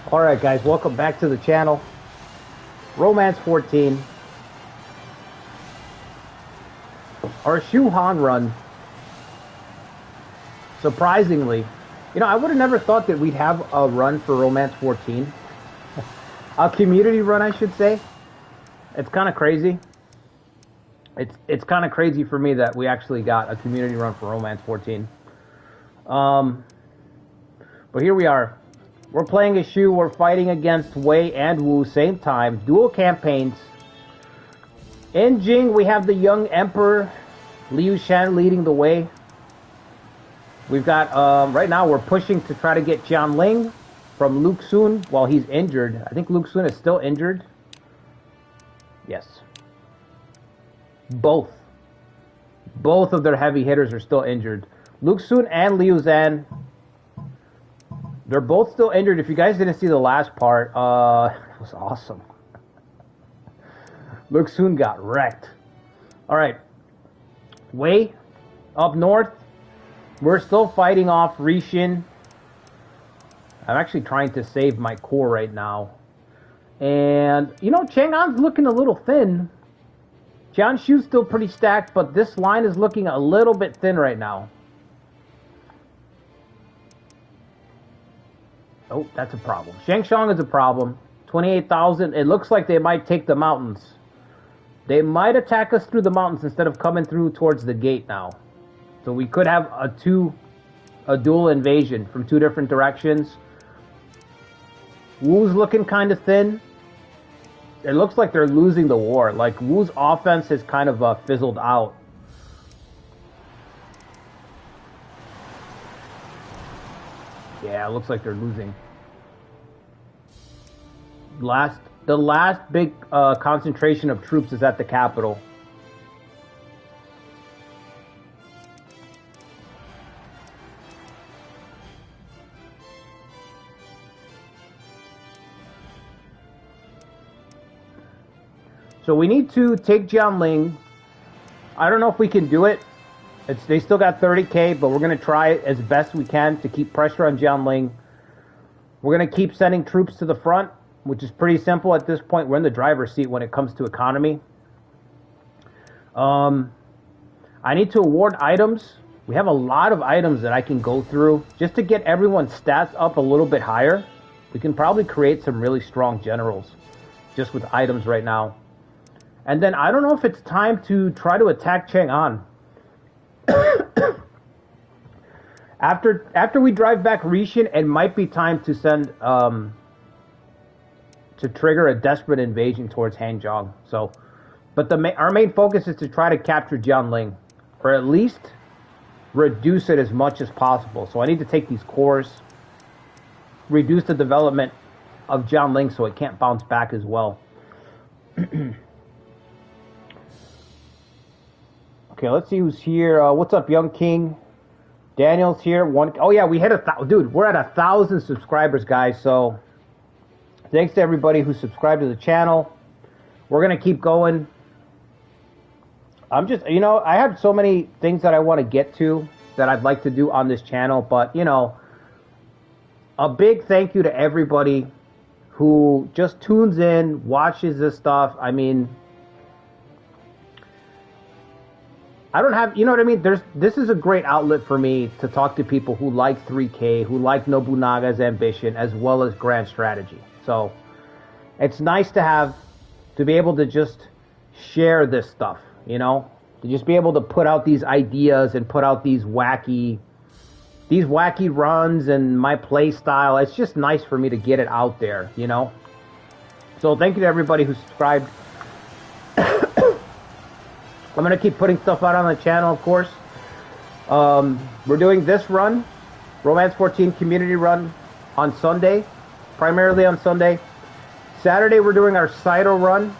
Alright guys, welcome back to the channel. Romance 14. Our Shu-Han run. Surprisingly. You know, I would have never thought that we'd have a run for Romance 14. A community run, I should say. It's kind of crazy. It's kind of crazy for me that we actually got a community run for Romance 14. But here we are. We're playing as Shu. We're fighting against Wei and Wu, same time. Dual campaigns. In Jing, we have the young Emperor, Liu Shan, leading the way. We've got, right now, we're pushing to try to get Ling from Xuns while he's injured. I think Xuns is still injured. Yes. Both of their heavy hitters are still injured. Xuns and Liu Zhan. They're both still injured. If you guys didn't see the last part, it was awesome. Xuns got wrecked. Alright. Wei, up north. We're still fighting off Rixin. I'm actually trying to save my core right now. And, you know, Chang'an's looking a little thin. Jianshu's still pretty stacked, but this line is looking a little bit thin right now. Oh, that's a problem. Shangshang is a problem. 28,000. It looks like they might take the mountains. They might attack us through the mountains instead of coming through towards the gate now. So we could have a dual invasion from two different directions. Wu's looking kind of thin. It looks like they're losing the war. Like, Wu's offense has kind of fizzled out. Yeah, it looks like they're losing. The last big concentration of troops is at the capital. So we need to take Ling. I don't know if we can do it. They still got 30k, but we're going to try as best we can to keep pressure on Ling. We're going to keep sending troops to the front, which is pretty simple at this point. We're in the driver's seat when it comes to economy. I need to award items. We have a lot of items that I can go through just to get everyone's stats up a little bit higher. We can probably create some really strong generals just with items right now. And then I don't know if it's time to try to attack Chang'an. After we drive back Rixin, it might be time to send to trigger a desperate invasion towards Hanzhong. So, but our main focus is to try to capture Ling, or at least reduce it as much as possible. So I need to take these cores, reduce the development of Ling so it can't bounce back as well. Okay, let's see who's here. What's up, Young King? Daniel's here. Oh yeah, we hit dude, we're at 1,000 subscribers, guys. So thanks to everybody who subscribed to the channel. We're gonna keep going. I'm just, you know, I have so many things that I want to get to that I'd like to do on this channel, but you know, a big thank you to everybody who just tunes in, watches this stuff. I mean, I don't have, you know what I mean? This is a great outlet for me to talk to people who like 3K, who like Nobunaga's ambition, as well as grand strategy. So it's nice to be able to just share this stuff, you know? To just be able to put out these ideas and put out these wacky runs and my play style. It's just nice for me to get it out there, you know? So thank you to everybody who subscribed. I'm going to keep putting stuff out on the channel, of course. We're doing this run, Romance 14 community run, on Sunday. Primarily on Sunday. Saturday, we're doing our Saito run.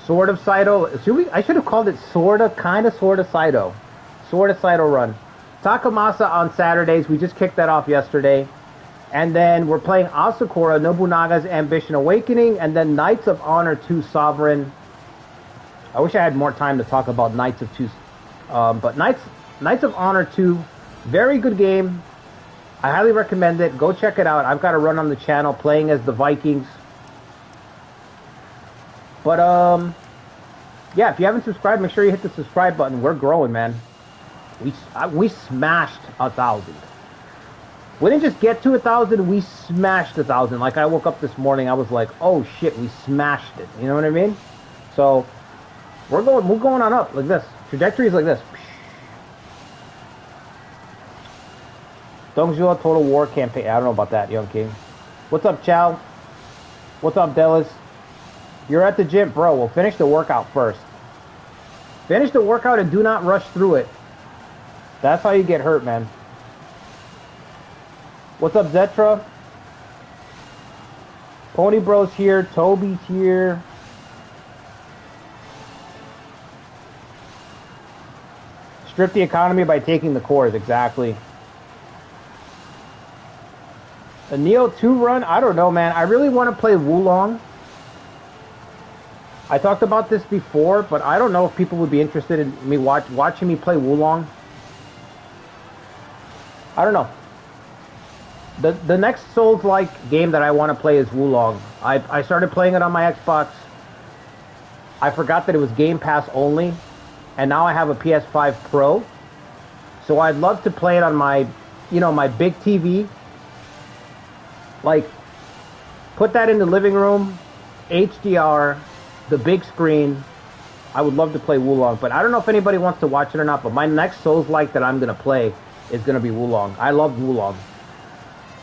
Sort of Saito. I should have called it sorta, kinda, sorta Saito. Sorta Saito run. Takamasa on Saturdays. We just kicked that off yesterday. And then we're playing Asakura, Nobunaga's Ambition Awakening, and then Knights of Honor 2 Sovereign. I wish I had more time to talk about Knights of 2, but Knights of Honor 2, very good game. I highly recommend it. Go check it out. I've got a run on the channel playing as the Vikings. But, yeah, if you haven't subscribed, make sure you hit the subscribe button. We're growing, man. We smashed 1,000. We didn't just get to 1,000, we smashed 1,000. Like, I woke up this morning, I was like, oh shit, we smashed it. You know what I mean? So, we're going on up like this. Trajectory is like this. Dongzhou Total War Campaign. I don't know about that, Young King. What's up, Chow? What's up, Dallas? You're at the gym, bro. Well, finish the workout first. Finish the workout and do not rush through it. That's how you get hurt, man. What's up, Zetra? Pony Bro's here. Toby's here. Strip the economy by taking the cores. Exactly. A Neo 2 run? I don't know, man. I really want to play Wulong. I talked about this before, but I don't know if people would be interested in me watching me play Wulong. I don't know. The next Souls-like game that I want to play is Wulong. I started playing it on my Xbox. I forgot that it was Game Pass only, and now I have a PS5 Pro. So I'd love to play it on my, you know, my big TV. Like, put that in the living room, HDR, the big screen. I would love to play Wulong, but I don't know if anybody wants to watch it or not, but my next Souls-like that I'm going to play is going to be Wulong. I love Wulong.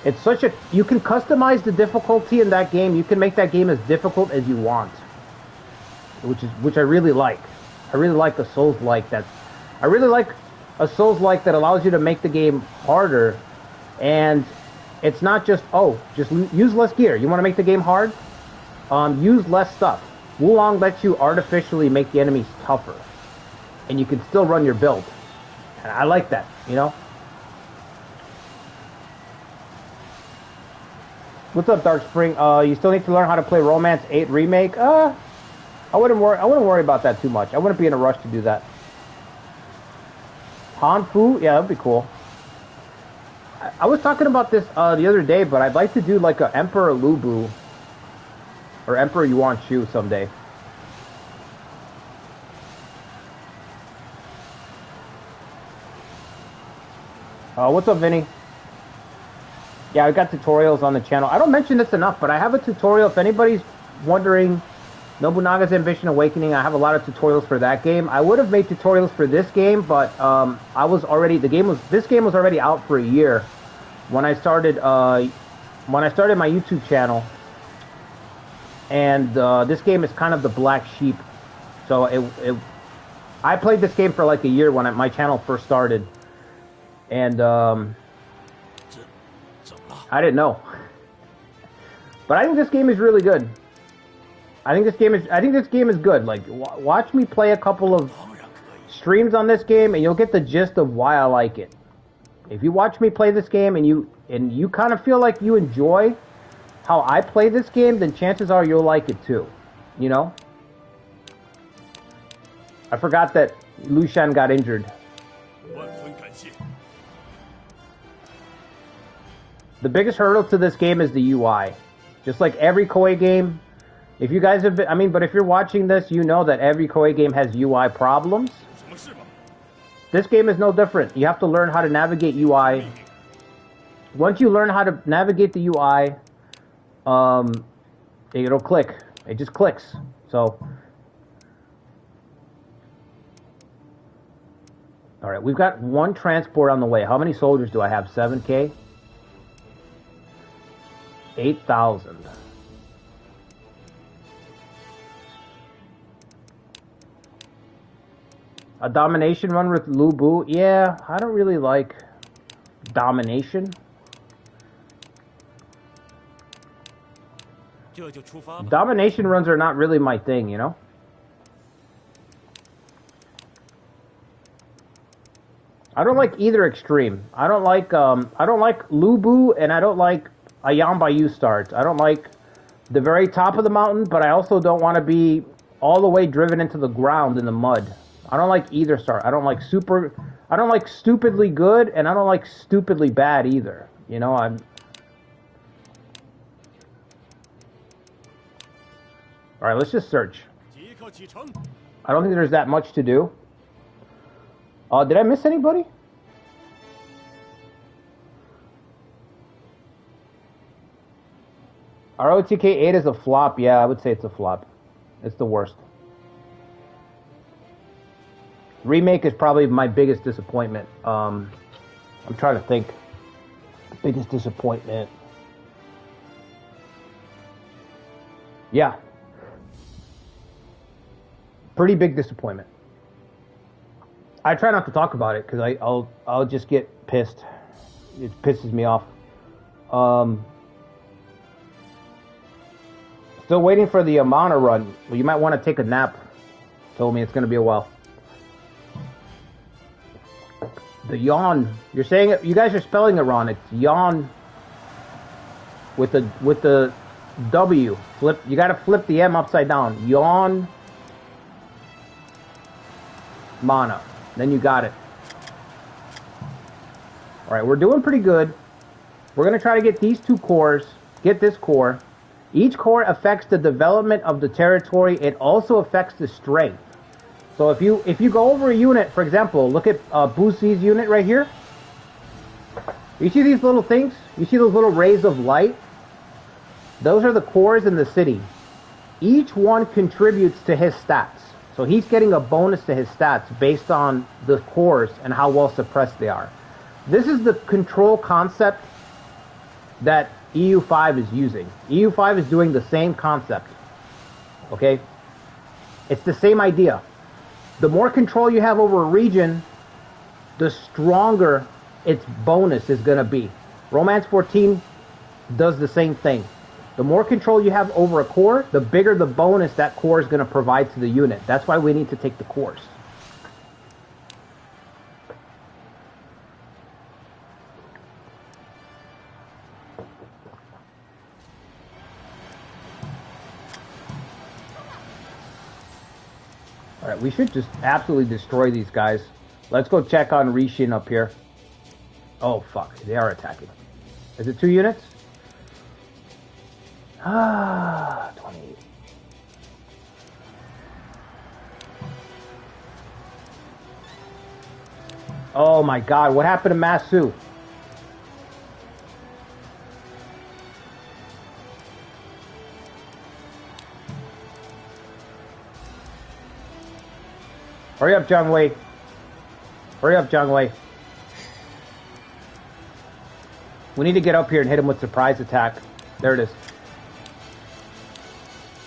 It's such a... You can customize the difficulty in that game. You can make that game as difficult as you want, which I really like. I really like a Souls-like that... I really like a Souls-like that allows you to make the game harder, and it's not just, oh, just use less gear. You want to make the game hard? Use less stuff. Wulong lets you artificially make the enemies tougher, and you can still run your build. And I like that, you know? What's up, Dark Spring? You still need to learn how to play Romance 8 Remake? I wouldn't worry about that too much. I wouldn't be in a rush to do that. Hanfu? Yeah, that'd be cool. I was talking about this the other day, but I'd like to do like a Emperor Lubu or Emperor Yuan Shu someday. What's up, Vinny? Yeah, I got tutorials on the channel. I don't mention this enough, but I have a tutorial. If anybody's wondering, Nobunaga's Ambition Awakening, I have a lot of tutorials for that game. I would have made tutorials for this game, but this game was already out for a year when I started my YouTube channel, and this game is kind of the black sheep. So I played this game for like a year when my channel first started, and I didn't know. But I think this game is really good. I think this game is good. Like, watch me play a couple of streams on this game, and you'll get the gist of why I like it. If you watch me play this game and you kind of feel like you enjoy how I play this game, then chances are you'll like it too. You know? I forgot that Lu-Shan got injured. The biggest hurdle to this game is the UI. Just like every Koei game, if you guys have been, but if you're watching this, you know that every Koei game has UI problems. This game is no different. You have to learn how to navigate UI. Once you learn how to navigate the UI, it'll click. It just clicks. So, all right, we've got one transport on the way. How many soldiers do I have? 7K? 8,000. A domination run with Lu Bu? Yeah, I don't really like domination. Domination runs are not really my thing, you know? I don't like either extreme. I don't like Lu Bu, and I don't like a Yanbayu start. I don't like the very top of the mountain, but I also don't want to be all the way driven into the ground in the mud. I don't like either start. I don't like stupidly good, and I don't like stupidly bad either. You know, I'm... Alright, let's just search. I don't think there's that much to do. Did I miss anybody? ROTK14 is a flop. Yeah, I would say it's a flop. It's the worst. Remake is probably my biggest disappointment. I'm trying to think. Biggest disappointment. Yeah. Pretty big disappointment. I try not to talk about it because I'll just get pissed. It pisses me off. Still waiting for the Amana run. Well, you might want to take a nap. Told me it's going to be a while. The yawn. You're saying it. You guys are spelling it wrong. It's yawn with the W. Flip. You got to flip the M upside down. Yawn. Mana. Then you got it. All right, we're doing pretty good. We're going to try to get these two cores. Get this core. Each core affects the development of the territory. It also affects the strength. So if you go over a unit, for example, look at Boosie's unit right here. You see these little things? You see those little rays of light? Those are the cores in the city. Each one contributes to his stats. So he's getting a bonus to his stats based on the cores and how well suppressed they are. This is the control concept that EU5 is using. EU5 is doing the same concept. Okay? It's the same idea. The more control you have over a region, the stronger its bonus is going to be. Romance 14 does the same thing. The more control you have over a core, the bigger the bonus that core is going to provide to the unit. That's why we need to take the cores. Alright, we should just absolutely destroy these guys. Let's go check on Rishin up here. Oh, fuck. They are attacking. Is it 2 units? Ah, 28. Oh my god, what happened to Masu? Hurry up, Zhang Wei. Hurry up, Zhang Wei. We need to get up here and hit him with surprise attack. There it is.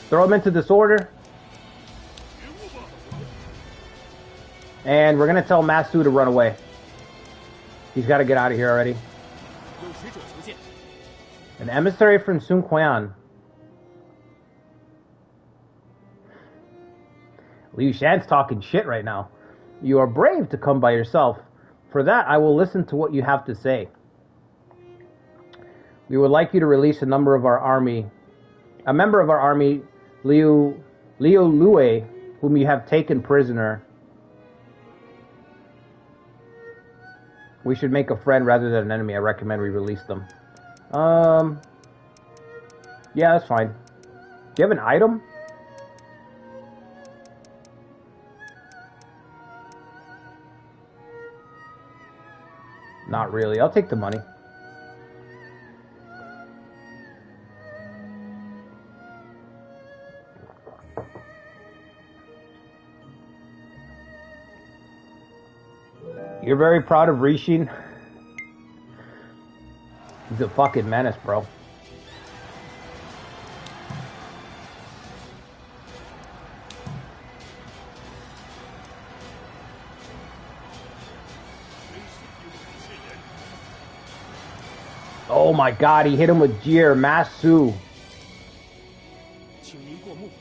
Throw him into disorder. And we're going to tell Masu to run away. He's got to get out of here already. An emissary from Sun Quan. Liu Shan's talking shit right now. You are brave to come by yourself. For that, I will listen to what you have to say. We would like you to release a member of our army, Liu Lue, whom you have taken prisoner. We should make a friend rather than an enemy. I recommend we release them. Yeah, that's fine. Do you have an item? Not really. I'll take the money. You're very proud of Rishin? He's a fucking menace, bro. Oh my god, he hit him with Jeer. Masu.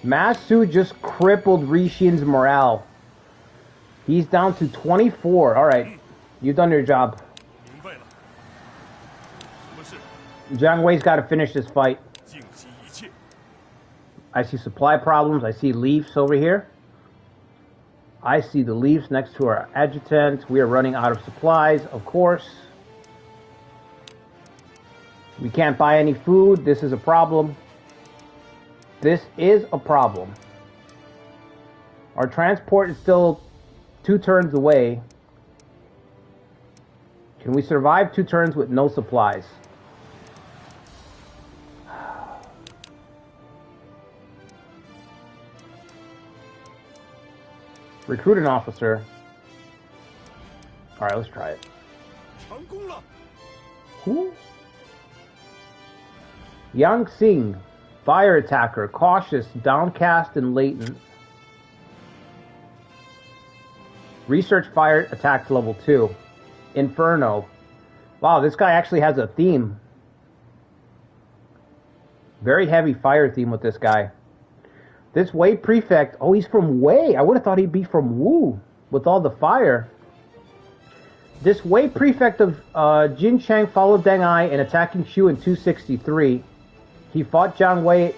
Masu just crippled Rishin's morale. He's down to 24. Alright, you've done your job. Zhang Wei's got to finish this fight. I see supply problems. I see leaves over here. I see the leaves next to our adjutant. We are running out of supplies, of course. We can't buy any food. This is a problem. This is a problem. Our transport is still 2 turns away. Can we survive 2 turns with no supplies? Recruit an officer. Alright, let's try it. Who? Yang Xing, fire attacker, cautious, downcast, and latent. Research fire attacks level 2. Inferno. Wow, this guy actually has a theme. Very heavy fire theme with this guy. This Wei prefect, oh, he's from Wei. I would have thought he'd be from Wu with all the fire. This Wei prefect of Jin Chang followed Deng Ai in attacking Shu in 263. He fought Jiang Wei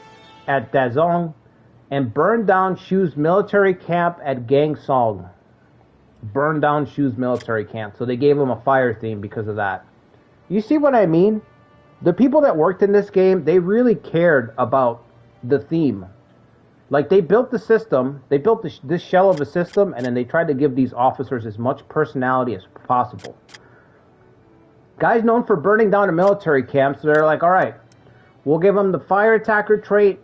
at Dazong and burned down Shu's military camp at Gangsong. Burned down Shu's military camp. So they gave him a fire theme because of that. You see what I mean? The people that worked in this game, they really cared about the theme. Like, they built the system, they built this shell of a system, and then they tried to give these officers as much personality as possible. Guys known for burning down a military camp, so they're like, alright, we'll give them the fire attacker trait,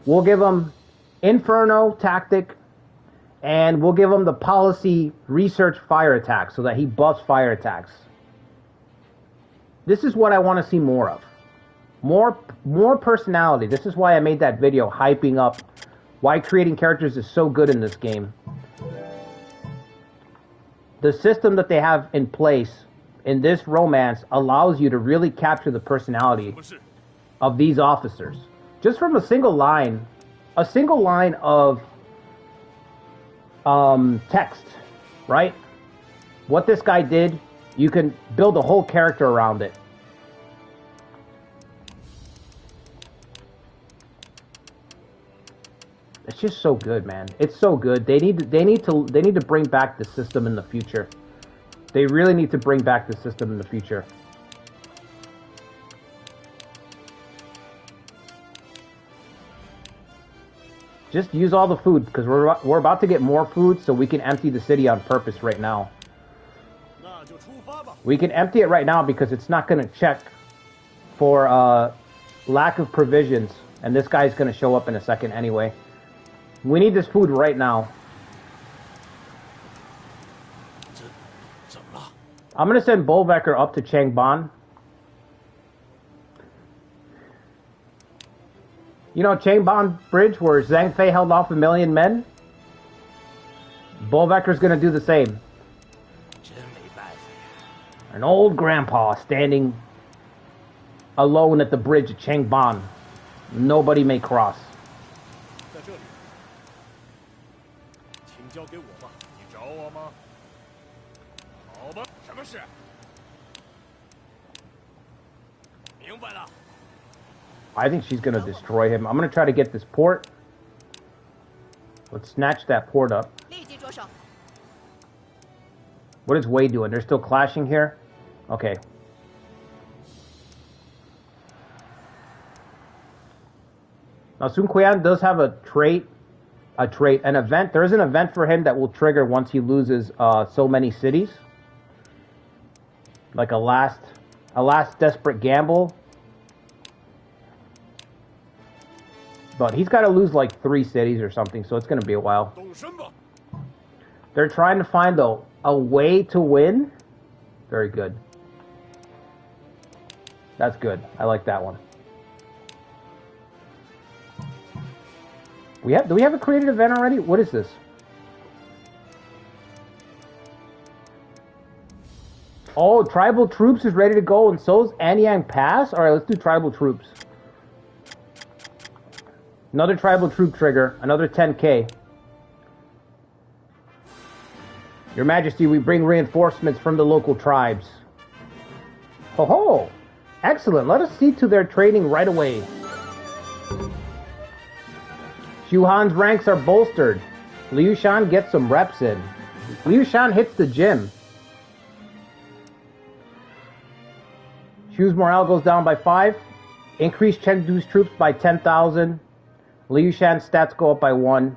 we'll give them inferno tactic, and we'll give him the policy research fire attack so that he buffs fire attacks. This is what I want to see more of. More personality. This is why I made that video hyping up why creating characters is so good in this game. The system that they have in place in this romance allows you to really capture the personality of these officers. Just from a single line of text, right? What this guy did, you can build a whole character around it. It's just so good, man. It's so good. They need to bring back the system in the future. They really need to bring back the system in the future. Just use all the food, because we're about to get more food, so we can empty the city on purpose right now. We can empty it right now because it's not going to check for lack of provisions, and this guy's going to show up in a second anyway. We need this food right now. I'm going to send Bolvecker up to Changban. You know Changban Bridge where Zhang Fei held off 1 million men? Bolvecker's going to do the same. An old grandpa standing alone at the bridge at Changban. Nobody may cross. I think she's going to destroy him. I'm going to try to get this port. Let's snatch that port up. What is Wei doing? They're still clashing here? Okay. Now, Sun Qian does have a trait, an event. There is an event for him that will trigger once he loses so many cities. Like a last desperate gamble. But he's got to lose like 3 cities or something, so it's going to be a while. They're trying to find a way to win. Very good. That's good. I like that one. Do we have a created event already? What is this? Oh, tribal troops is ready to go, and so's Anyang Pass? Alright, let's do tribal troops. Another tribal troop trigger, another 10k. Your Majesty, we bring reinforcements from the local tribes. Ho ho! Excellent, let us see to their training right away. Shu-Han's ranks are bolstered. Liu Shan gets some reps in. Liu Shan hits the gym. Shu's morale goes down by 5. Increase Chengdu's troops by 10,000. Liu Shan's stats go up by 1.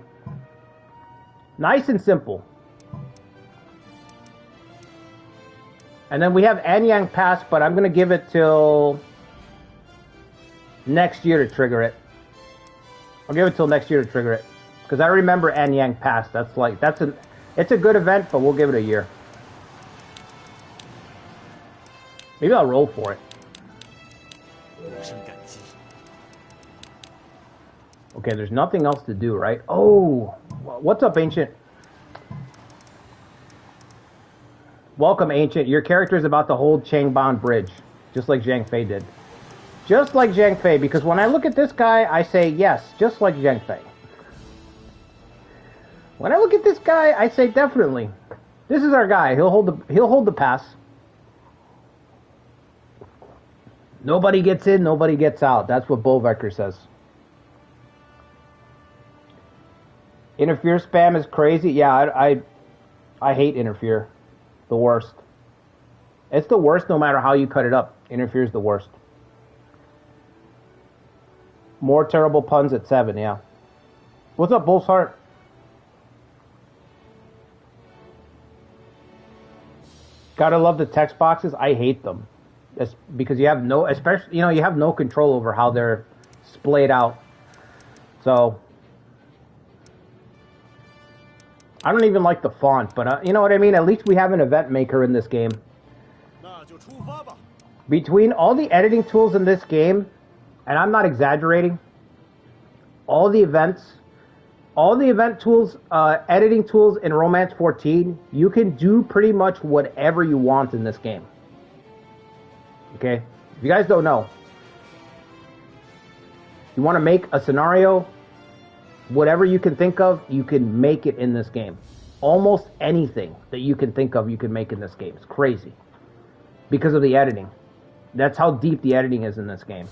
Nice and simple. And then we have Anyang Pass, but I'm going to give it till next year to trigger it. I'll give it till next year to trigger it. Because I remember Anyang Pass. It's a good event, but we'll give it a year. Maybe I'll roll for it. Okay, there's nothing else to do, right? Oh, what's up, Ancient? Welcome, Ancient. Your character is about to hold Changban Bridge, just like Zhang Fei did. Just like Zhang Fei, because when I look at this guy, I say, yes, just like Zhang Fei. When I look at this guy, I say, definitely. This is our guy. He'll hold the pass. Nobody gets in, nobody gets out. That's what Bolvecker says. Interfere spam is crazy. Yeah, I hate interfere. The worst. It's the worst no matter how you cut it up. Interfere is the worst. More terrible puns at 7, yeah. What's up, Bull's Heart? Gotta love the text boxes. I hate them. It's because you have no, especially, you have no control over how they're splayed out. So, I don't even like the font, but you know what I mean? At least we have an event maker in this game. Between all the editing tools in this game, and I'm not exaggerating, all the event tools, editing tools in Romance 14, you can do pretty much whatever you want in this game. Okay? If you guys don't know, you want to make a scenario, whatever you can think of, you can make it in this game. Almost anything that you can think of, you can make in this game. It's crazy. Because of the editing. That's how deep the editing is in this game.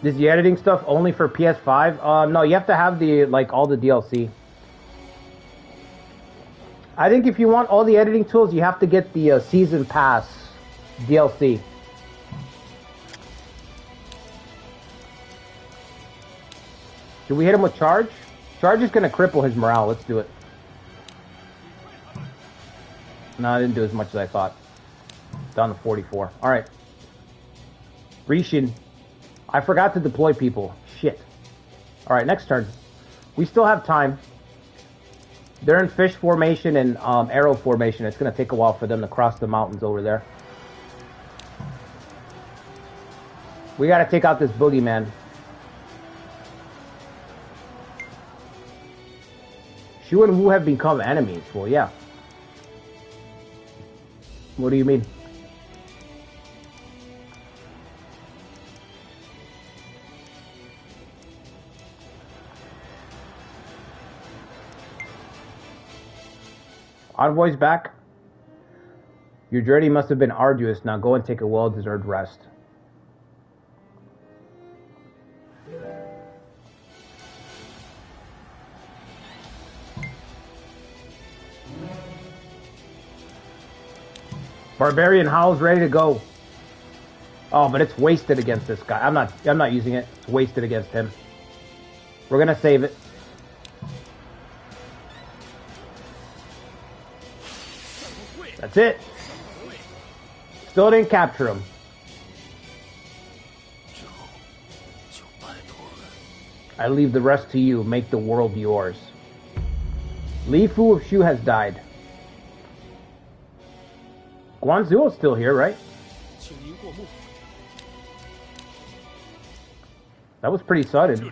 Is the editing stuff only for PS5? No, you have to have all the DLC. I think if you want all the editing tools, you have to get the Season Pass DLC. Should we hit him with Charge? Charge is going to cripple his morale. Let's do it. No, I didn't do as much as I thought. Down to 44. Alright. Rishin. I forgot to deploy people. Shit. Alright, next turn. We still have time. They're in fish formation and arrow formation. It's going to take a while for them to cross the mountains over there. We got to take out this boogeyman. Shu and Wu have become enemies. Well, yeah. What do you mean? Envoy's back. Your journey must have been arduous. Now go and take a well-deserved rest. Barbarian Howl's ready to go. Oh, but it's wasted against this guy. I'm not using it. It's wasted against him. We're gonna save it. That's it. Still didn't capture him. I leave the rest to you. Make the world yours. Li Fu of Shu has died. Guanzhou is still here, right? That was pretty sudden.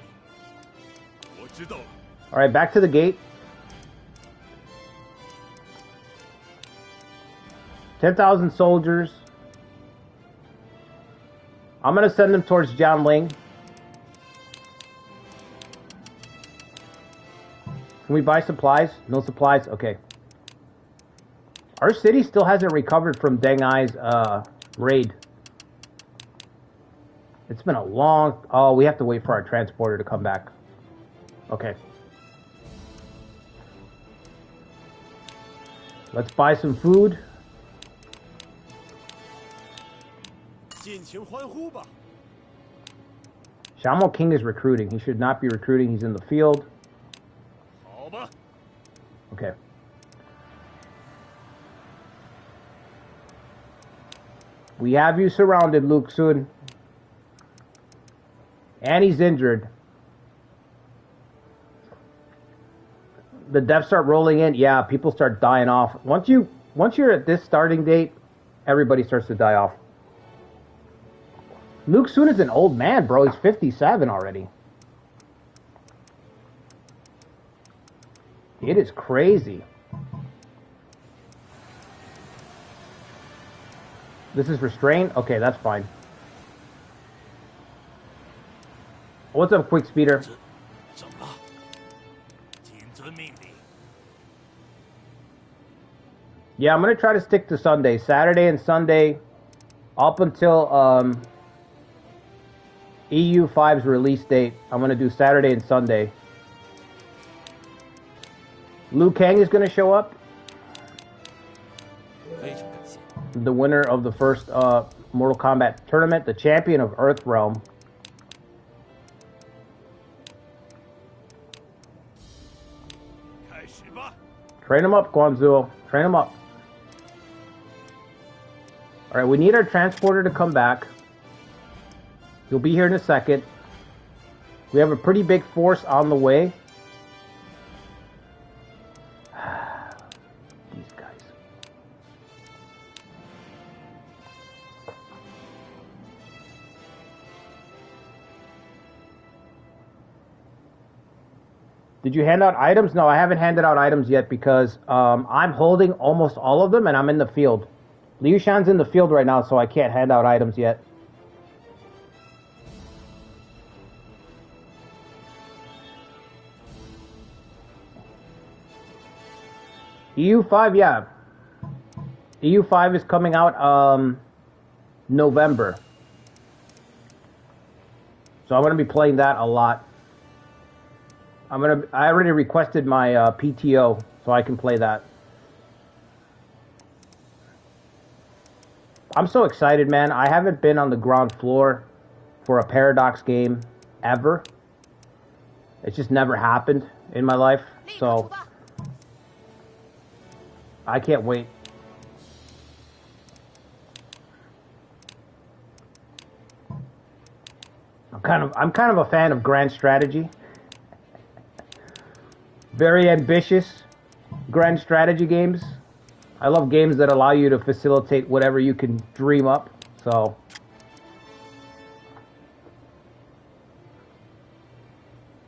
Alright, back to the gate. 10,000 soldiers. I'm going to send them towards Ling. Can we buy supplies? No supplies? Okay. Our city still hasn't recovered from Deng Ai's raid. It's been a long... Oh, we have to wait for our transporter to come back. Okay. Let's buy some food. Xiaomo King is recruiting. He should not be recruiting. He's in the field. Okay. We have you surrounded, Luke Sun. And he's injured. The deaths start rolling in. Yeah, people start dying off. Once you're at this starting date, everybody starts to die off. Luke Sun is an old man, bro. He's 57 already. It is crazy. This is restrained? Okay, that's fine. What's up, Quick Speeder? Yeah, I'm going to try to stick to Sunday. Saturday and Sunday up until EU5's release date. I'm going to do Saturday and Sunday. Liu Kang is going to show up. The winner of the first Mortal Kombat tournament, the champion of Earthrealm. Train him up, Guanzuo. Train him up. Alright, we need our transporter to come back. He'll be here in a second. We have a pretty big force on the way. These guys. Did you hand out items? No, I haven't handed out items yet because I'm holding almost all of them and I'm in the field. Liu Shan's in the field right now, so I can't hand out items yet. EU5, yeah. EU5 is coming out November. So I'm going to be playing that a lot. I already requested my PTO so I can play that. I'm so excited, man. I haven't been on the ground floor for a Paradox game ever. It's just never happened in my life. So I can't wait. I'm kind of a fan of grand strategy. Very ambitious grand strategy games. I love games that allow you to facilitate whatever you can dream up. So all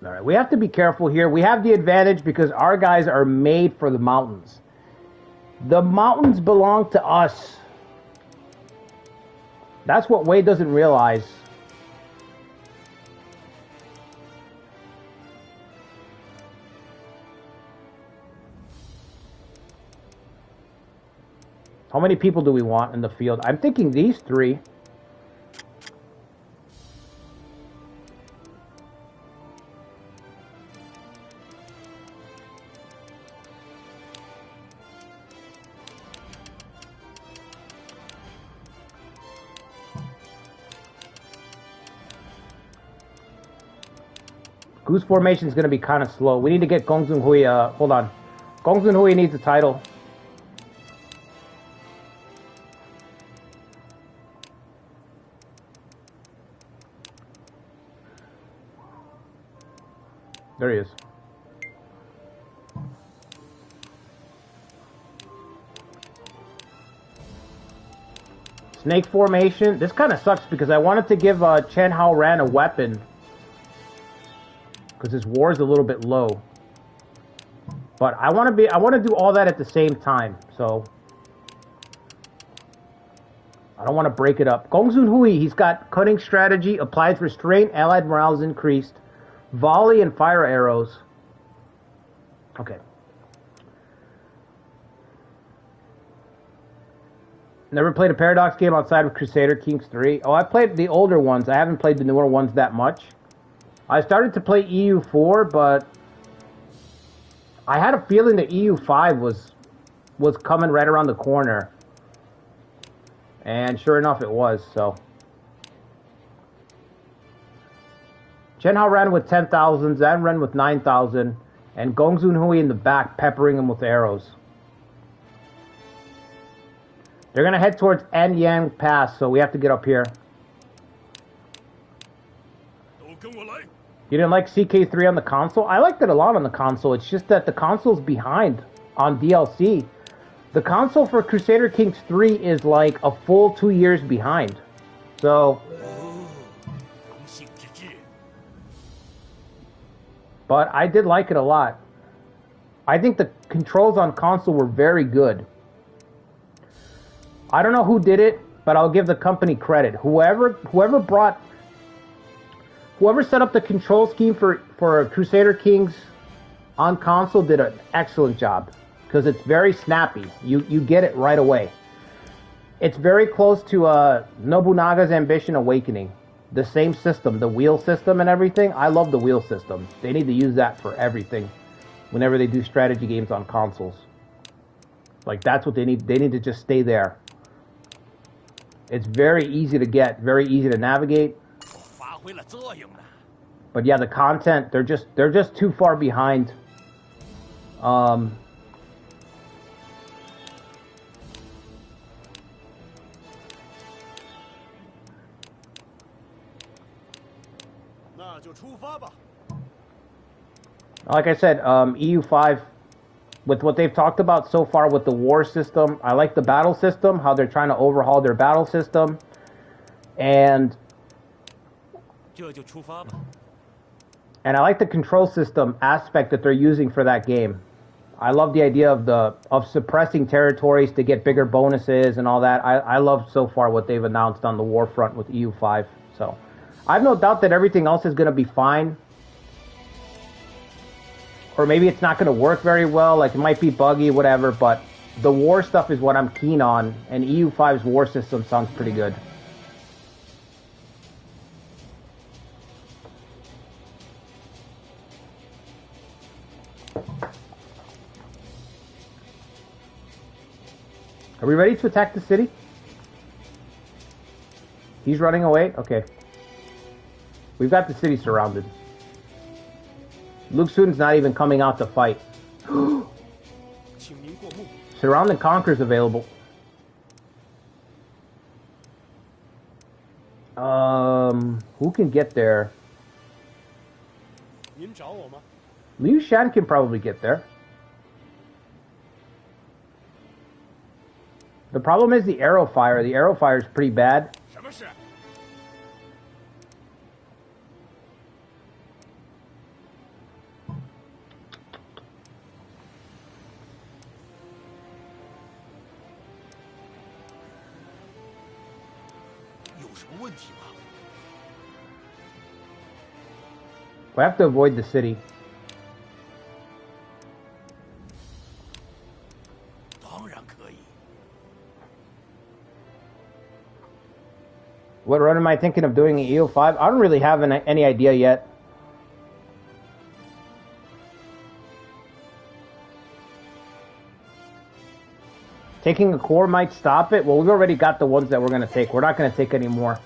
right, we have to be careful here. We have the advantage because our guys are made for the mountains. The mountains belong to us. That's what Wade doesn't realize. How many people do we want in the field? I'm thinking these three. Goose formation is going to be kind of slow. We need to get Gong Zun Hui. Hold on. Gong Zun Hui needs a title. There he is. Snake formation. This kind of sucks because I wanted to give Chen Hao Ran a weapon because his war is a little bit low. But I want to do all that at the same time. So I don't want to break it up. Gong Zun Hui, he's got cunning strategy, applies restraint, allied morale is increased. Volley and fire arrows. Okay. Never played a Paradox game outside of Crusader Kings 3. Oh, I played the older ones. I haven't played the newer ones that much. I started to play EU4, but I had a feeling that EU5 was coming right around the corner. And sure enough, it was, so Chen Hao ran with 10,000, Zan ran with 9,000, and Gong Zun Hui in the back peppering him with arrows. They're going to head towards Anyang Pass, so we have to get up here. You didn't like CK3 on the console? I liked it a lot on the console. It's just that the console's behind on DLC. The console for Crusader Kings 3 is like a full 2 years behind. So... But I did like it a lot. I think the controls on console were very good. I don't know who did it, but I'll give the company credit. Whoever set up the control scheme for Crusader Kings on console did an excellent job. Because it's very snappy. You get it right away. It's very close to Nobunaga's Ambition Awakening. The same system, the wheel system and everything. I love the wheel system. They need to use that for everything. Whenever they do strategy games on consoles. Like, that's what they need. They need to just stay there. It's very easy to get, very easy to navigate. But yeah, the content, they're just too far behind. Like I said, EU5, with what they've talked about so far with the war system, I like the battle system, how they're trying to overhaul their battle system. And I like the control system aspect that they're using for that game. I love the idea of suppressing territories to get bigger bonuses and all that. I love so far what they've announced on the war front with EU5. So I have no doubt that everything else is going to be fine. Or maybe it's not going to work very well, like it might be buggy, whatever, but the war stuff is what I'm keen on, and EU5's war system sounds pretty good. Are we ready to attack the city? He's running away? Okay. We've got the city surrounded. Luke Sun's not even coming out to fight. Surround and Conquer's available. Who can get there? Liu Shan can probably get there. The problem is the arrow fire. The arrow fire is pretty bad. We have to avoid the city. What run am I thinking of doing in EO5? I don't really have any idea yet. Taking a core might stop it. Well, we've already got the ones that we're going to take. We're not going to take any more.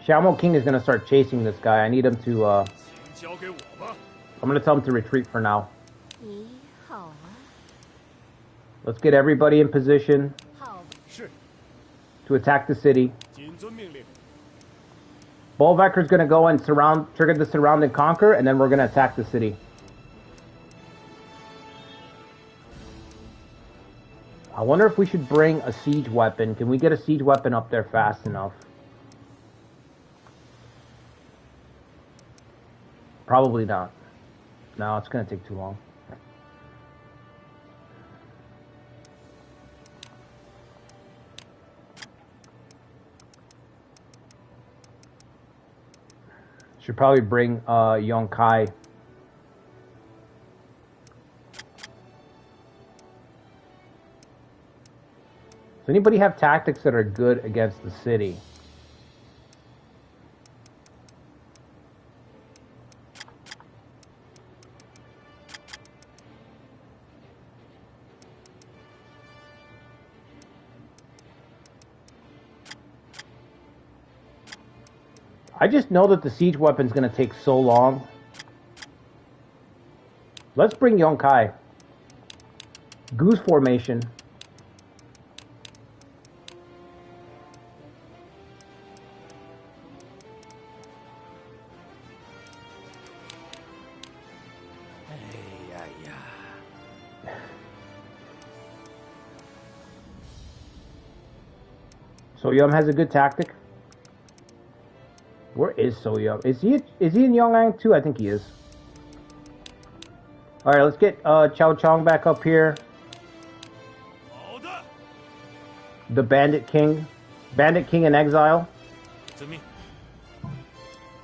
Xiaomo King is going to start chasing this guy. I need him to, I'm going to tell him to retreat for now. Let's get everybody in position to attack the city. Bolvecker's going to go and trigger the surround and conquer, and then we're going to attack the city. I wonder if we should bring a siege weapon. Can we get a siege weapon up there fast enough? Probably not. No, it's going to take too long. Should probably bring Yongkai. Does anybody have tactics that are good against the city? I just know that the siege weapon's going to take so long. Let's bring Yongkai. Goose formation. So Yum has a good tactic. Where is So Yum? Is he in Yong'an too? I think he is. All right, let's get Chao Chong back up here. The Bandit King in exile.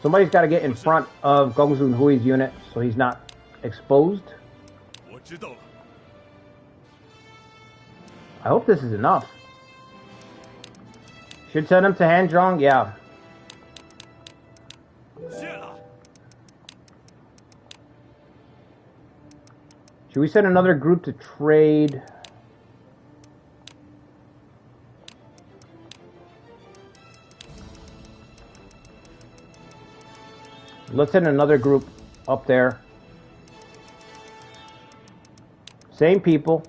Somebody's got to get in front of Gong Xun Hui's unit so he's not exposed. I hope this is enough. Should send him to Hanzhong, yeah. Should we send another group to trade? Let's send another group up there. Same people.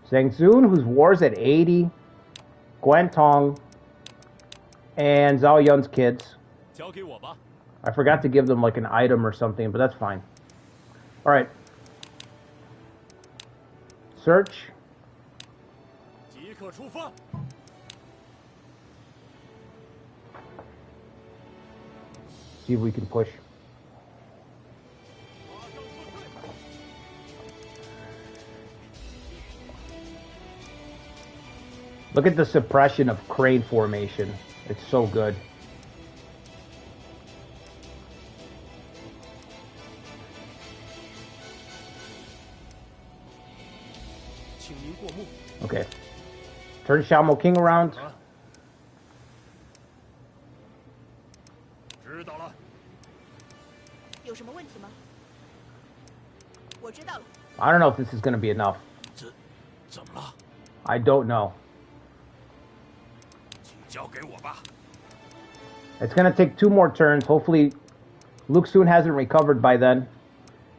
Zhengzun, whose war's at 80. Guantong. And Zhao Yun's kids. I forgot to give them like an item or something, but that's fine. Alright. Search. See if we can push. Look at the suppression of crane formation. It's so good. Okay. Turn Xiaomo King around. I don't know if this is going to be enough. I don't know. It's going to take 2 more turns. Hopefully, Luke Sun hasn't recovered by then.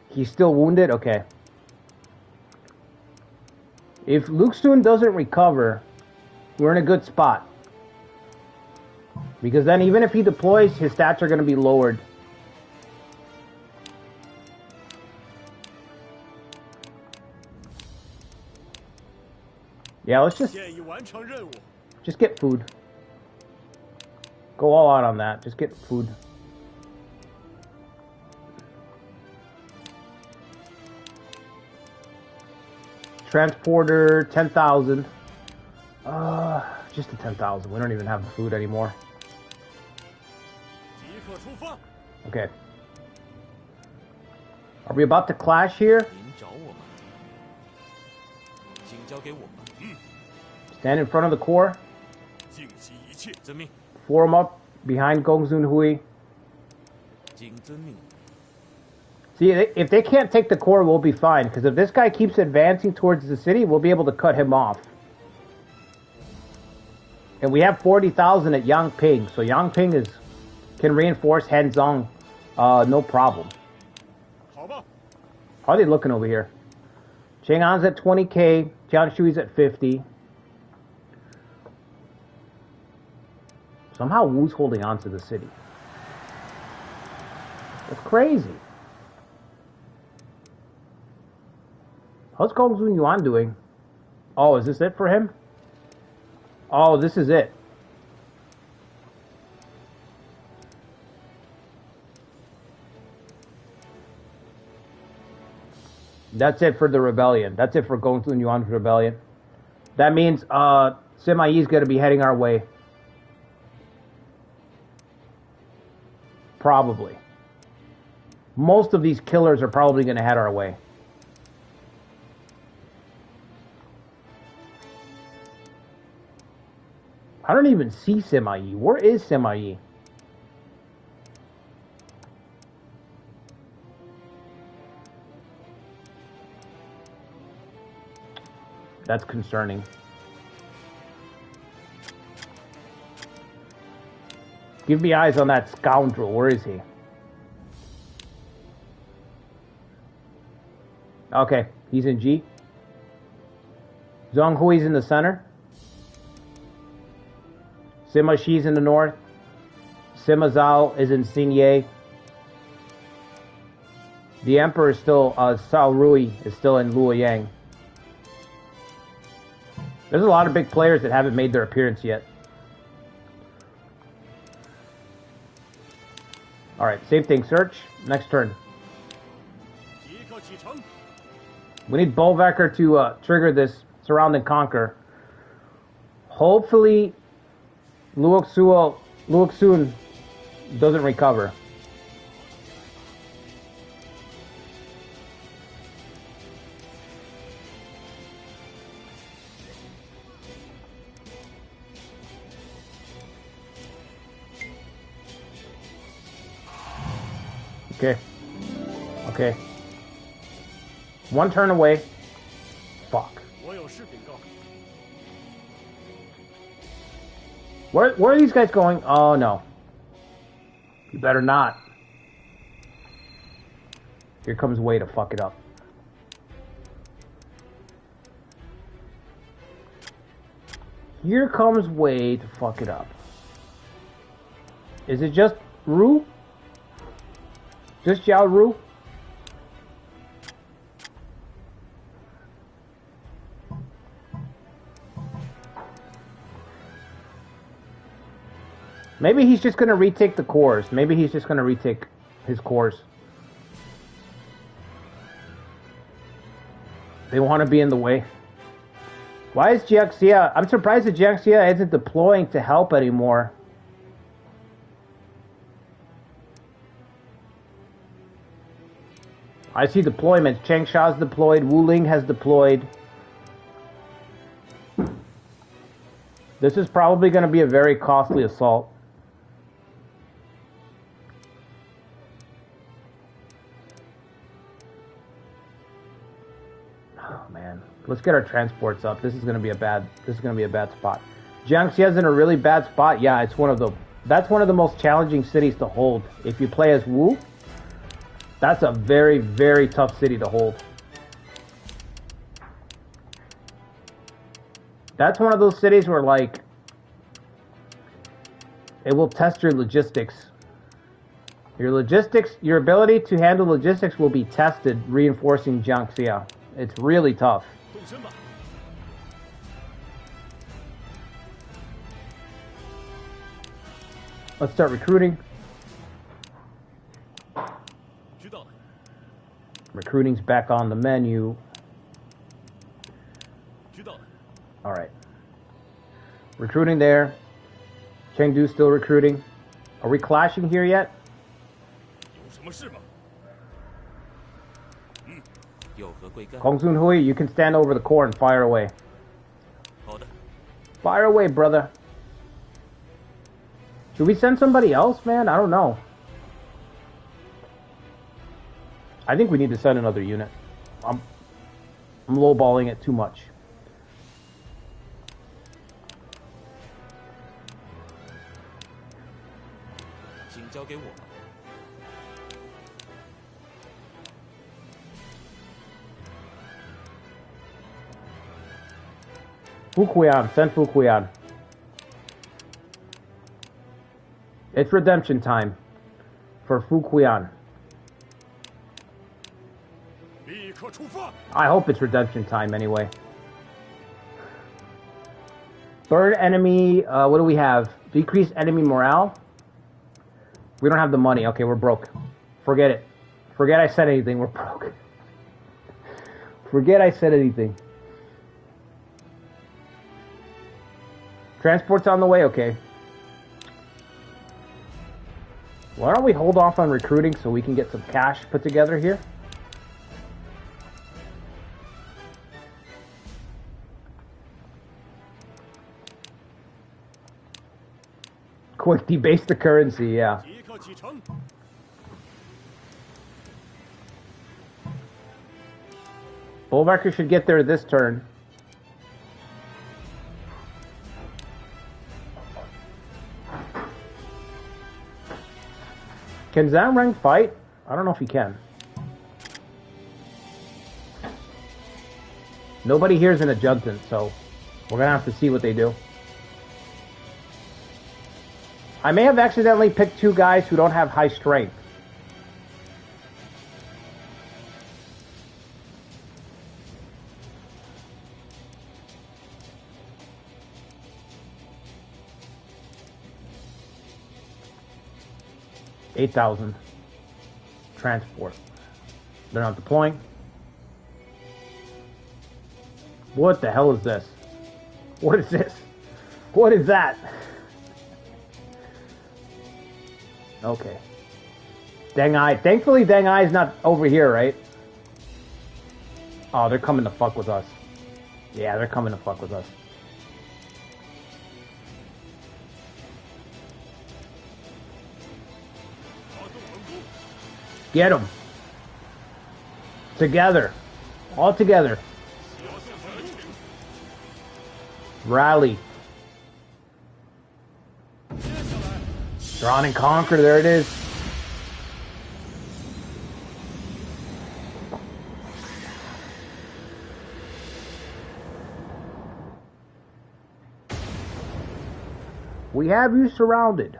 He's still wounded? Okay. If Luke Sun doesn't recover, we're in a good spot. Because then even if he deploys, his stats are going to be lowered. Yeah, let's just get food. Go all out on that. Just get food. Transporter, 10,000. Just a 10,000. We don't even have the food anymore. Okay. Are we about to clash here? Stand in front of the core. Form up behind Gong Xun Hui. See, if they can't take the core, we'll be fine. Because if this guy keeps advancing towards the city, we'll be able to cut him off. And we have 40,000 at Yangping. So Yangping can reinforce Hanzhong no problem. How are they looking over here? Chang'an's at 20k. Jianshui's at 50. Somehow Wu's holding on to the city. That's crazy. How's Gong Xun Yuan doing? Oh, is this it for him? Oh, this is it. That's it for the rebellion. That's it for Gong Xun Yuan's rebellion. That means Sima Yi's going to be heading our way. Probably. Most of these killers are probably going to head our way. I don't even see Sima Yi. Where is Sima Yi? That's concerning. Give me eyes on that scoundrel. Where is he? Okay, he's in G. Zhong Hui's in the center. Sima Shi's in the north. Sima Zhao is in Xinye. The Emperor is still, Cao Rui is still in Luoyang. There's a lot of big players that haven't made their appearance yet. Alright, same thing, search. Next turn. We need Bolvacker to trigger this surround and conquer. Hopefully, Luoxun doesn't recover. Okay. Okay. One turn away. Fuck. Where are these guys going? Oh no. You better not. Here comes Wei to fuck it up. Here comes Wei to fuck it up. Is it just Ru? Just Xiao Ru? Maybe he's just going to retake the cores. Maybe he's just going to retake his cores. They want to be in the way. Why is Jiaxia... I'm surprised that Jiaxia isn't deploying to help anymore. I see deployments. Changsha's deployed. Wu Ling has deployed. This is probably going to be a very costly assault. Oh man, let's get our transports up. This is going to be a bad. This is going to be a bad spot. Jiangxia's in a really bad spot. Yeah, it's one of the. That's one of the most challenging cities to hold. If you play as Wu, that's a very, very tough city to hold. That's one of those cities where, like, it will test your logistics. Your logistics, your ability to handle logistics will be tested reinforcing Jiangxia. It's really tough. Let's start recruiting. Recruiting's back on the menu. Alright. Recruiting there. Chengdu's still recruiting. Are we clashing here yet? Gongsun Hui, you can stand over the core and fire away. Fire away, brother. Should we send somebody else, man? I don't know. I think we need to send another unit. I'm lowballing it too much. Fukuyan, send Fukuyan. It's redemption time for Fukuyan. I hope it's redemption time anyway. Burn enemy, what do we have? Decrease enemy morale? We don't have the money. Okay, we're broke. Forget it. Forget I said anything. We're broke. Forget I said anything. Transport's on the way? Okay. Why don't we hold off on recruiting so we can get some cash put together here? Quick, debase the currency, yeah. Bolvacker should get there this turn. Can Zanrang fight? I don't know if he can. Nobody here is an adjutant, so we're gonna have to see what they do. I may have accidentally picked two guys who don't have high strength. $8,000 transport. They're not deploying. What the hell is this? What is this? What is that? Okay. Deng Ai. Thankfully, Deng Ai is not over here, right? Oh, they're coming to fuck with us. Yeah, they're coming to fuck with us. Get them. Together. All together. Rally. Drawn and conquer. There it is. We have you surrounded.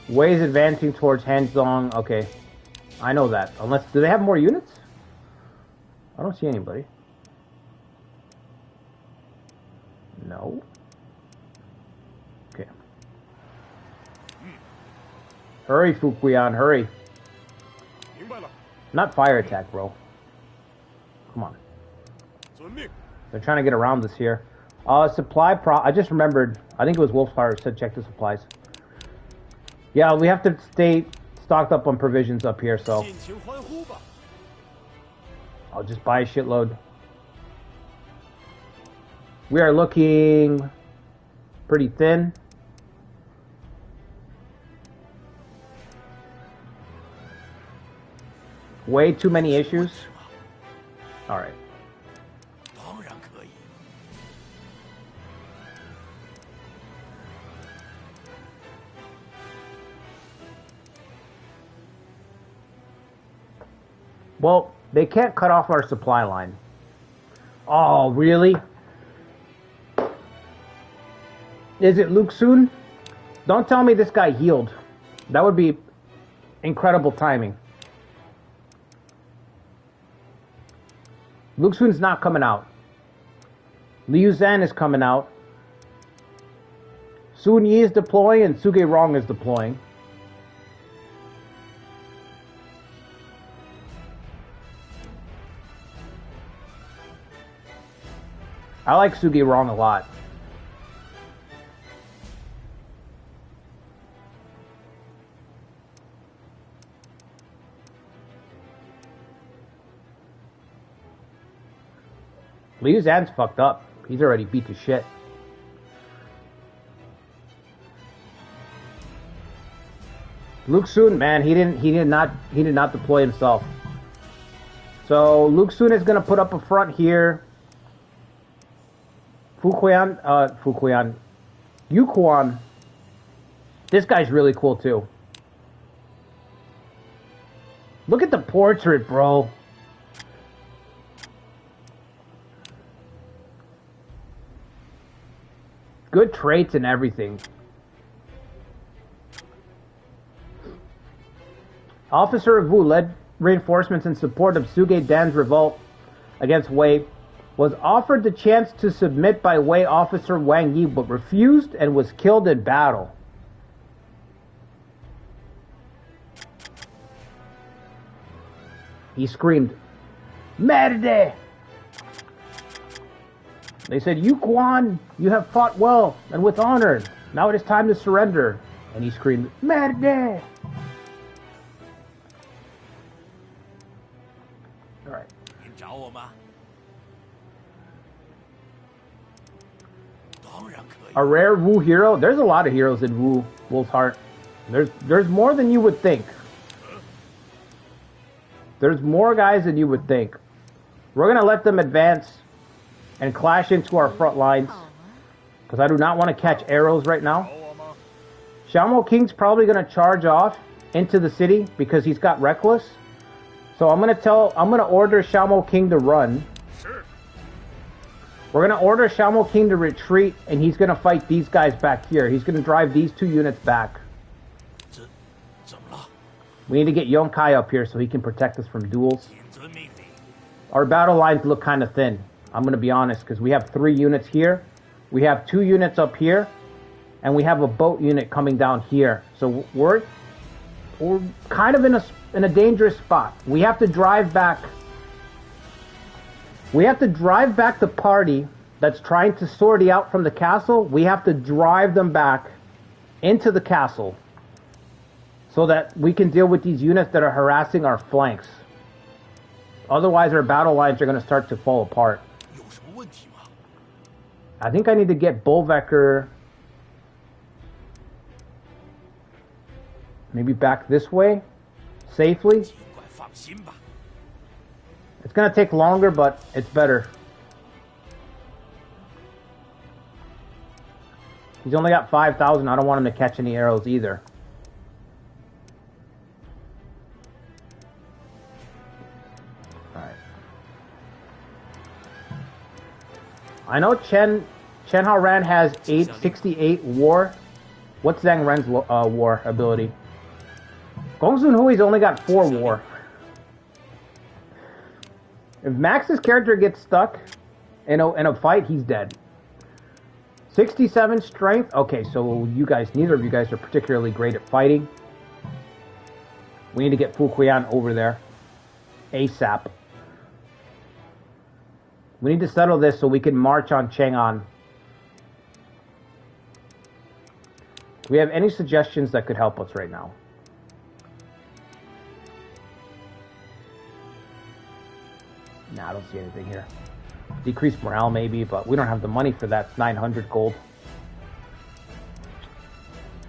Wei is advancing towards Hanzhong. Okay. I know that. Unless, do they have more units? I don't see anybody. No. Okay. Hurry, Fukuyan, hurry. Not fire attack, bro. Come on. They're trying to get around this here. Supply I just remembered. I think it was Wolfsfire said check the supplies. Yeah, we have to stay stocked up on provisions up here, so I'll just buy a shitload. We are looking pretty thin. Way too many issues. All right. Well, they can't cut off our supply line. Oh, really? Is it Luke Sun? Don't tell me this guy healed. That would be incredible timing. Luke Sun's not coming out. Liu Zan is coming out. Sun Yi is deploying and Suge Rong is deploying. I like Suge Rong a lot. Liu Zan's fucked up. He's already beat to shit. Luke Sun, man, he did not deploy himself. So Luke Sun is gonna put up a front here. Yuquan. This guy's really cool too. Look at the portrait, bro. Good traits and everything. Officer of Wu led reinforcements in support of Suge Dan's revolt against Wei, was offered the chance to submit by Wei officer Wang Yi, but refused and was killed in battle. He screamed, "Merde!" They said, "Yuquan, you have fought well and with honor. Now it is time to surrender." And he screamed, "Merde!" All right. A rare Wu hero? There's a lot of heroes in Wolf's Heart. There's more than you would think. There's more guys than you would think. We're gonna let them advance. and clash into our front lines. Because I do not want to catch arrows right now. Xiaomo King's probably going to charge off into the city because he's got Reckless. So I'm going to order Xiaomo King to run. We're going to order Xiaomo King to retreat, and he's going to fight these guys back here. He's going to drive these 2 units back. We need to get Yonkai up here so he can protect us from duels. Our battle lines look kind of thin. I'm going to be honest, because we have 3 units here. We have 2 units up here. And we have a boat unit coming down here. So we're kind of in a dangerous spot. We have to drive back. We have to drive back the party that's trying to sortie out from the castle. We have to drive them back into the castle so that we can deal with these units that are harassing our flanks. Otherwise, our battle lines are going to start to fall apart. I think I need to get Bullvecker maybe back this way safely. It's going to take longer, but it's better. He's only got 5,000. I don't want him to catch any arrows either. Alright. I know Chen Haoran has 868 war. What's Zhang Ren's war ability? Gong Sun Hui's only got 4 war. If Max's character gets stuck in a fight, he's dead. 67 strength. Okay, so you guys, neither of you guys are particularly great at fighting. We need to get Fu Qian over there ASAP. We need to settle this so we can march on Chang'an. Do we have any suggestions that could help us right now? Nah, I don't see anything here. Decreased morale maybe, but we don't have the money for that. It's 900 gold.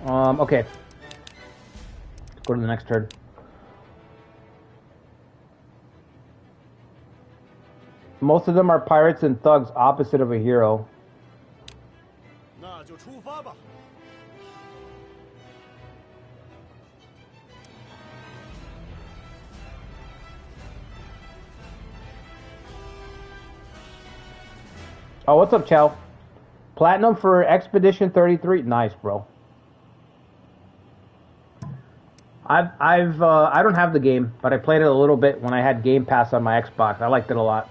Okay. Let's go to the next turn. Most of them are pirates and thugs, opposite of a hero. Oh, what's up, Chow? Platinum for Expedition 33. Nice, bro. I don't have the game, but I played it a little bit when I had Game Pass on my Xbox. I liked it a lot.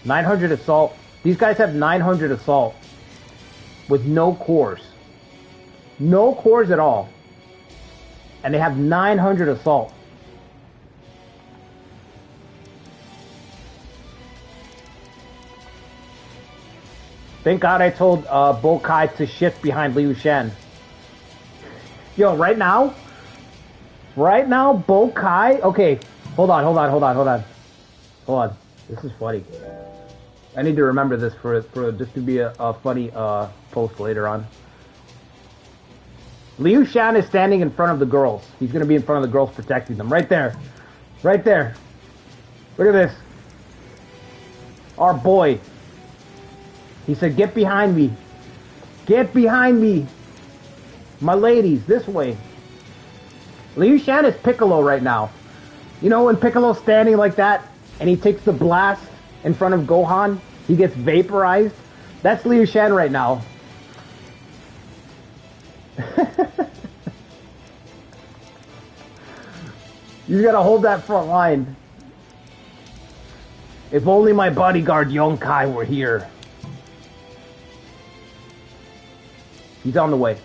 $900 assault. These guys have 900 assault with no cores. No cores at all. And they have 900 assault. Thank God I told Bo Kai to shift behind Liu Shan. Yo, right now, Bo Kai. Okay, hold on. This is funny. I need to remember this for just to be a funny post later on. Liu Shan is standing in front of the girls. He's going to be in front of the girls protecting them. Right there. Right there. Look at this. Our boy. He said, get behind me. Get behind me. My ladies, this way. Liu Shan is Piccolo right now. You know when Piccolo's standing like that and he takes the blast in front of Gohan? He gets vaporized. That's Liu Shan right now. You gotta hold that front line. If only my bodyguard Yonkai were here. He's on the way.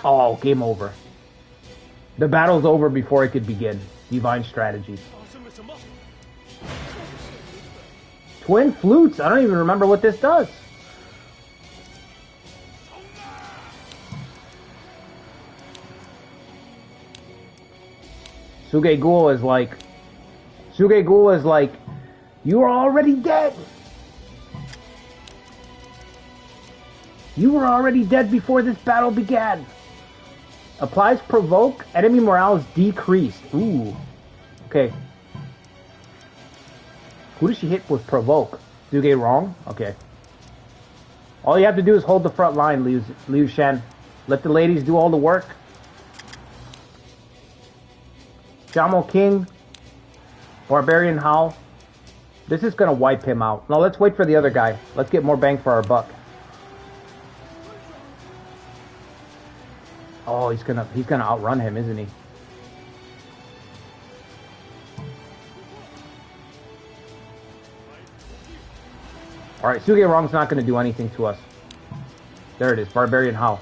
Oh, game over. The battle's over before it could begin. Divine strategies. Twin flutes. I don't even remember what this does. Suge Ghoul Sugegul is like, you are already dead. You were already dead before this battle began. Applies provoke. Enemy morale is decreased. Ooh. Okay. Who does she hit with provoke? Suge wrong? Okay. All you have to do is hold the front line, Liu Shen. Let the ladies do all the work. Jamo King. Barbarian Howl. This is gonna wipe him out. Now let's wait for the other guy. Let's get more bang for our buck. Oh, he's gonna outrun him, isn't he? Alright, Suge Wrong's not gonna do anything to us. There it is, Barbarian Howl.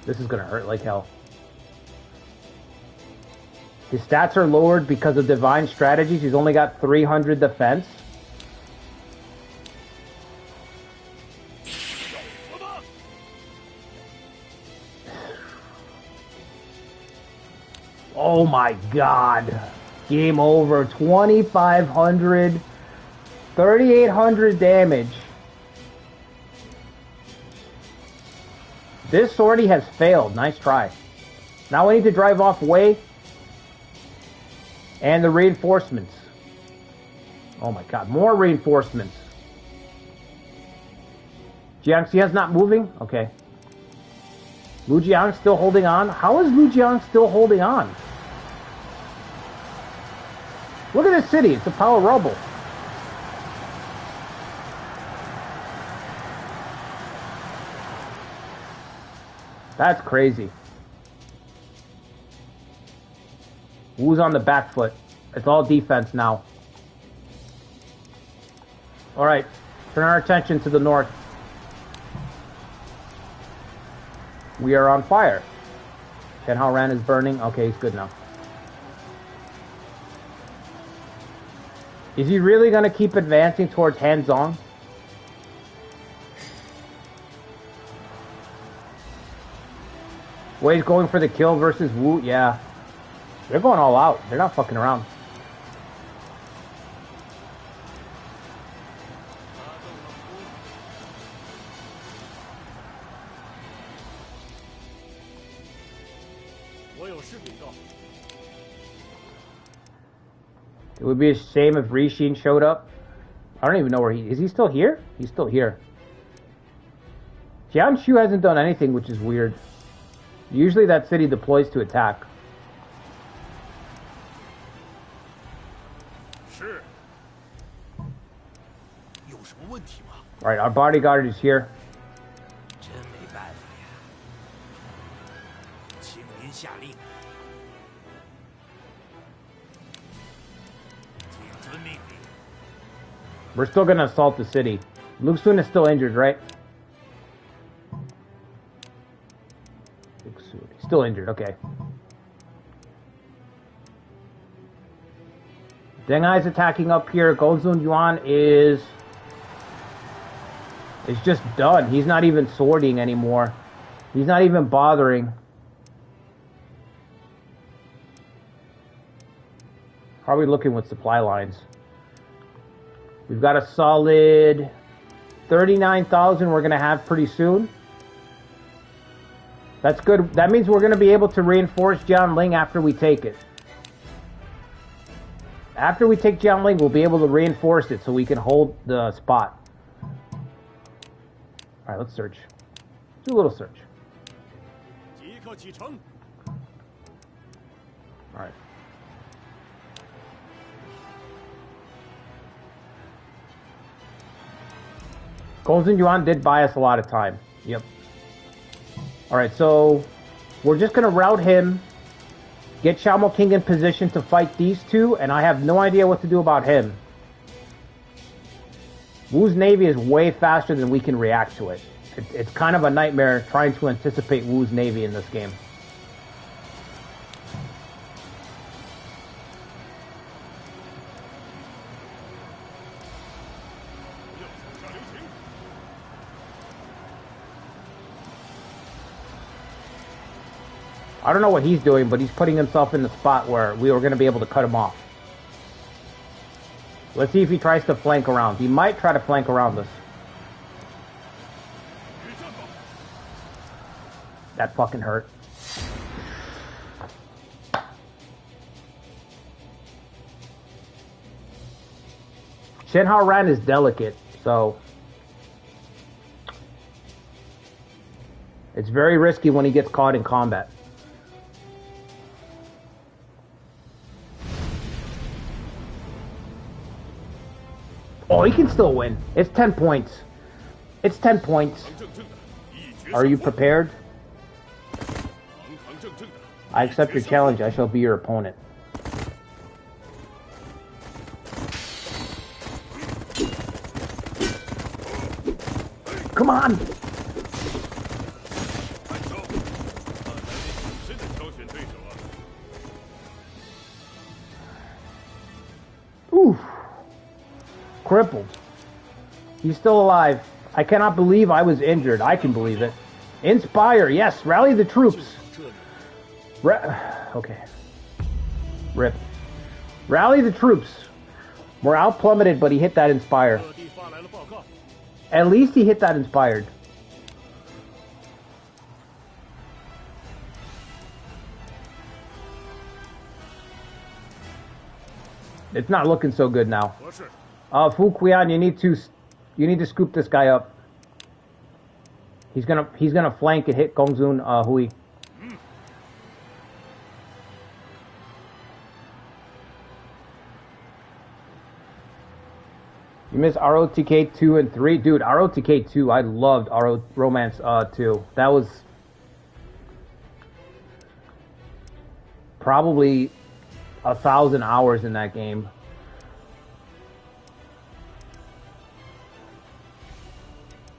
This is gonna hurt like hell. His stats are lowered because of divine strategies. He's only got 300 defense. Oh my god. Game over. 2,500. 3,800 damage. This sortie has failed. Nice try. Now we need to drive off Wei. And the reinforcements. Oh my god. More reinforcements. Jiangxi's not moving? Okay. Lu Jiang still holding on? How is Lu Jiang still holding on? Look at this city. It's a pile of rubble. That's crazy. Wu's on the back foot. It's all defense now. Alright. Turn our attention to the north. We are on fire. Chen Haoran is burning. Okay, he's good now. Is he really going to keep advancing towards Hanzong? Wei's going for the kill versus Wu. Yeah. They're going all out. They're not fucking around. It would be a shame if Rishin showed up. I don't even know where is he still here? He's still here. Jianshu hasn't done anything, which is weird. Usually that city deploys to attack. Alright, our bodyguard is here. We're still gonna assault the city. Lu Xun is still injured, right? He's still injured, okay. Deng Ai's attacking up here. Gongsun Yuan is just done. He's not even sorting anymore. He's not even bothering. How are we looking with supply lines? We've got a solid 39,000 we're going to have pretty soon. That's good. That means we're going to be able to reinforce Jianling after we take it. After we take Jianling, we'll be able to reinforce it so we can hold the spot. Alright, let's search. Do a little search. Alright. Golden Yuan did buy us a lot of time. Yep. Alright, so we're just going to route him, get Xiaomo King in position to fight these two, and I have no idea what to do about him. Wu's navy is way faster than we can react to it. It's kind of a nightmare trying to anticipate Wu's navy in this game. I don't know what he's doing, but he's putting himself in the spot where we were going to be able to cut him off. Let's see if he tries to flank around. He might try to flank around us. That fucking hurt. Shen-Han Ran is delicate, so it's very risky when he gets caught in combat. Oh, he can still win. It's 10 points. It's 10 points. Are you prepared? I accept your challenge. I shall be your opponent. Come on! Oof. Crippled. He's still alive. I cannot believe I was injured. I can believe it. Inspire. Yes. Rally the troops. Okay. Rip. Rally the troops. Morale plummeted, but he hit that inspire. At least he hit that inspired. It's not looking so good now. Fu Qian, you need to scoop this guy up. He's gonna flank and hit Gongzun Hui. You missed ROTK 2 and 3? Dude, ROTK 2, I loved Romance 2. That was probably 1,000 hours in that game.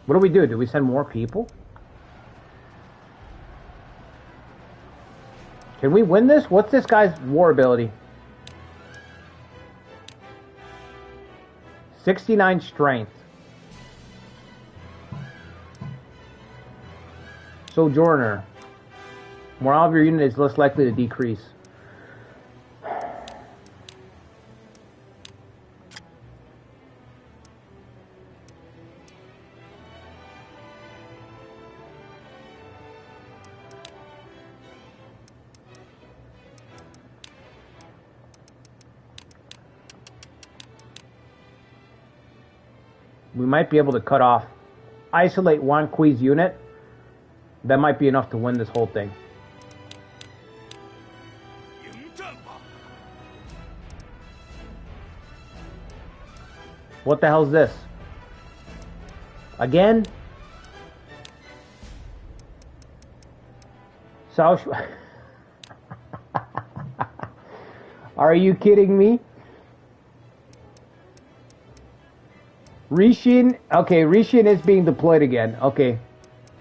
What do we do? Do we send more people? Can we win this? What's this guy's war ability? 69 strength. Sojourner. Morale of your unit is less likely to decrease. We might be able to cut off, isolate Wan Kui's unit. That might be enough to win this whole thing. What the hell's this? Again? South. Are you kidding me? Rixin, okay, Rixin is being deployed again. Okay.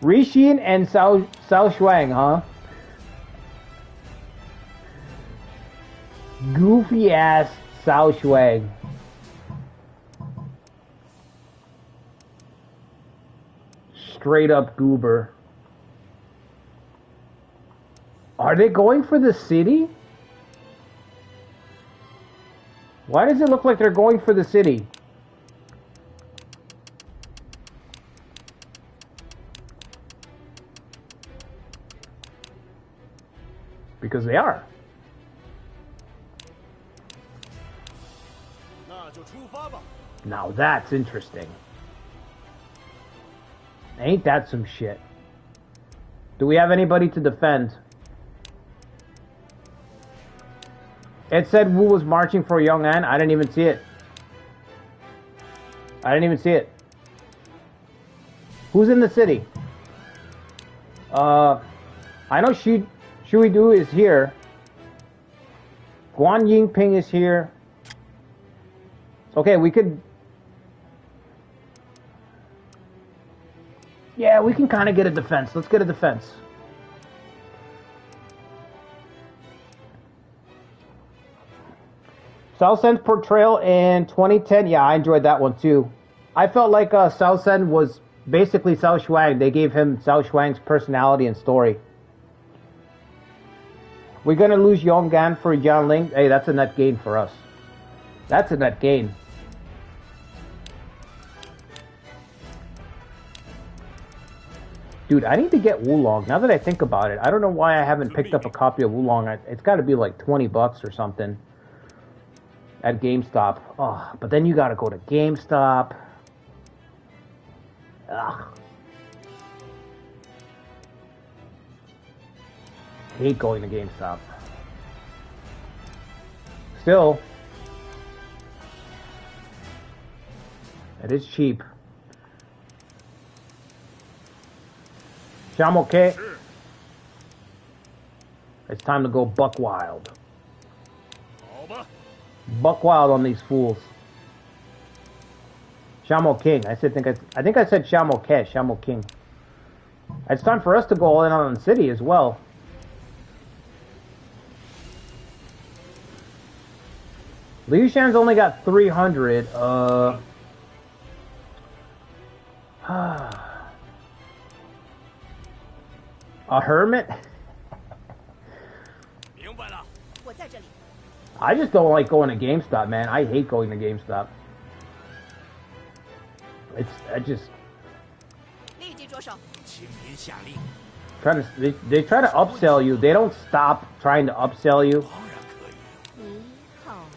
Rixin and Cao Shuang, huh? Goofy ass Cao Shuang. Straight up goober. Are they going for the city? Why does it look like they're going for the city? Because they are. Now that's interesting. Ain't that some shit? Do we have anybody to defend? It said Wu was marching for Yong'an. I didn't even see it. I didn't even see it. Who's in the city? I know Shui-Du is here. Guan Yingping is here. Okay, we could... Yeah, we can kind of get a defense. Let's get a defense. Cao Sen's portrayal in 2010. Yeah, I enjoyed that one too. I felt like Cao Sen was basically Cao Shuang. They gave him Cao Shuang's personality and story. We're going to lose Yong'an for Jian Ling. Hey, that's a net gain for us. That's a net gain. Dude, I need to get Wulong. Now that I think about it, I don't know why I haven't picked up a copy of Wulong. It's got to be like 20 bucks or something at GameStop. Oh, but then you got to go to GameStop. Ugh. Hate going to GameStop. Still, it is cheap. I'm okay. It's time to go buck wild. Buck wild on these fools. Shamo King. I think I said Shamo Cash. Shamo King. It's time for us to go all in on the city as well. Liu Shan's only got 300. A hermit? I just don't like going to GameStop, man. I hate going to GameStop. They try to upsell you. They don't stop trying to upsell you.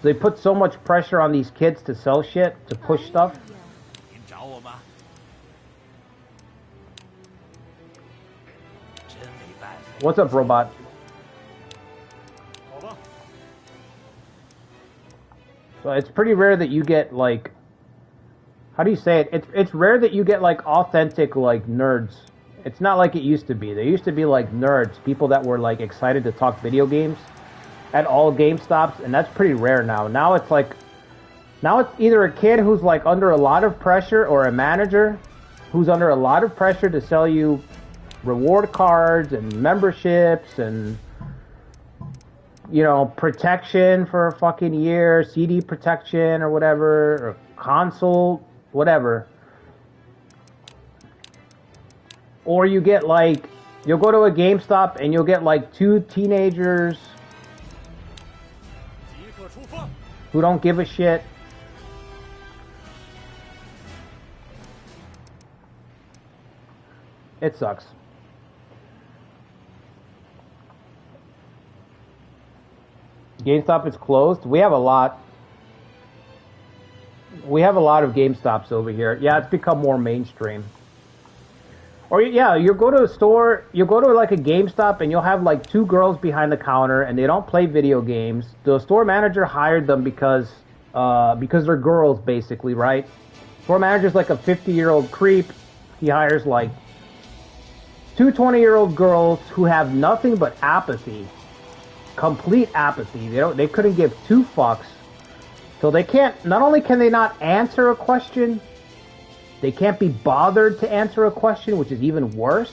They put so much pressure on these kids to sell shit, to push stuff. What's up, robot? So it's pretty rare that you get, like, how do you say it? It's rare that you get, like, authentic, like, nerds. It's not like it used to be. There used to be, like, nerds, people that were, like, excited to talk video games at all GameStops, and that's pretty rare now. Now it's like, now it's either a kid who's, like, under a lot of pressure, or a manager who's under a lot of pressure to sell you reward cards and memberships and, you know, protection for a fucking year, CD protection or whatever, or console, whatever. Or you get, like, you'll go to a GameStop and you'll get, like, 2 teenagers who don't give a shit. It sucks. GameStop is closed. We have a lot. We have a lot of GameStops over here. Yeah, it's become more mainstream. Or yeah, you go to a store, you go to like a GameStop and you'll have like 2 girls behind the counter and they don't play video games. The store manager hired them because they're girls basically, right? Store manager's like a 50-year-old creep. He hires like 2 20-year-old girls who have nothing but apathy. Complete apathy. They couldn't give 2 fucks. So they can't, not only can they not answer a question, they can't be bothered to answer a question, which is even worse.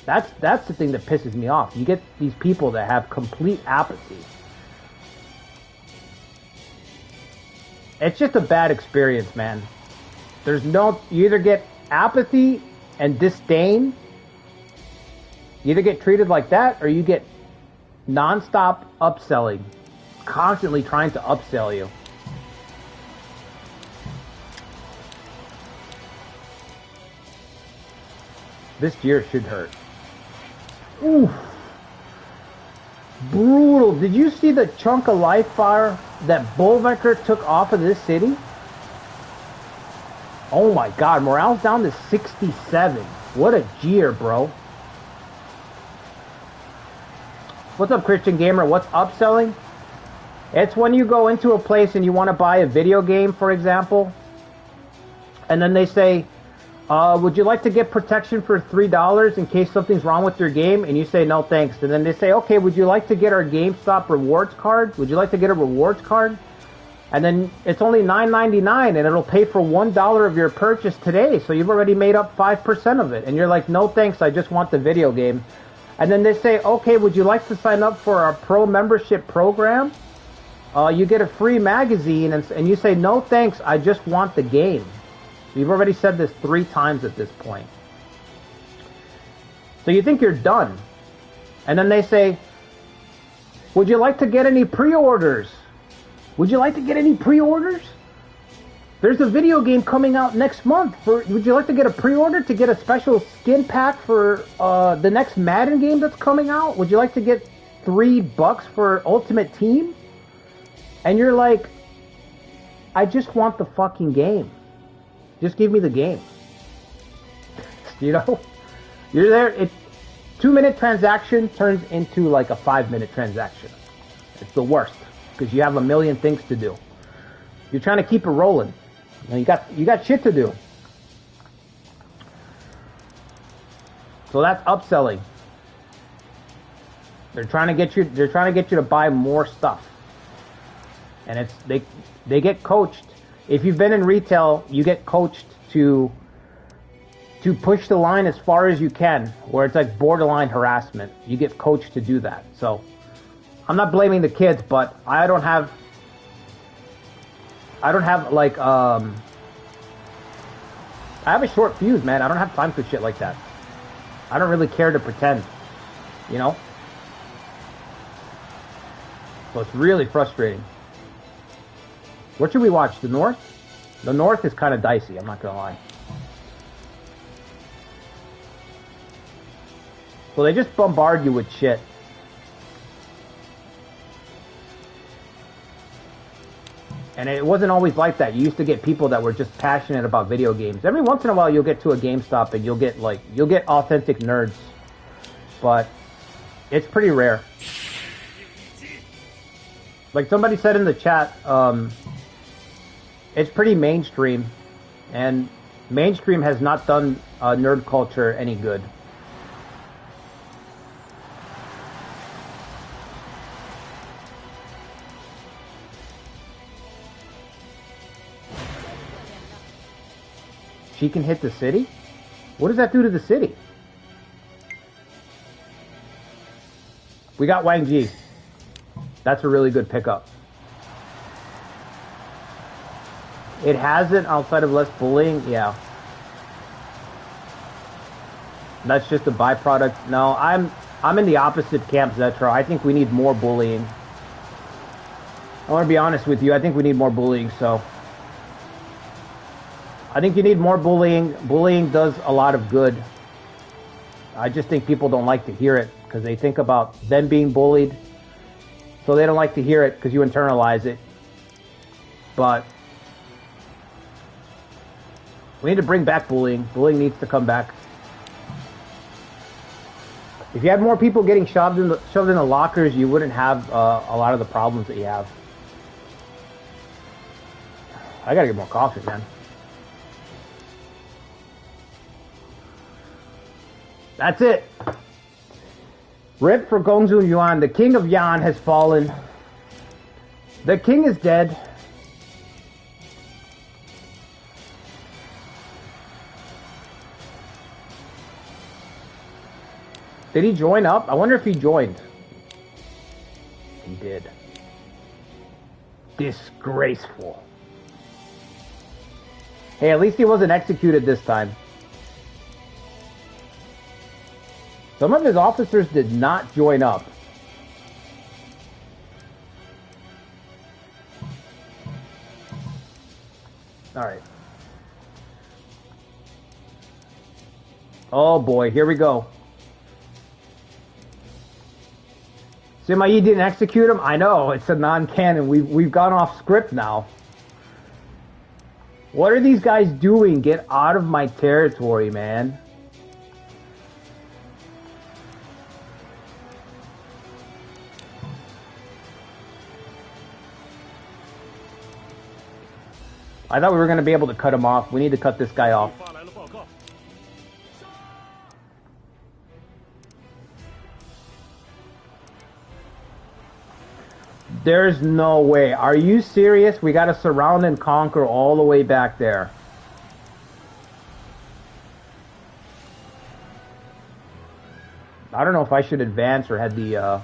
That's the thing that pisses me off. You get these people that have complete apathy. It's just a bad experience, man. There's no, you either get apathy and disdain, you either get treated like that, or you get non-stop upselling, constantly trying to upsell you. This year should hurt. Oof. Brutal. Did you see the chunk of life fire that Bullvector took off of this city? Oh my god, morale's down to 67. What a jeer, bro. What's up, Christian Gamer? What's upselling? It's when you go into a place and you want to buy a video game, for example, and then they say, would you like to get protection for $3 in case something's wrong with your game? And you say, no thanks. And then they say, okay, would you like to get our GameStop rewards card? Would you like to get a rewards card? And then it's only $9.99 and it'll pay for $1 of your purchase today. So you've already made up 5% of it. And you're like, no thanks, I just want the video game. And then they say, okay, would you like to sign up for our pro membership program? You get a free magazine, and you say, no thanks, I just want the game. You've already said this 3 times at this point. So you think you're done. And then they say, would you like to get any pre-orders? Would you like to get any pre-orders? There's a video game coming out next month. Would you like to get a pre-order to get a special skin pack for the next Madden game that's coming out? Would you like to get $3 for Ultimate Team? And you're like, I just want the fucking game. Just give me the game. You know? You're there, it's 2-minute transaction turns into like a 5-minute transaction. It's the worst because you have a million things to do. You're trying to keep it rolling. You got shit to do. So that's upselling. They're trying to get you to buy more stuff. And it's they get coached. If you've been in retail, you get coached to push the line as far as you can, where it's like borderline harassment. You get coached to do that. So I'm not blaming the kids, but I don't have like I have a short fuse, man. I don't have time for shit like that. I don't really care to pretend, you know? So it's really frustrating. What should we watch? The North? The North is kind of dicey, I'm not gonna lie. So they just bombard you with shit. And it wasn't always like that. You used to get people that were just passionate about video games. Every once in a while you'll get to a GameStop and you'll get authentic nerds. But it's pretty rare. Like somebody said in the chat, it's pretty mainstream. And mainstream has not done nerd culture any good. She can hit the city? What does that do to the city? We got Wang Ji. That's a really good pickup. It hasn't outside of less bullying? Yeah. That's just a byproduct. No, I'm in the opposite camp, Zetro. I think we need more bullying. I want to be honest with you. I think we need more bullying, so... I think you need more bullying. Bullying does a lot of good. I just think people don't like to hear it because they think about them being bullied. So they don't like to hear it because you internalize it. But we need to bring back bullying. Bullying needs to come back. If you had more people getting shoved in the lockers, you wouldn't have a lot of the problems that you have. I gotta get more coffee, man. That's it. Rip for Gongzu Yuan. The king of Yan has fallen. The king is dead. Did he join up? I wonder if he joined. He did. Disgraceful. Hey, at least he wasn't executed this time. Some of his officers did not join up. All right. Oh boy, here we go. Sima Yi didn't execute him? I know, it's a non-canon. We've gone off script now. What are these guys doing? Get out of my territory, man. I thought we were going to be able to cut him off. We need to cut this guy off. There's no way. Are you serious? We got to surround and conquer all the way back there. I don't know if I should advance or head the...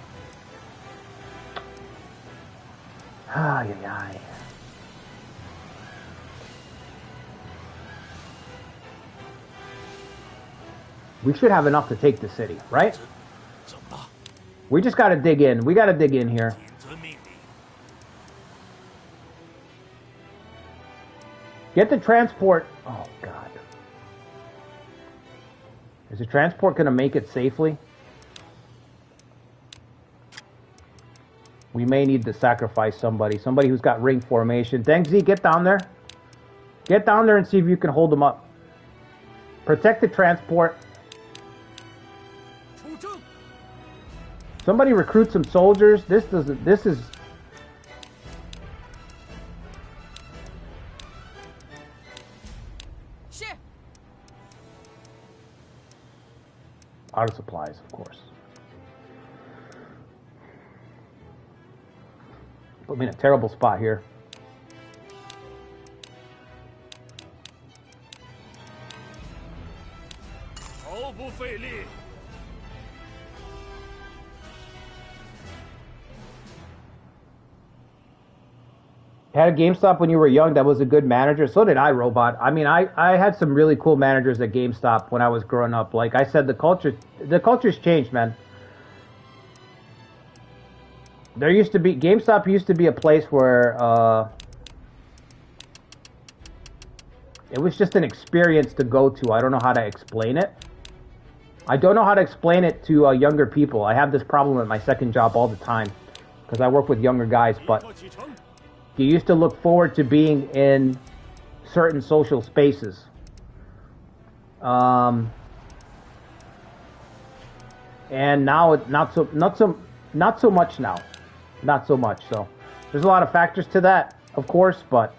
We should have enough to take the city, right? We just gotta dig in. We gotta dig in here. Get the transport. Oh, God. Is the transport going to make it safely? We may need to sacrifice somebody. Somebody who's got ring formation. Dengzi, get down there. Get down there and see if you can hold them up. Protect the transport. Somebody recruit some soldiers. This is... Out of supplies, of course. Put me in a terrible spot here. Had a GameStop when you were young that was a good manager. So did I, Robot. I mean, I had some really cool managers at GameStop when I was growing up. Like I said, the culture's changed, man. There used to be, GameStop used to be a place where it was just an experience to go to. I don't know how to explain it. I don't know how to explain it to younger people. I have this problem at my second job all the time because I work with younger guys, but you used to look forward to being in certain social spaces. And now it's not so much now. Not so much. So there's a lot of factors to that, of course, but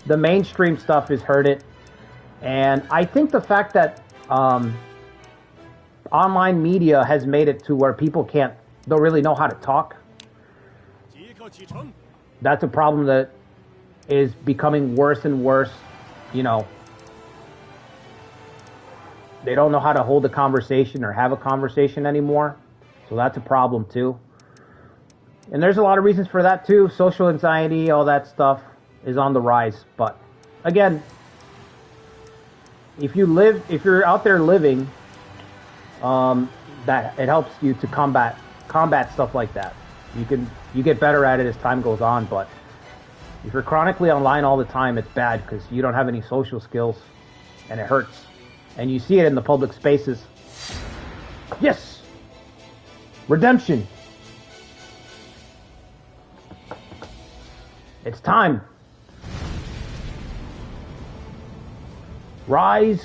the mainstream stuff has hurt it. And I think the fact that online media has made it to where people don't really know how to talk. That's a problem that is becoming worse and worse. You know, they don't know how to hold a conversation or have a conversation anymore. So that's a problem too. And there's a lot of reasons for that too. Social anxiety, all that stuff is on the rise. But again, if you're out there living, that it helps you to combat stuff like that. You get better at it as time goes on, but if you're chronically online all the time, it's bad because you don't have any social skills, and it hurts. And you see it in the public spaces. Yes! Redemption! It's time! Rise!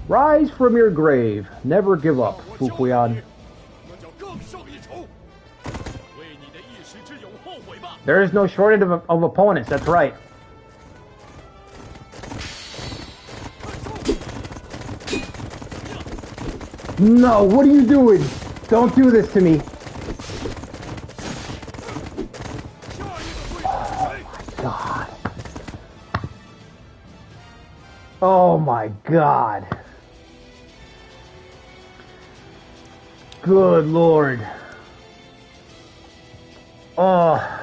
Rise from your grave. Never give up, Fukuyan. There is no shortage of opponents, that's right. No, what are you doing? Don't do this to me. Oh my God. Good Lord. Oh.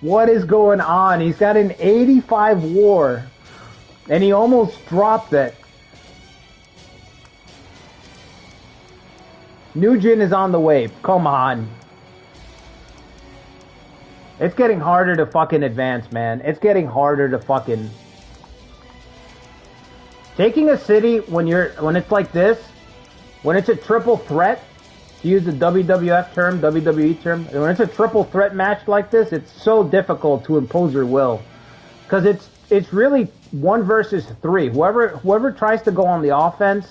What is going on? He's got an 85 war, and he almost dropped it. Nugent is on the way. Come on. It's getting harder to fucking advance, man. It's getting harder to fucking... Taking a city when it's like this, when it's a triple threat, to use the WWF term, WWE term, when it's a triple threat match like this, it's so difficult to impose your will. Because it's really 1 versus 3. Whoever tries to go on the offense,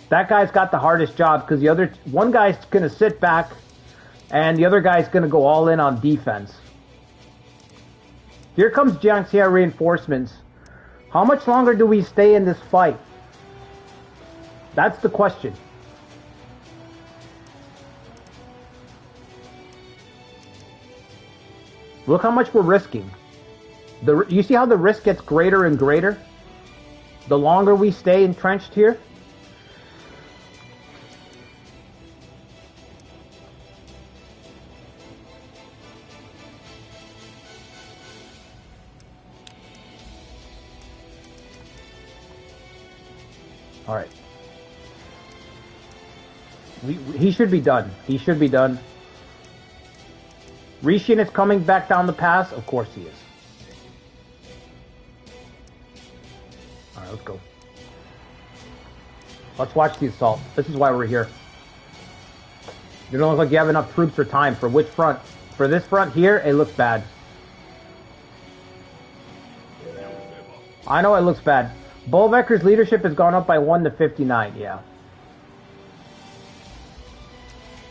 that guy's got the hardest job because one guy's going to sit back and the other guy's going to go all in on defense. Here comes Jiangxia reinforcements. How much longer do we stay in this fight? That's the question. Look how much we're risking. You see how the risk gets greater and greater? The longer we stay entrenched here? All right. He should be done. He should be done. Rishin is coming back down the pass. Of course he is. Alright, let's go. Let's watch the assault. This is why we're here. You don't look like you have enough troops or time. For which front? For this front here, it looks bad. I know it looks bad. Bolvecker's leadership has gone up by 1 to 59, yeah.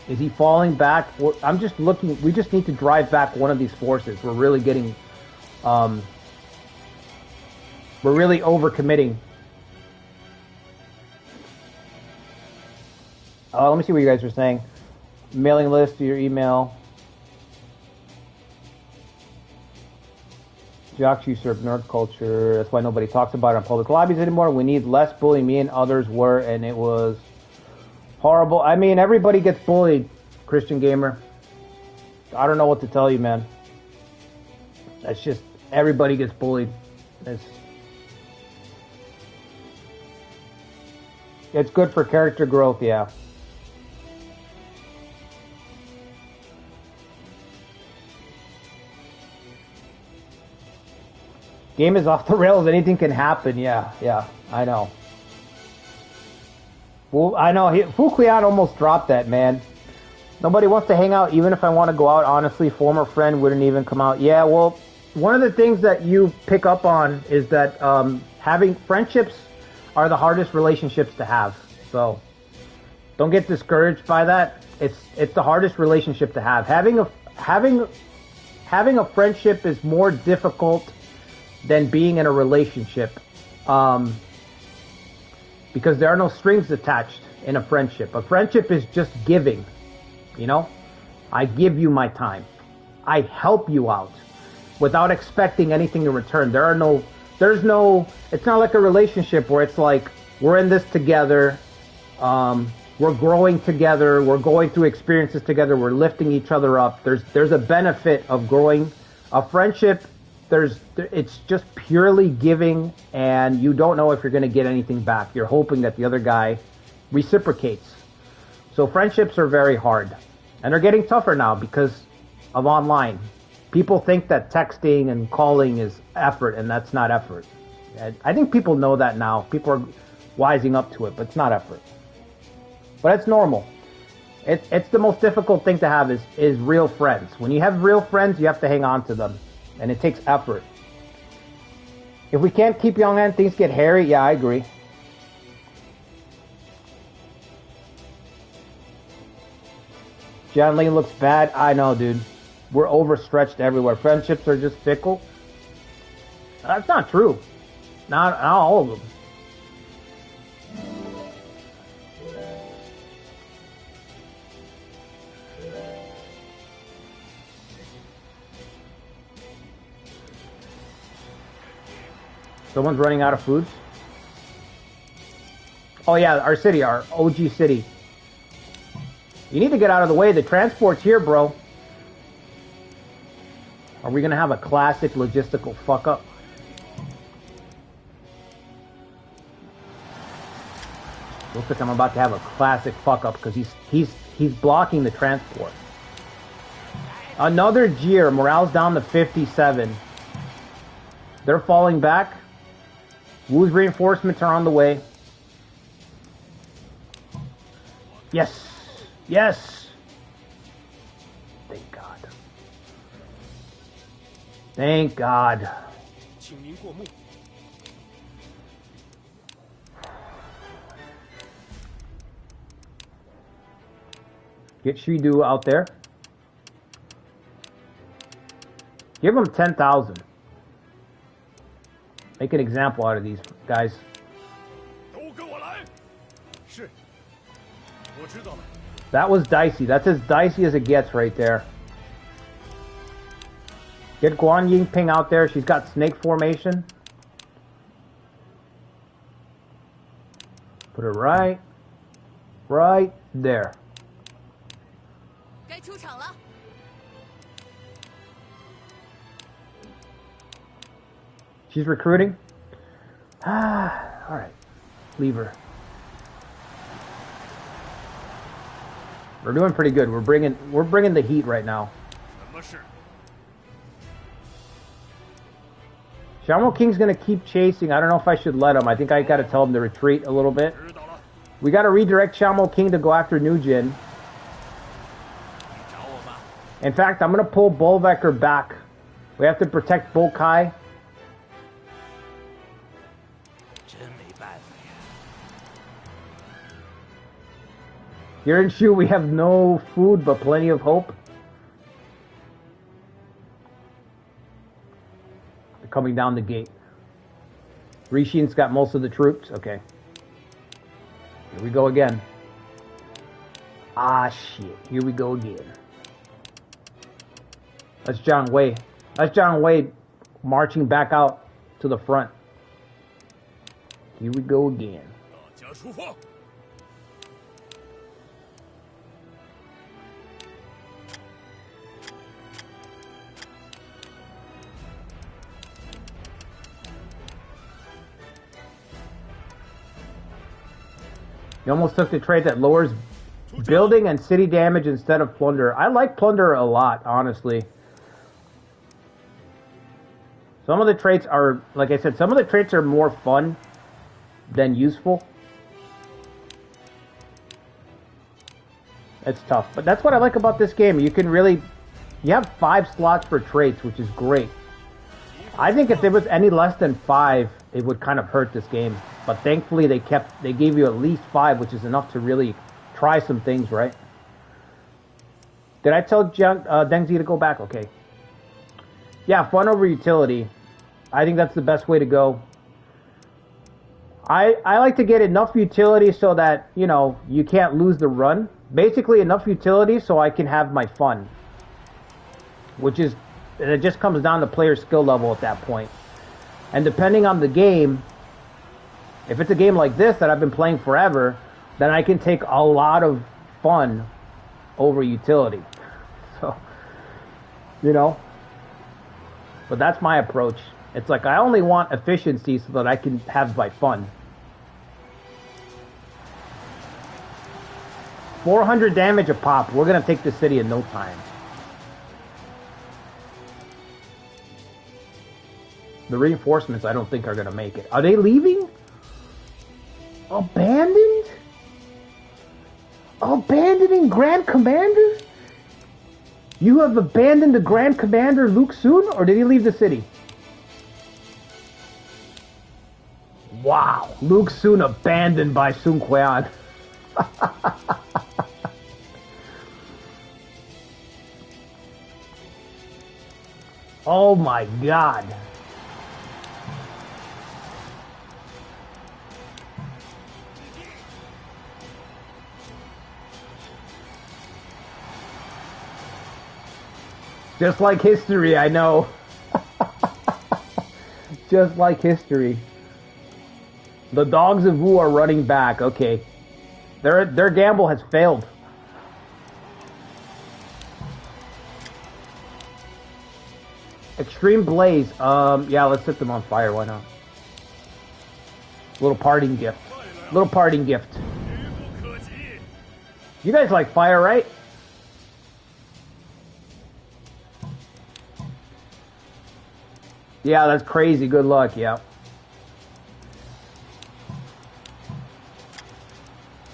Is he falling back? I'm just looking, we just need to drive back one of these forces. We're really getting, we're really overcommitting. Let me see what you guys are saying. Mailing list to your email. Jocks usurp nerd culture. That's why nobody talks about it in public lobbies anymore. We need less bullying. Me and others were, and it was horrible. I mean, everybody gets bullied, Christian Gamer. I don't know what to tell you, man. That's just, everybody gets bullied. It's good for character growth, yeah. Game is off the rails. Anything can happen. Yeah, I know. Well, I know. Fukuyan almost dropped that, man. Nobody wants to hang out, even if I want to go out. Honestly, former friend wouldn't even come out. Yeah, well, one of the things that you pick up on is that having friendships are the hardest relationships to have. So don't get discouraged by that. It's the hardest relationship to have. Having a friendship is more difficult than being in a relationship, because there are no strings attached in a friendship. A friendship is just giving, you know? I give you my time. I help you out without expecting anything in return. It's not like a relationship where it's like, we're in this together, we're growing together, we're going through experiences together, we're lifting each other up. There's a benefit of growing. A friendship, it's just purely giving, and you don't know if you're going to get anything back. You're hoping that the other guy reciprocates. So friendships are very hard, and they're getting tougher now because of online. People think that texting and calling is effort, and that's not effort. I think people know that now. People are wising up to it, but it's not effort. But it's normal. It's the most difficult thing to have is real friends. When you have real friends, you have to hang on to them. And it takes effort. If we can't keep young and things get hairy, yeah, I agree. John Lee looks bad. I know, dude. We're overstretched everywhere. Friendships are just fickle. That's not true. Not all of them. Someone's running out of food. Oh yeah, our city, our OG city. You need to get out of the way. The transport's here, bro. Are we gonna have a classic logistical fuck up? Looks like I'm about to have a classic fuck up because he's blocking the transport. Another jeer. Morale's down to 57. They're falling back. Wu's reinforcements are on the way. Yes. Yes. Thank God. Thank God. Get Shidu out there. Give him 10,000. Make an example out of these guys. That was dicey. That's as dicey as it gets right there. Get Guan Yingping out there. She's got snake formation. Put her right there. She's recruiting. All right. Leave her. We're doing pretty good. We're bringing the heat right now. Xiaomo King's gonna keep chasing. I don't know if I should let him. I think I gotta tell him to retreat a little bit. We gotta redirect Xiaomo King to go after Nujin. In fact, I'm gonna pull Bolvecker back. We have to protect Bokai. Here in Shu, we have no food, but plenty of hope. They're coming down the gate. Rishin's got most of the troops. Okay. Here we go again. Ah, shit. Here we go again. That's Zhang Wei. That's Zhang Wei marching back out to the front. Here we go again. You almost took the trait that lowers building and city damage instead of plunder. I like plunder a lot, honestly. Some of the traits are, like I said, some of the traits are more fun than useful. It's tough, but that's what I like about this game. You can really, you have 5 slots for traits, which is great. I think if there was any less than 5, it would kind of hurt this game. But thankfully they gave you at least 5, which is enough to really try some things, right? Did I tell Dengzi to go back? Okay. Yeah, fun over utility. I think that's the best way to go. I like to get enough utility so that, you know, you can't lose the run. Basically enough utility so I can have my fun. Which is, it just comes down to player skill level at that point. And depending on the game, if it's a game like this that I've been playing forever, then I can take a lot of fun over utility. So, you know. But that's my approach. It's like I only want efficiency so that I can have my fun. 400 damage a pop. We're going to take the city in no time. The reinforcements I don't think are going to make it. Are they leaving? Abandoned? Abandoning Grand Commander? You have abandoned the Grand Commander Luke Sun, or did he leave the city? Wow, Luke Sun abandoned by Sun Quan. Oh my god. Just like history, I know. Just like history. The dogs of Wu are running back. Okay. Their gamble has failed. Extreme Blaze. Yeah, let's set them on fire. Why not? Little parting gift. Little parting gift. You guys like fire, right? Yeah, that's crazy. Good luck. Yeah.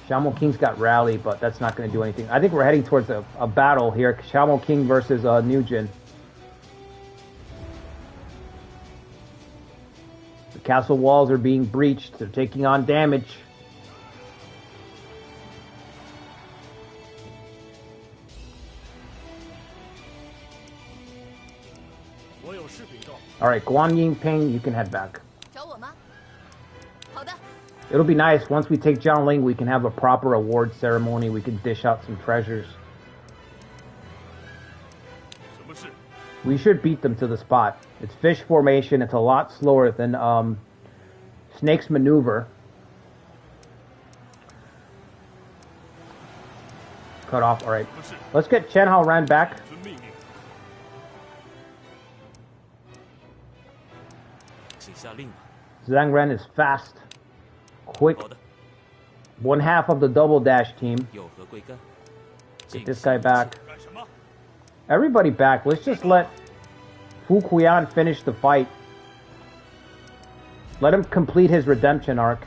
Xiaomo King's got rally, but that's not going to do anything. I think we're heading towards a battle here. Xiaomo King versus Nujin. The castle walls are being breached. They're taking on damage. Alright, Guan Yingping, you can head back. It'll be nice. Once we take Jiangling, we can have a proper award ceremony. We can dish out some treasures. We should beat them to the spot. It's fish formation. It's a lot slower than Snake's maneuver. Cut off. Alright. Let's get Chen Hao Ran back. Zhang Ren is fast, quick, 1/2 of the double dash team. Get this guy back. Everybody back. Let's just let Fu Qian finish the fight. Let him complete his redemption arc.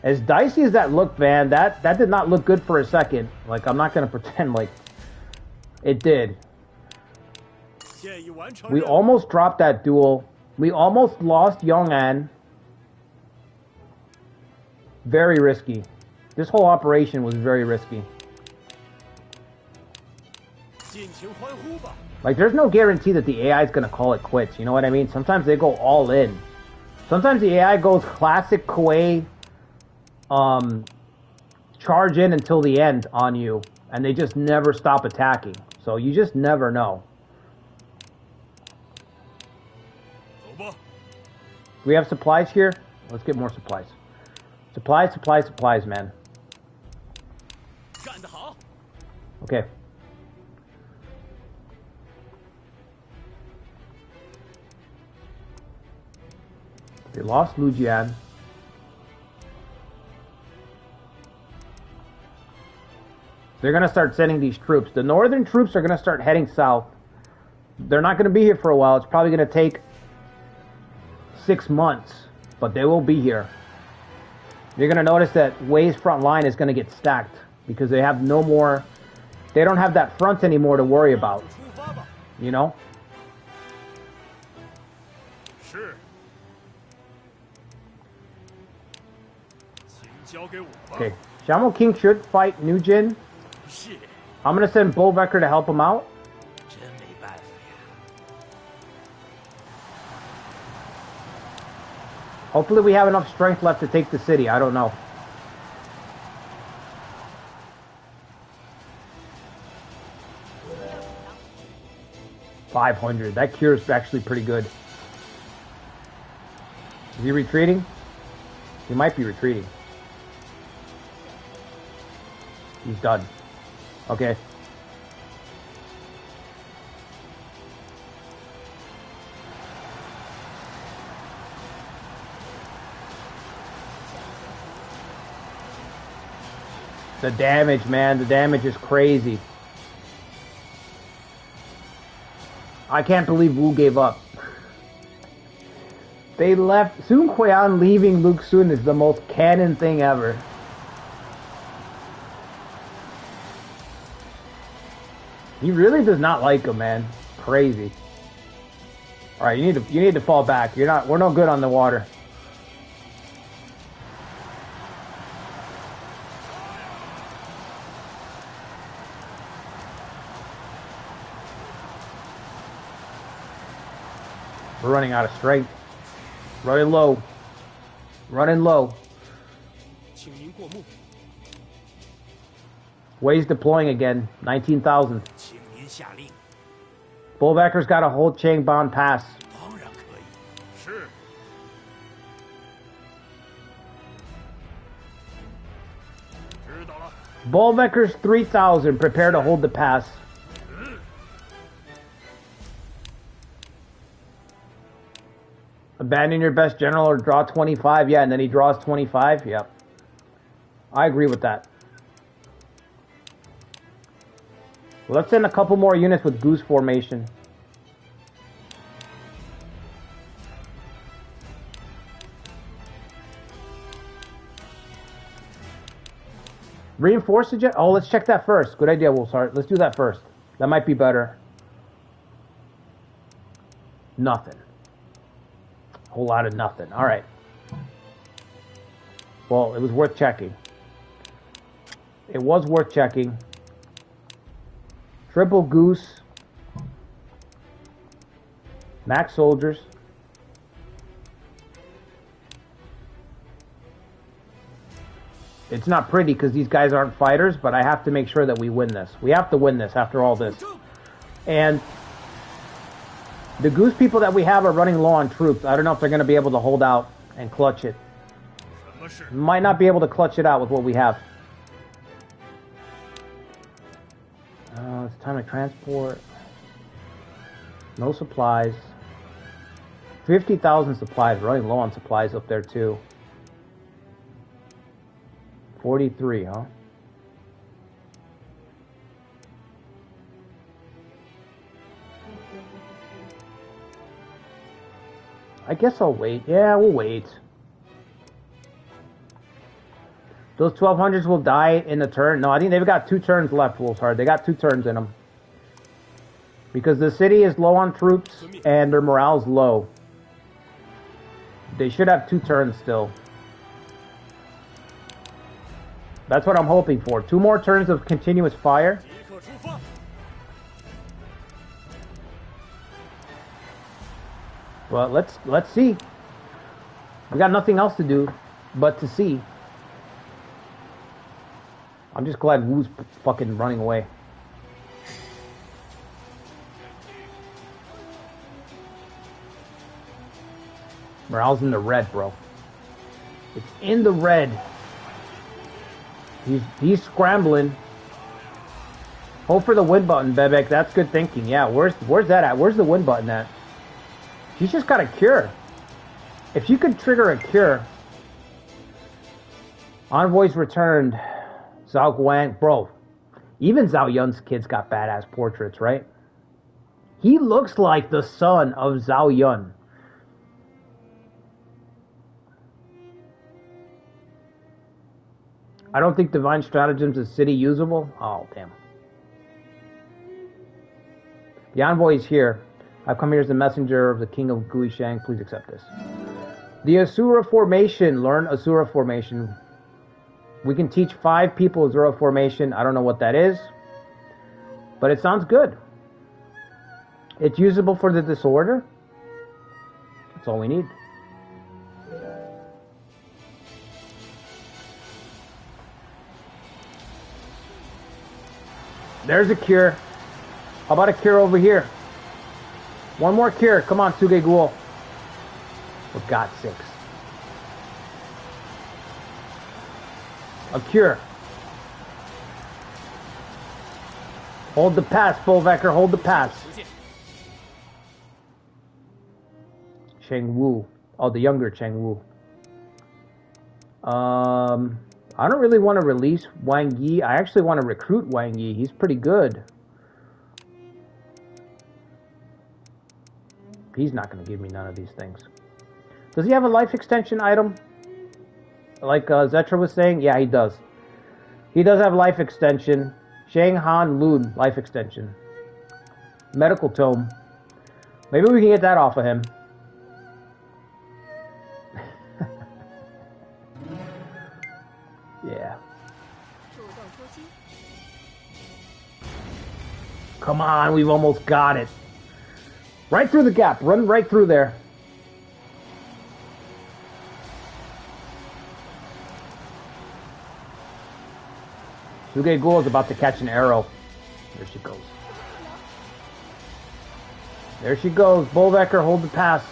As dicey as that looked, man, that did not look good for a second. Like, I'm not going to pretend like it did. We almost dropped that duel. We almost lost Yong'an. Very risky. This whole operation was very risky. Like, there's no guarantee that the AI is going to call it quits. You know what I mean? Sometimes they go all in. Sometimes the AI goes classic Kuei, charge in until the end on you, and they just never stop attacking. So you just never know. We have supplies here. Let's get more supplies. Supplies, supplies, supplies, man. Okay. They lost Lujian. They're going to start sending these troops. The northern troops are going to start heading south. They're not going to be here for a while. It's probably going to take 6 months, but they will be here. You're going to notice that Wei's front line is going to get stacked because they have no more... They don't have that front anymore to worry about. You know? Sure. Okay. Shamu King should fight Nujin. I'm going to send Bolvecker to help him out. Hopefully we have enough strength left to take the city. I don't know. $500. That cure is actually pretty good. Is he retreating? He might be retreating. He's done. Okay. The damage, man. The damage is crazy. I can't believe Wu gave up. They left. Sun Qian leaving Luke Sun is the most canon thing ever. He really does not like him, man. Crazy. All right, you need to fall back. We're no good on the water. We're running out of strength. Running low. Running low. Wei's deploying again. 19,000. Bolvecker's got to hold Changban Pass. Sure. Bolvecker's 3,000. Prepare to hold the pass. Abandon your best general or draw 25. Yeah, and then he draws 25. Yep. I agree with that. Well, let's send a couple more units with goose formation. Reinforce the jet? Oh, let's check that first. Good idea, Wolfsart. Let's do that first. That might be better. Nothing. Whole lot of nothing. All right. Well, it was worth checking. It was worth checking. Triple goose. Max soldiers. It's not pretty because these guys aren't fighters, but I have to make sure that we win this. We have to win this after all this. And the goose people that we have are running low on troops. I don't know if they're going to be able to hold out and clutch it. Might not be able to clutch it out with what we have. It's time to transport. No supplies. 50,000 supplies. Running low on supplies up there too. 43, huh? I guess I'll wait. Yeah, we'll wait. Those 1200s will die in a turn. No, I think they've got 2 turns left, Wolfshard. They got 2 turns in them. Because the city is low on troops and their morale's low. They should have 2 turns still. That's what I'm hoping for. 2 more turns of continuous fire. Well, let's see. We got nothing else to do but to see. I'm just glad Wu's fucking running away. Morale's in the red, bro. It's in the red. He's scrambling. Hold for the win button, Bebek. That's good thinking. Yeah, where's that at? Where's the win button at? She's just got a cure. If you could trigger a cure. Envoys returned. Zhao Guang. Bro, even Zhao Yun's kids got badass portraits, right? He looks like the son of Zhao Yun. I don't think Divine Stratagems is city usable. Oh, damn. The envoy is here. I've come here as the messenger of the king of Guishang. Please accept this. The Asura formation. Learn Asura formation. We can teach 5 people Asura formation. I don't know what that is. But it sounds good. It's usable for the disorder. That's all we need. There's a cure. How about a cure over here? One more cure. Come on, Suge Ghoul. For God's sakes. A cure. Hold the pass, Fulvecker. Hold the pass. Cheng Wu. Oh, the younger Cheng Wu. I don't really want to release Wang Yi. I actually want to recruit Wang Yi. He's pretty good. He's not going to give me none of these things. Does he have a life extension item? Like Zetra was saying? Yeah, he does. He does have life extension. Shang Han Lun, life extension. Medical tome. Maybe we can get that off of him. Yeah. Come on, we've almost got it. Right through the gap. Run right through there. Suge Ghoul is about to catch an arrow. There she goes. There she goes. Bullvecker, hold the pass.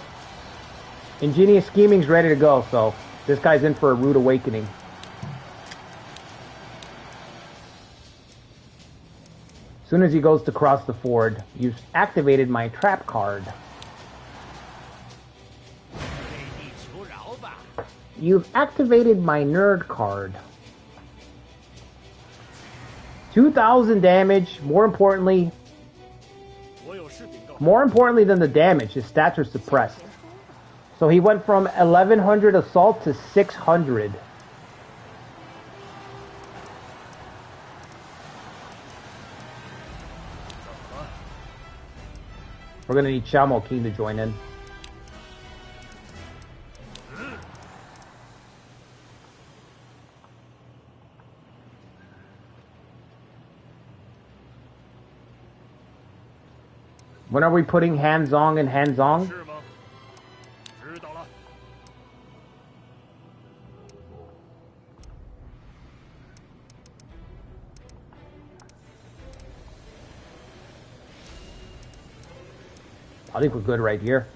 Ingenious Scheming's ready to go, so this guy's in for a rude awakening. As soon as he goes to cross the ford, you've activated my trap card. You've activated my nerd card. 2,000 damage. More importantly than the damage, his stats are suppressed. So he went from 1100 assault to 600. We're gonna need Xiaomo King to join in. When are we putting Hanzong and Hanzong? I think we're good right here.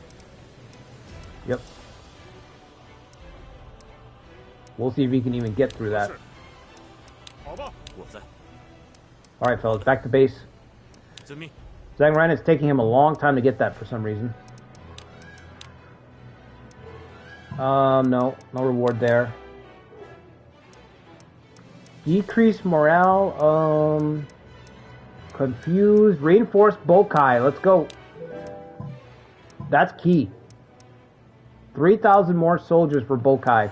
Yep. We'll see if we can even get through that. Alright, fellas, back to base. Zhang Ren, it's taking him a long time to get that for some reason. No reward there. Decrease morale, confused, reinforced Bokai, let's go. That's key. 3,000 more soldiers for Bokai.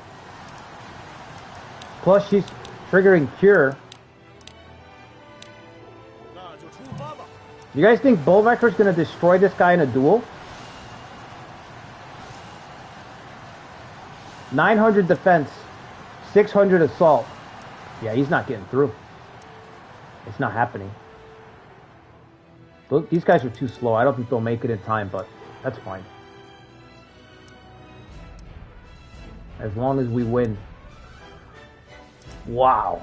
Plus, she's triggering Cure. You guys think Bullwhacker's going to destroy this guy in a duel? 900 defense, 600 assault. Yeah, he's not getting through. It's not happening. Look, these guys are too slow. I don't think they'll make it in time, but that's fine. As long as we win. Wow.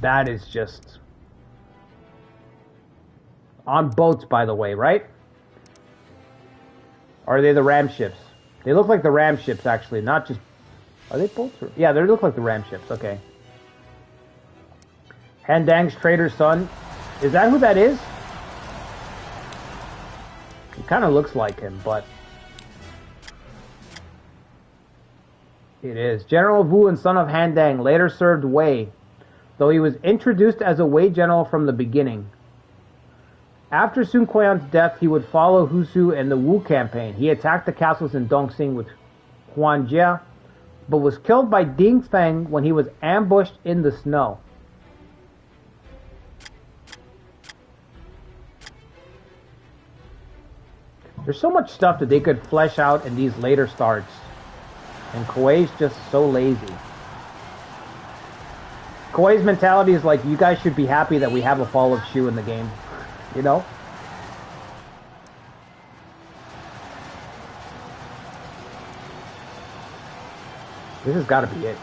That is just... On boats, by the way, right? Or are they the ram ships? They look like the ram ships, actually, not just... Are they boats? Or... Yeah, they look like the ram ships, okay. Han Dang's trader's son. Is that who that is? It kind of looks like him, but... It is. General Wu and son of Han Dang later served Wei, though he was introduced as a Wei general from the beginning. After Sun Quan's death, he would follow Hu Su in the Wu campaign. He attacked the castles in Dongxing with Huan Jia, but was killed by Ding Feng when he was ambushed in the snow. There's so much stuff that they could flesh out in these later starts. And Koei's just so lazy. Koei's mentality is like, you guys should be happy that we have a Fall of Shu in the game. You know? This has got to be it.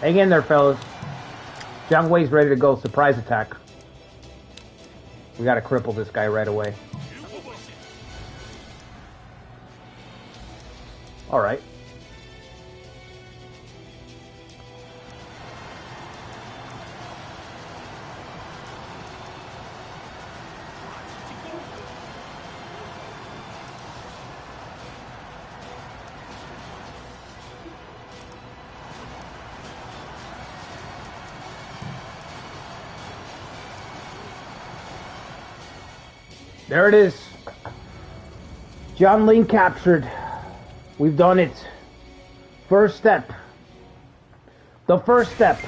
Hang in there, fellas. Jiang Wei's ready to go. Surprise attack. We got to cripple this guy right away. All right. There it is. John Ling captured. We've done it. First step. The first step.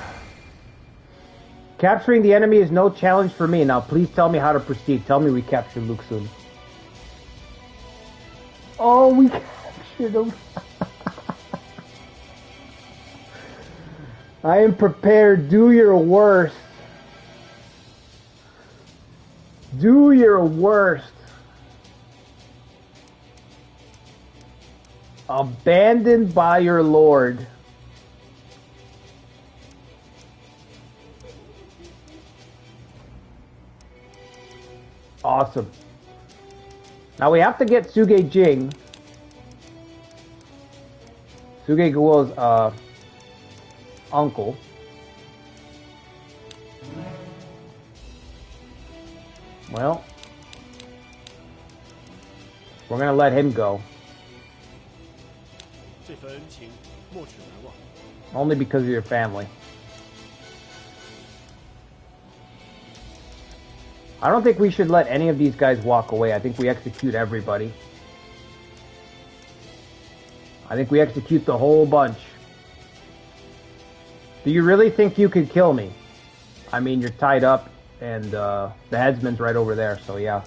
Capturing the enemy is no challenge for me. Now please tell me how to proceed. Tell me we captured Luke soon. Oh, we captured him. I am prepared. Do your worst. Do your worst. Abandoned by your lord. Awesome. Now we have to get Suge Jing. Suge Guo's uncle. Well, we're gonna let him go. Only because of your family. I don't think we should let any of these guys walk away. I think we execute everybody. I think we execute the whole bunch. Do you really think you could kill me? I mean, you're tied up. And the headsman's right over there, so yeah.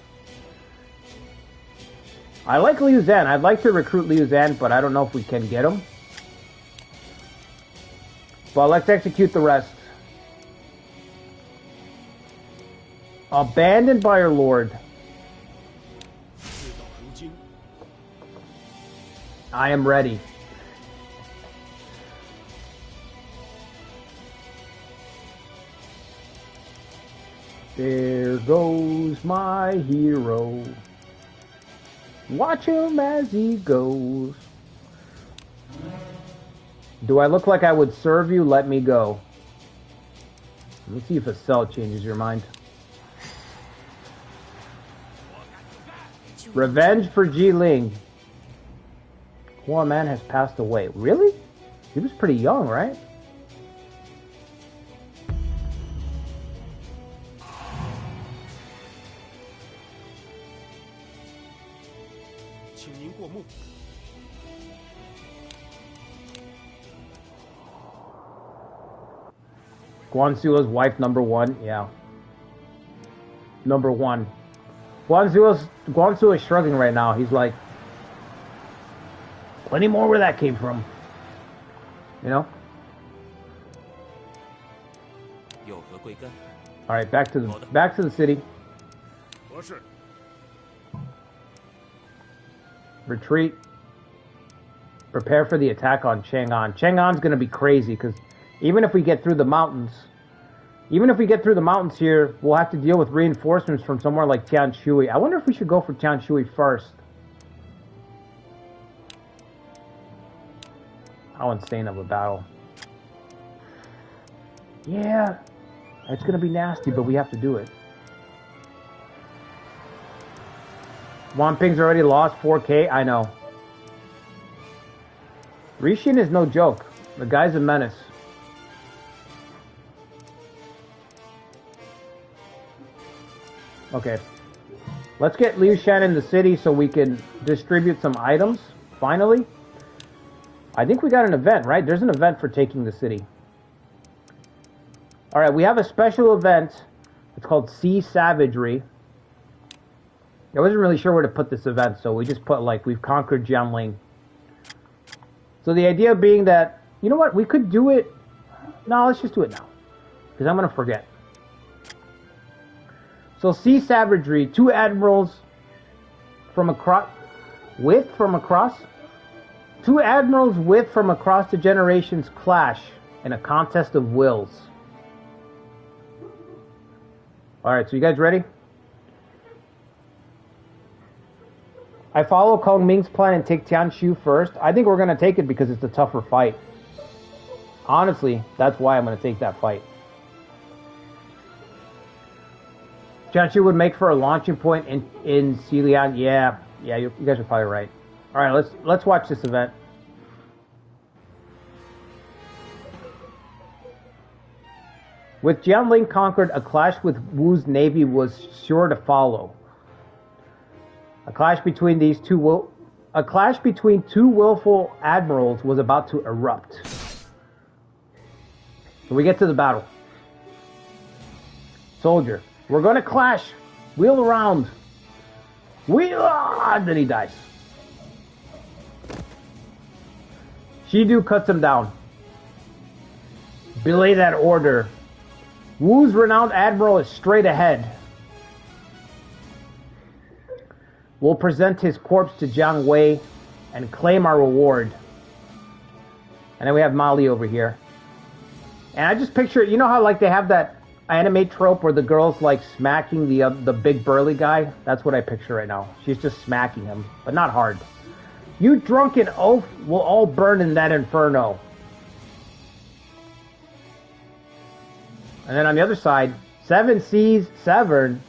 I like Liu Zhan. I'd like to recruit Liu Zhan, but I don't know if we can get him. But let's execute the rest. Abandoned by your lord. I am ready. There goes my hero. Watch him as he goes. Do I look like I would serve you? Let me go. Let me see if a cell changes your mind. Revenge for Ji Ling. One man has passed away. Really? He was pretty young, right? Guanzuo's wife number 1, yeah. Number 1. Guanzuo is shrugging right now. He's like, plenty more where that came from. You know? Alright, back to the city. Retreat. Prepare for the attack on Chang'an. Chang'an's gonna be crazy because even if we get through the mountains, here, we'll have to deal with reinforcements from somewhere like Tianshui. I wonder if we should go for Tianshui first. How insane of a battle. Yeah, it's gonna be nasty, but we have to do it. Wanping's already lost 4K, I know. Rishin is no joke. The guy's a menace. Okay. Let's get Liu Shan in the city so we can distribute some items, finally. I think we got an event, right? There's an event for taking the city. Alright, we have a special event. It's called Sea Savagery. I wasn't really sure where to put this event, so we just put, like, we've conquered Jiangling. So the idea being that, you know what, we could do it... No, let's just do it now. Because I'm going to forget. So Sea Savagery, 2 admirals from across... With from across? 2 admirals with from across the generations clash in a contest of wills. Alright, so you guys ready? I follow Kong Ming's plan and take Tianshu first. I think we're going to take it because it's a tougher fight. Honestly, that's why I'm going to take that fight. Tianshu would make for a launching point in Xiliang. Yeah, you guys are probably right. All right, let's watch this event. With Jiangling conquered, a clash with Wu's navy was sure to follow. A clash between two willful admirals was about to erupt. So we get to the battle. Soldier, we're gonna clash. Wheel around. Then he dies. Shidu cuts him down. Belay that order. Wu's renowned admiral is straight ahead. We'll present his corpse to Jiang Wei and claim our reward. And then we have Mali over here. And I just picture, you know how like they have that anime trope where the girl's like smacking the big burly guy? That's what I picture right now. She's just smacking him, but not hard. You drunken oaf will all burn in that inferno. And then on the other side, 7 Seas Severn.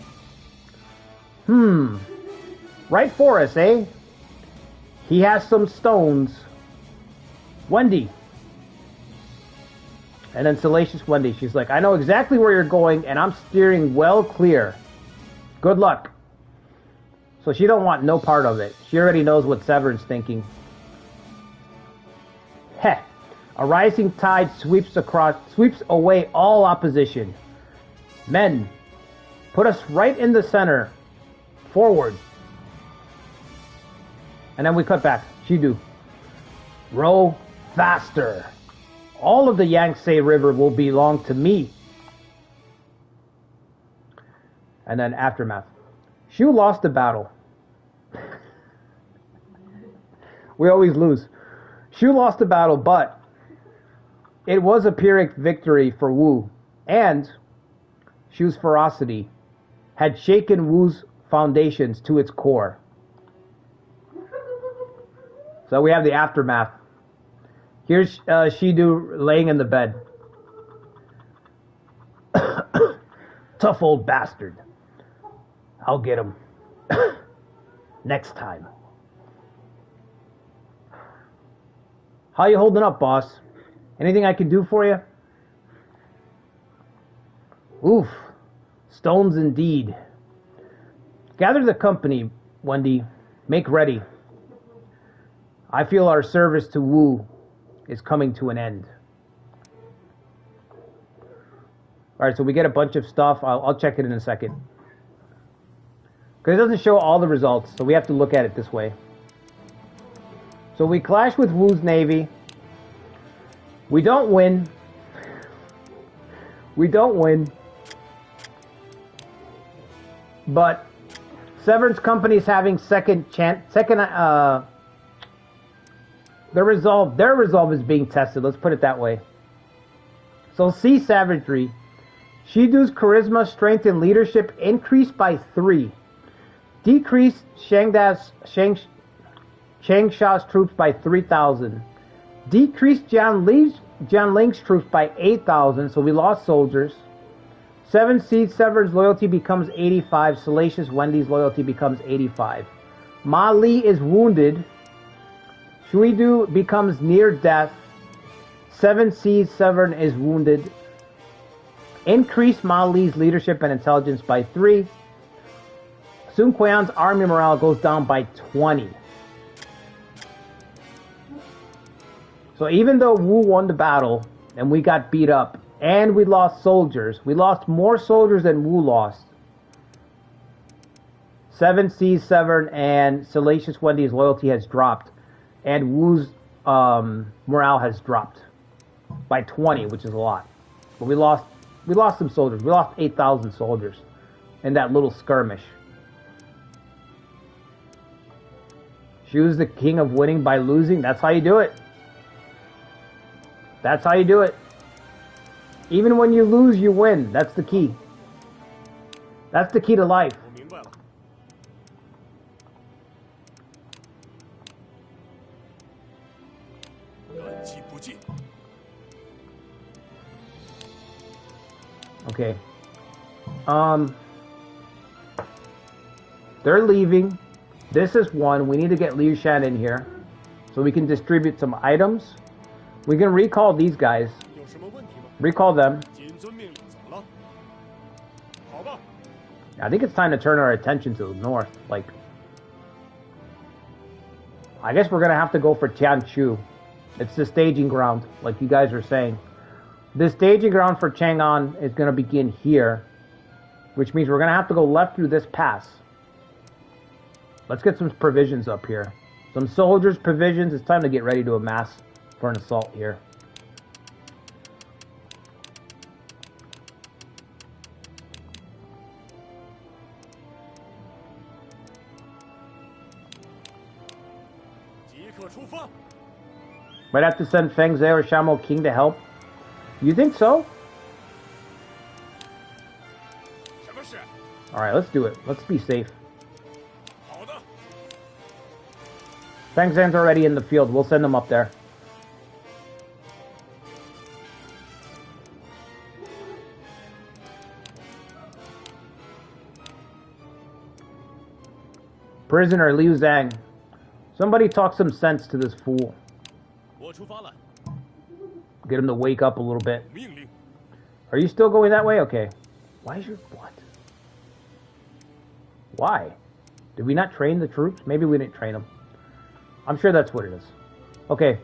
Right for us, eh? He has some stones. Wendy. And then Salacious Wendy, she's like, I know exactly where you're going, and I'm steering well clear. Good luck. So she don't want no part of it. She already knows what Severn's thinking. Heh. A rising tide sweeps away all opposition. Men, put us right in the center. Forward. And then we cut back. Shidu. Row faster. All of the Yangtze River will belong to me. And then aftermath. Shu lost the battle. We always lose. Shu lost the battle, but it was a Pyrrhic victory for Wu. And Shu's ferocity had shaken Wu's foundations to its core. So we have the aftermath. Here's Shidu laying in the bed. Tough old bastard. I'll get him. Next time. How you holding up, boss? Anything I can do for you? Oof. Stones indeed. Gather the company, Wendy. Make ready. I feel our service to Wu is coming to an end. Alright, so we get a bunch of stuff. I'll check it in a second. Because it doesn't show all the results, so we have to look at it this way. So we clash with Wu's Navy. We don't win. We don't win. But Severn's company is having second chance. Their resolve is being tested. Let's put it that way. So sea savagery. Shidu's charisma, strength, and leadership increased by 3. Decreased Changsha's troops by 3,000. Decreased Jianling's troops by 8,000, so we lost soldiers. 7 Seas Sever's loyalty becomes 85. Salacious Wendy's loyalty becomes 85. Ma Li is wounded. Shuidu becomes near death. 7 Seas Severn is wounded. Increase Ma Li's leadership and intelligence by 3. Sun Quan's army morale goes down by 20. So even though Wu won the battle and we got beat up and we lost soldiers, we lost more soldiers than Wu lost. 7 Seas Severn and Salacious Wendy's loyalty has dropped, and Wu's morale has dropped by 20, which is a lot. But we lost some soldiers. We lost 8,000 soldiers in that little skirmish. Choose the king of winning by losing. That's how you do it. That's how you do it. Even when you lose, you win. That's the key. That's the key to life. Okay. They're leaving. This is one. We need to get Liu Shan in here so we can distribute some items. We can recall these guys. Recall them. I think it's time to turn our attention to the north. Like, I guess we're going to have to go for Tianchu. It's the staging ground, like you guys are saying. The staging ground for Chang'an is going to begin here, which means we're going to have to go left through this pass. Let's get some provisions up here. Some soldiers, provisions. It's time to get ready to amass for an assault here. Might have to send Feng Zhe or Shamo King to help. You think so? Alright, let's do it. Let's be safe. Feng Zhen's already in the field. We'll send him up there. Prisoner Liu Zhang. Somebody talk some sense to this fool. Get him to wake up a little bit. Are you still going that way? Okay. Why is your... What? Why? Did we not train the troops? Maybe we didn't train them. I'm sure that's what it is. Okay.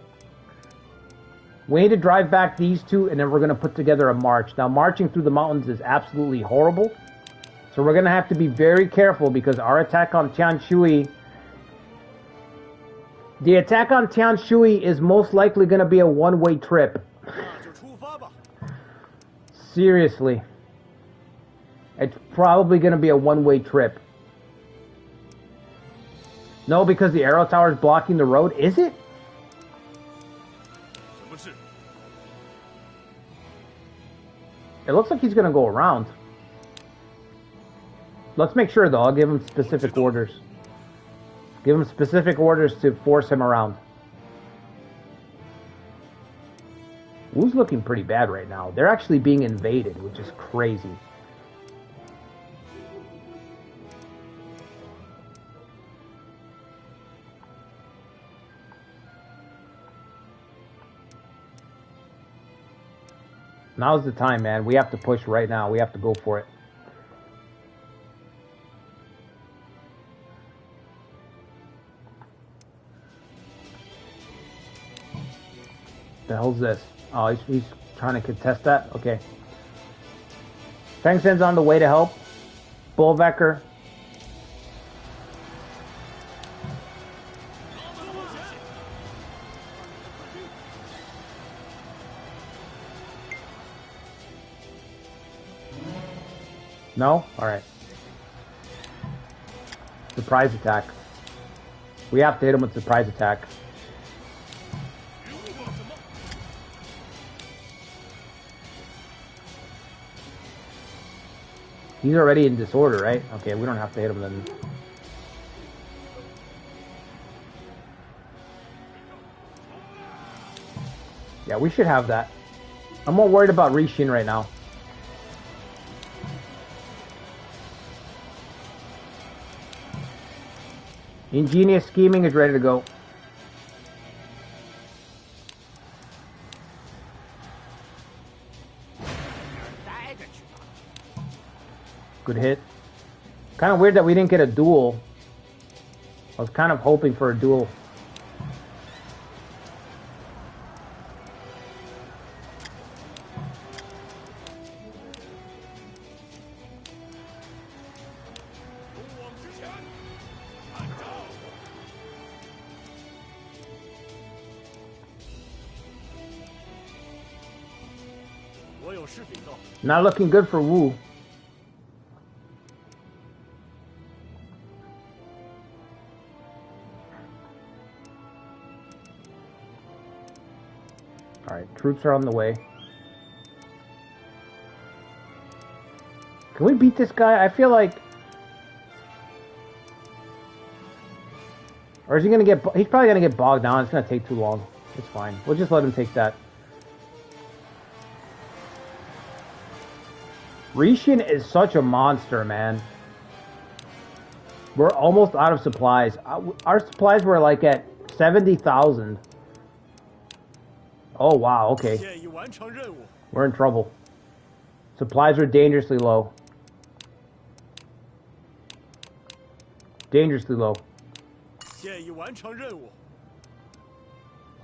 We need to drive back these two, and then we're going to put together a march. Now, marching through the mountains is absolutely horrible. So we're going to have to be very careful because our attack on Tianshui... The attack on Tianshui is most likely going to be a one-way trip. Seriously. It's probably going to be a one-way trip. No, because the arrow tower is blocking the road. Is it? It looks like he's going to go around. Let's make sure, though. I'll give him specific orders. Give him specific orders to force him around. Wu's looking pretty bad right now. They're actually being invaded, which is crazy. Now's the time, man. We have to push right now. We have to go for it. The hell's this? Oh, he's trying to contest that? Okay. Tang Sen's on the way to help. Bullvecker. No? Alright. Surprise attack. We have to hit him with surprise attack. He's already in disorder, right? Okay, we don't have to hit him then. Yeah, we should have that. I'm more worried about Rishin right now. Ingenious scheming is ready to go. Good hit. Kind of weird that we didn't get a duel. I was kind of hoping for a duel. Not looking good for Wu. Alright, troops are on the way. Can we beat this guy? I feel like... Or is he gonna get... He's probably gonna get bogged down. It's gonna take too long. It's fine. We'll just let him take that. Rishin is such a monster, man. We're almost out of supplies. Our supplies were like at 70,000. Oh, wow, okay. We're in trouble. Supplies are dangerously low. Dangerously low.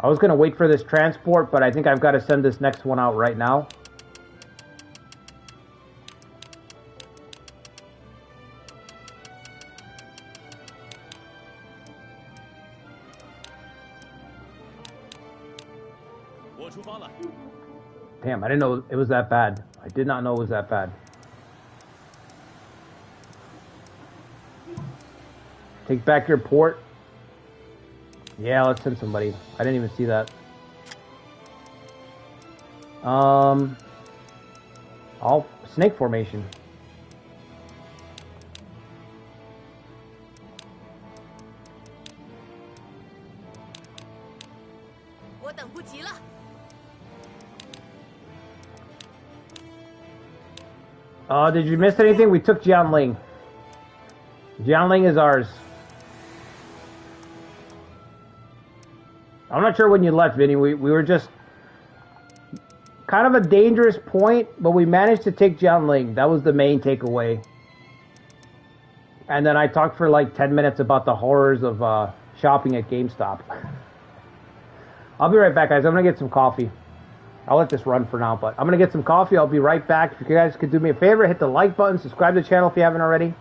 I was going to wait for this transport, but I think I've got to send this next one out right now. Damn, I didn't know it was that bad. I did not know it was that bad. Take back your port. Yeah, let's send somebody. I didn't even see that. All snake formation. Did you miss anything? We took Ling. Ling is ours. I'm not sure when you left, Vinny. We were just kind of a dangerous point, but we managed to take Ling. That was the main takeaway. And then I talked for like 10 minutes about the horrors of shopping at GameStop. I'll be right back, guys. I'm going to get some coffee. I'll let this run for now, but I'm going to get some coffee. I'll be right back. If you guys could do me a favor, hit the like button, subscribe to the channel if you haven't already.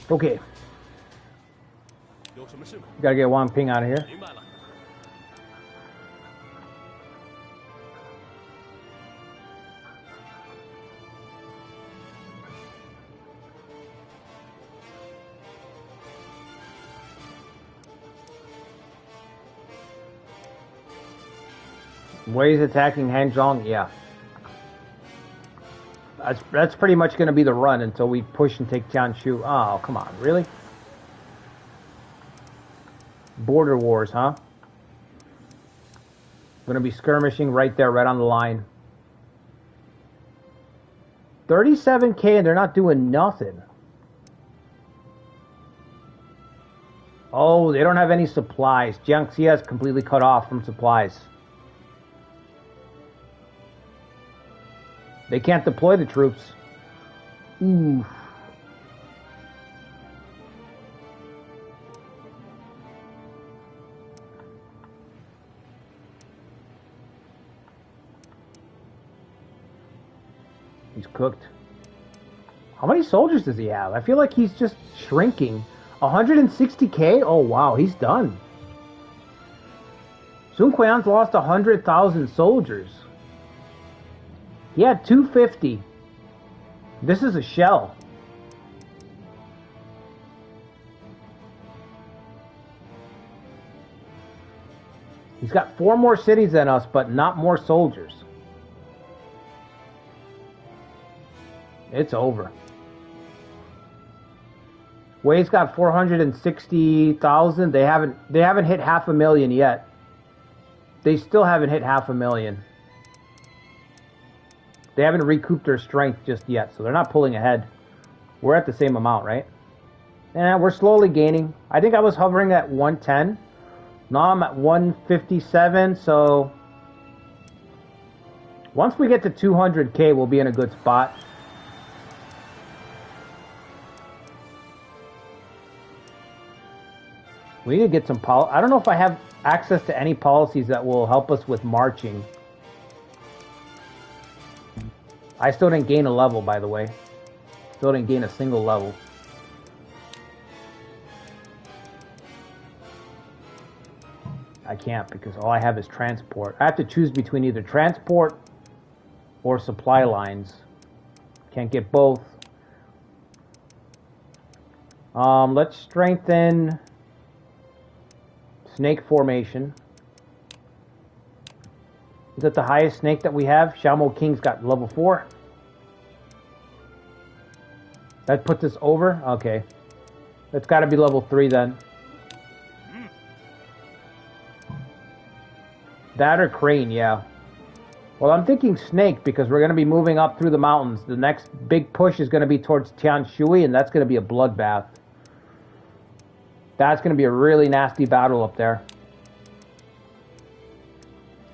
Okay. 有什么事吗？ Gotta get Wang Ping out of here. 明白了。 Wei's attacking Hanzhong, yeah. That's pretty much going to be the run until we push and take Jianshu. Oh, come on, really? Border wars, huh? Going to be skirmishing right there, right on the line. 37K and they're not doing nothing. Oh, they don't have any supplies. Jiangxia is completely cut off from supplies. They can't deploy the troops. Ooh. He's cooked. How many soldiers does he have? I feel like he's just shrinking. 160K? Oh, wow, he's done. Sun Quan's lost 100,000 soldiers. He had 250. This is a shell. He's got 4 more cities than us, but not more soldiers. It's over. Wei's got 460,000. They haven't hit 500,000 yet. They still haven't hit 500,000. They haven't recouped their strength just yet, so they're not pulling ahead. We're at the same amount, right? Yeah, we're slowly gaining. I think I was hovering at 110. Now I'm at 157, so once we get to 200K, we'll be in a good spot. We need to get some I don't know if I have access to any policies that will help us with marching. I still didn't gain a level, by the way. Still didn't gain a single level. I can't because all I have is transport. I have to choose between either transport or supply lines. Can't get both. Let's strengthen snake formation. Is that the highest snake that we have? Xiaomo King's got level 4. That puts us over? Okay. That's got to be level 3 then. That or crane, yeah. Well, I'm thinking snake because we're going to be moving up through the mountains. The next big push is going to be towards Tianshui, and that's going to be a bloodbath. That's going to be a really nasty battle up there.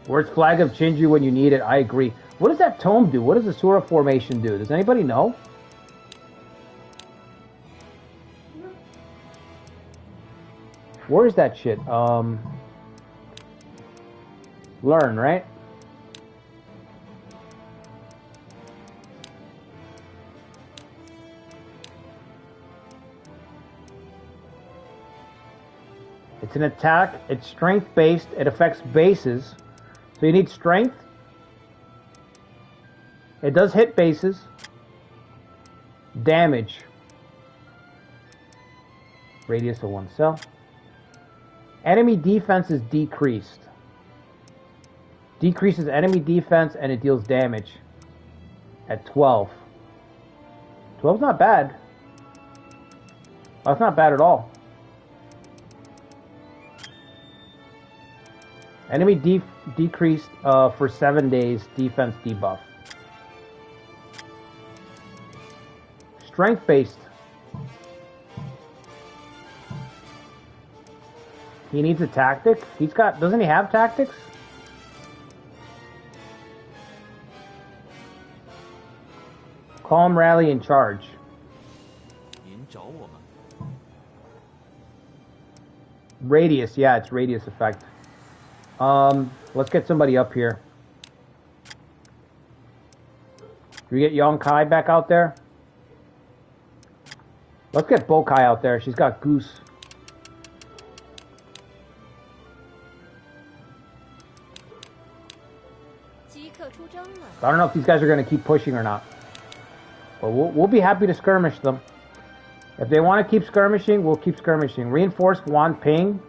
Where's Flag of Chinju when you need it? I agree. What does that tome do? What does the Sura formation do? Does anybody know? Where is that shit? Learn, right? It's an attack. It's strength-based. It affects bases. So you need strength. It does hit bases. Damage. Radius of 1 cell. Enemy defense is decreased. Decreases enemy defense and it deals damage at 12. 12's not bad. That's not bad at all. Enemy decreased for 7 days. Defense debuff. Strength based. He needs a tactic. He's got. Doesn't he have tactics? Calm, rally, and charge. Radius, yeah, it's radius effect. Let's get somebody up here. Do we get Yong Kai back out there? Let's get Bokai out there. She's got Goose. I don't know if these guys are going to keep pushing or not. But we'll be happy to skirmish them. If they want to keep skirmishing, we'll keep skirmishing. Reinforced Wan Ping.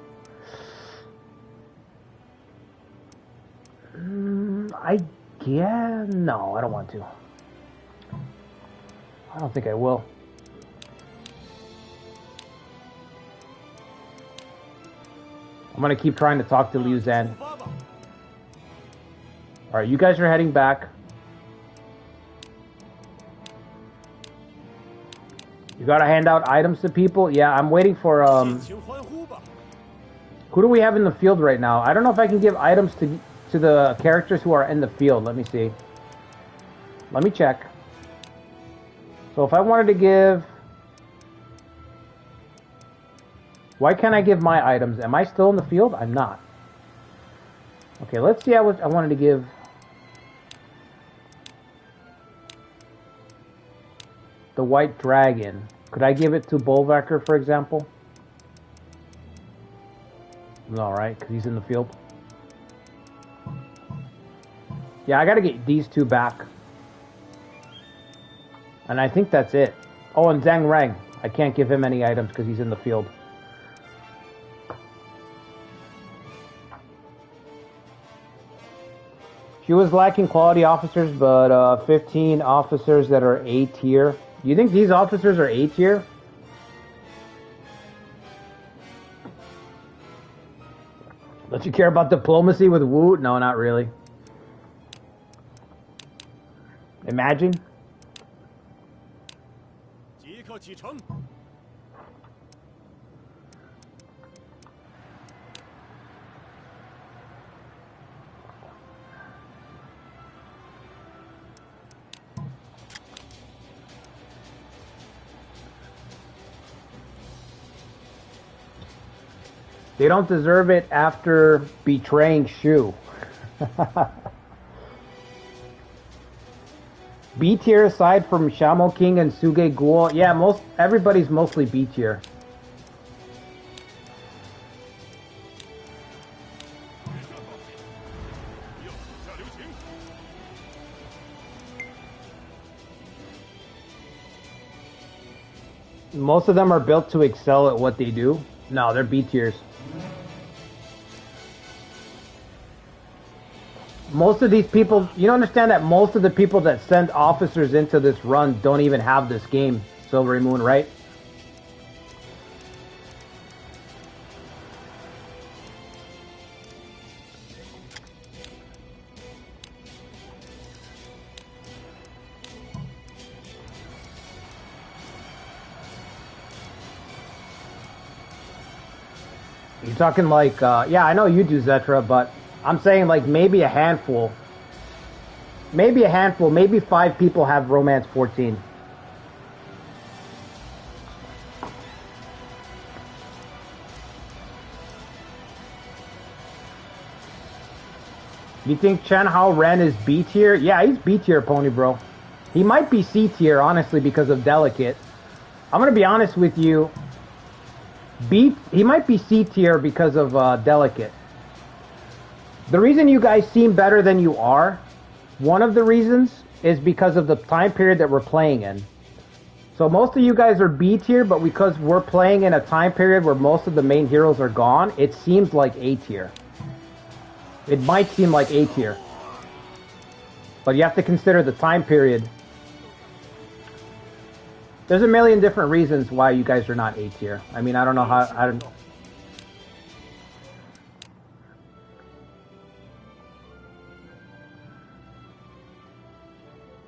No, I don't want to. I don't think I will. I'm going to keep trying to talk to Liu Zan. Alright, you guys are heading back. You gotta hand out items to people? Yeah, I'm waiting for, who do we have in the field right now? I don't know if I can give items to the characters who are in the field. Let me see. Let me check. So if I wanted to give... Why can't I give my items? Am I still in the field? I'm not. Okay, let's see. I wanted to give... the White Dragon. Could I give it to Bullvacker, for example? No, right? Because he's in the field. Yeah, I gotta get these two back. And I think that's it. Oh, and Zhang Rang. I can't give him any items because he's in the field. She was lacking quality officers, but 15 officers that are A tier. You think these officers are A tier? Don't you care about diplomacy with Wu? No, not really. Imagine. They don't deserve it after betraying Shu. B tier aside from Shamo King and Suge Ghoul. Yeah, everybody's mostly B tier. Most of them are built to excel at what they do. No, they're B tiers. Most of these people, you don't understand that most of the people that send officers into this run don't even have this game, Silvery Moon, right? You're talking like, yeah, I know you do, Zetra, but I'm saying like maybe a handful. Maybe 5 people have Romance 14. You think Chen Hao Ren is B tier? Yeah, he's B tier, Pony Bro. He might be C tier, honestly, because of Delicate. I'm gonna be honest with you. He might be C tier because of Delicate. The reason you guys seem better than you are, one of the reasons, is because of the time period that we're playing in. So most of you guys are B tier, but because we're playing in a time period where most of the main heroes are gone, it seems like A tier. It might seem like A tier. But you have to consider the time period. There's a million different reasons why you guys are not A tier. I mean, I don't know how... I don't.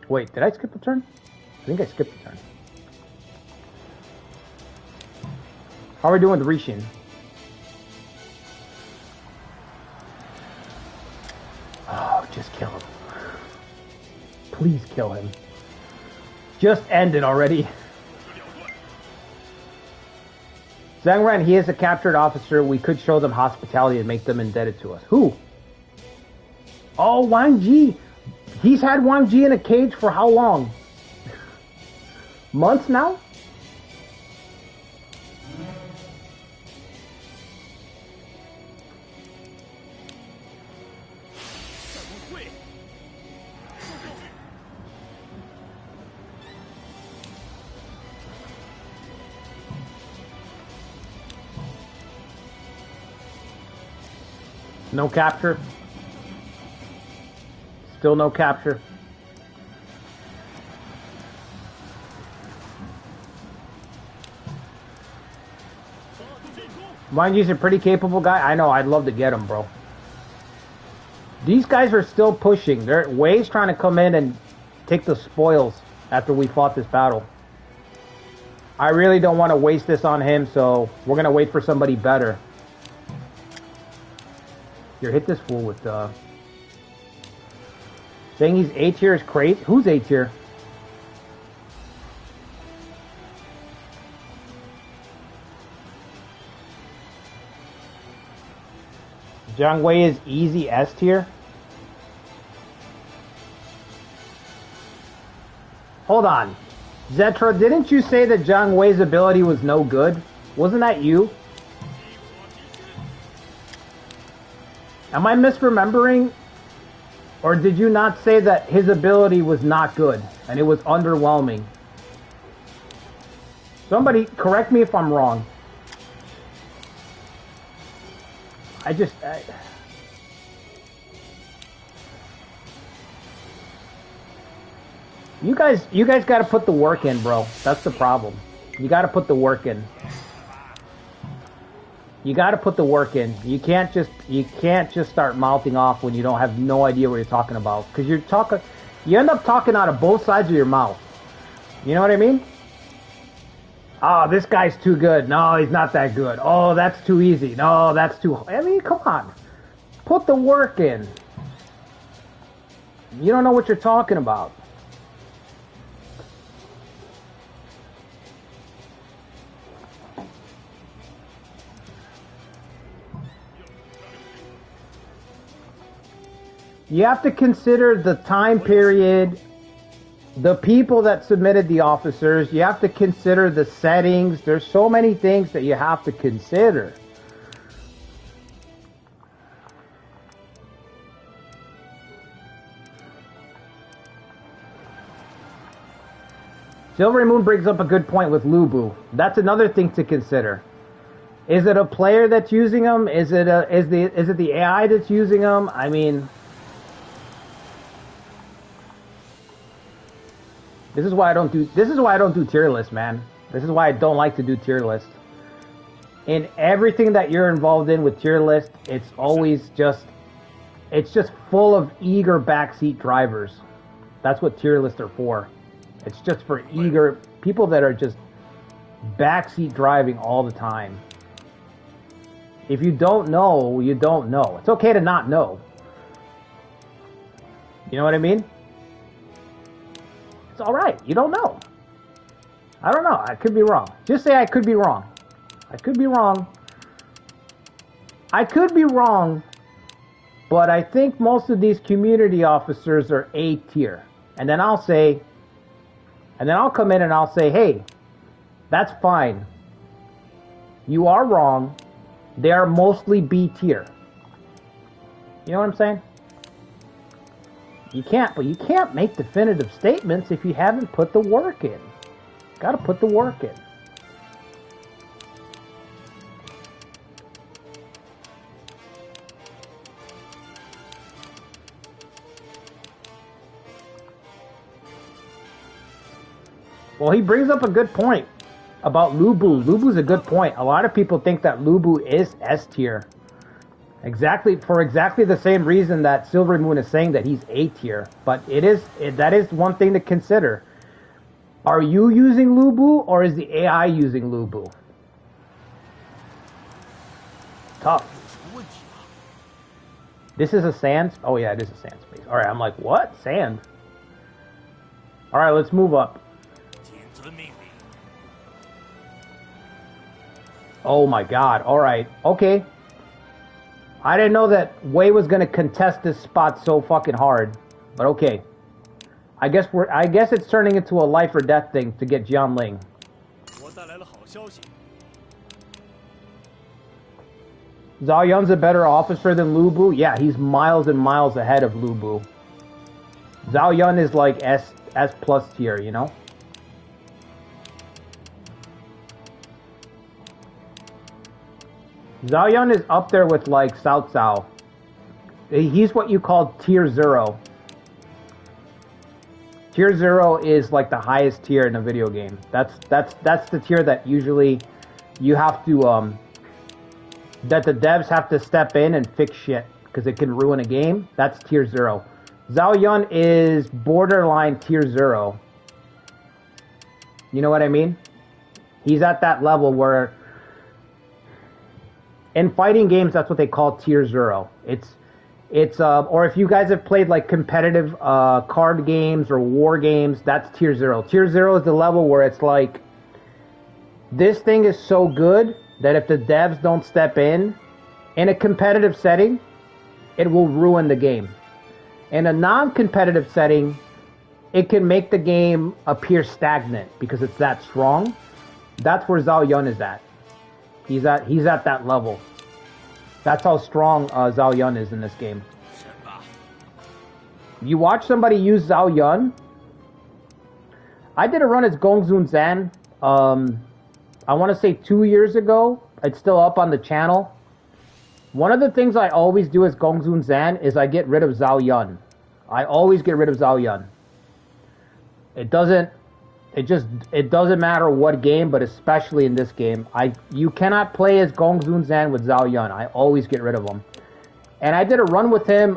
Wait, did I skip a turn? I think I skipped a turn. How are we doing with Rishin? Oh, just kill him. Please kill him. Just end it already. Zhang Ren, he is a captured officer. We could show them hospitality and make them indebted to us. Who? Oh, Wang Ji. He's had Wang Ji in a cage for how long? Months now? No capture. Still no capture. Mind you, he's a pretty capable guy. I know, I'd love to get him, bro. These guys are still pushing. Wei's trying to come in and take the spoils after we fought this battle. I really don't want to waste this on him, so we're going to wait for somebody better. Here, hit this fool with saying he's A tier is crazy. Who's A tier? Jiang Wei is easy S tier. Hold on. Zetra, didn't you say that Jiang Wei's ability was no good? Wasn't that you? Am I misremembering? Or did you not say that his ability was not good and it was underwhelming? Somebody correct me if I'm wrong. You guys got to put the work in, bro. That's the problem. You got to put the work in. You got to put the work in. You can't just start mouthing off when you don't have no idea what you're talking about, because you end up talking out of both sides of your mouth. You know what I mean? Oh, this guy's too good. No, he's not that good. Oh, that's too easy. No, that's too... I mean, come on. Put the work in. You don't know what you're talking about. You have to consider the time period, the people that submitted the officers. You have to consider the settings. There's so many things that you have to consider. Silvery Moon brings up a good point with Lubu. That's another thing to consider. Is it a player that's using them? Is it the AI that's using them? I mean, this is why I don't do tier lists, man. This is why I don't like to do tier lists. In everything that you're involved in with tier list, it's always just full of eager backseat drivers. That's what tier lists are for. It's just for eager people that are just backseat driving all the time. If you don't know, you don't know. It's okay to not know. You know what I mean? It's alright. You don't know. I don't know. I could be wrong. Just say I could be wrong. I could be wrong. I could be wrong, but I think most of these community officers are A tier. And then I'll come in and I'll say, hey, that's fine. You are wrong. They are mostly B tier. You know what I'm saying? You can't make definitive statements if you haven't put the work in. Gotta put the work in. Well, he brings up a good point about Lubu. Lubu's a good point. A lot of people think that Lubu is S tier. For exactly the same reason that Silvery Moon is saying that he's A tier. But that is one thing to consider. Are you using Lubu or is the AI using Lubu? Tough. This is a sand? Oh yeah, it is a sand space. Alright, I'm like, what? Sand? Alright, let's move up. Oh my god, alright. Okay. I didn't know that Wei was gonna contest this spot so fucking hard. But okay. I guess it's turning into a life or death thing to get Jian Ling. Zhao Yun's a better officer than Lu Bu? Yeah, he's miles and miles ahead of Lu Bu. Zhao Yun is like S plus tier, you know? Zhao Yun is up there with like Cao Cao. He's what you call tier 0. Tier 0 is like the highest tier in a video game. That's the tier that usually you have to that the devs have to step in and fix shit because it can ruin a game. That's tier 0. Zhao Yun is borderline tier 0. You know what I mean? He's at that level where in fighting games that's what they call tier 0. It's or if you guys have played like competitive card games or war games, that's tier 0. Tier 0 is the level where it's like this thing is so good that if the devs don't step in a competitive setting, it will ruin the game. In a non-competitive setting, it can make the game appear stagnant because it's that strong. That's where Zhao Yun is at. He's at that level. That's how strong Zhao Yun is in this game. You watch somebody use Zhao Yun. I did a run as Gongzun Zan. I want to say 2 years ago. It's still up on the channel. One of the things I always do as Gongzun Zan is I get rid of Zhao Yun. I always get rid of Zhao Yun. It doesn't matter what game, but especially in this game, you cannot play as Gongzun Zan with Zhao Yun. I always get rid of him. And I did a run with him.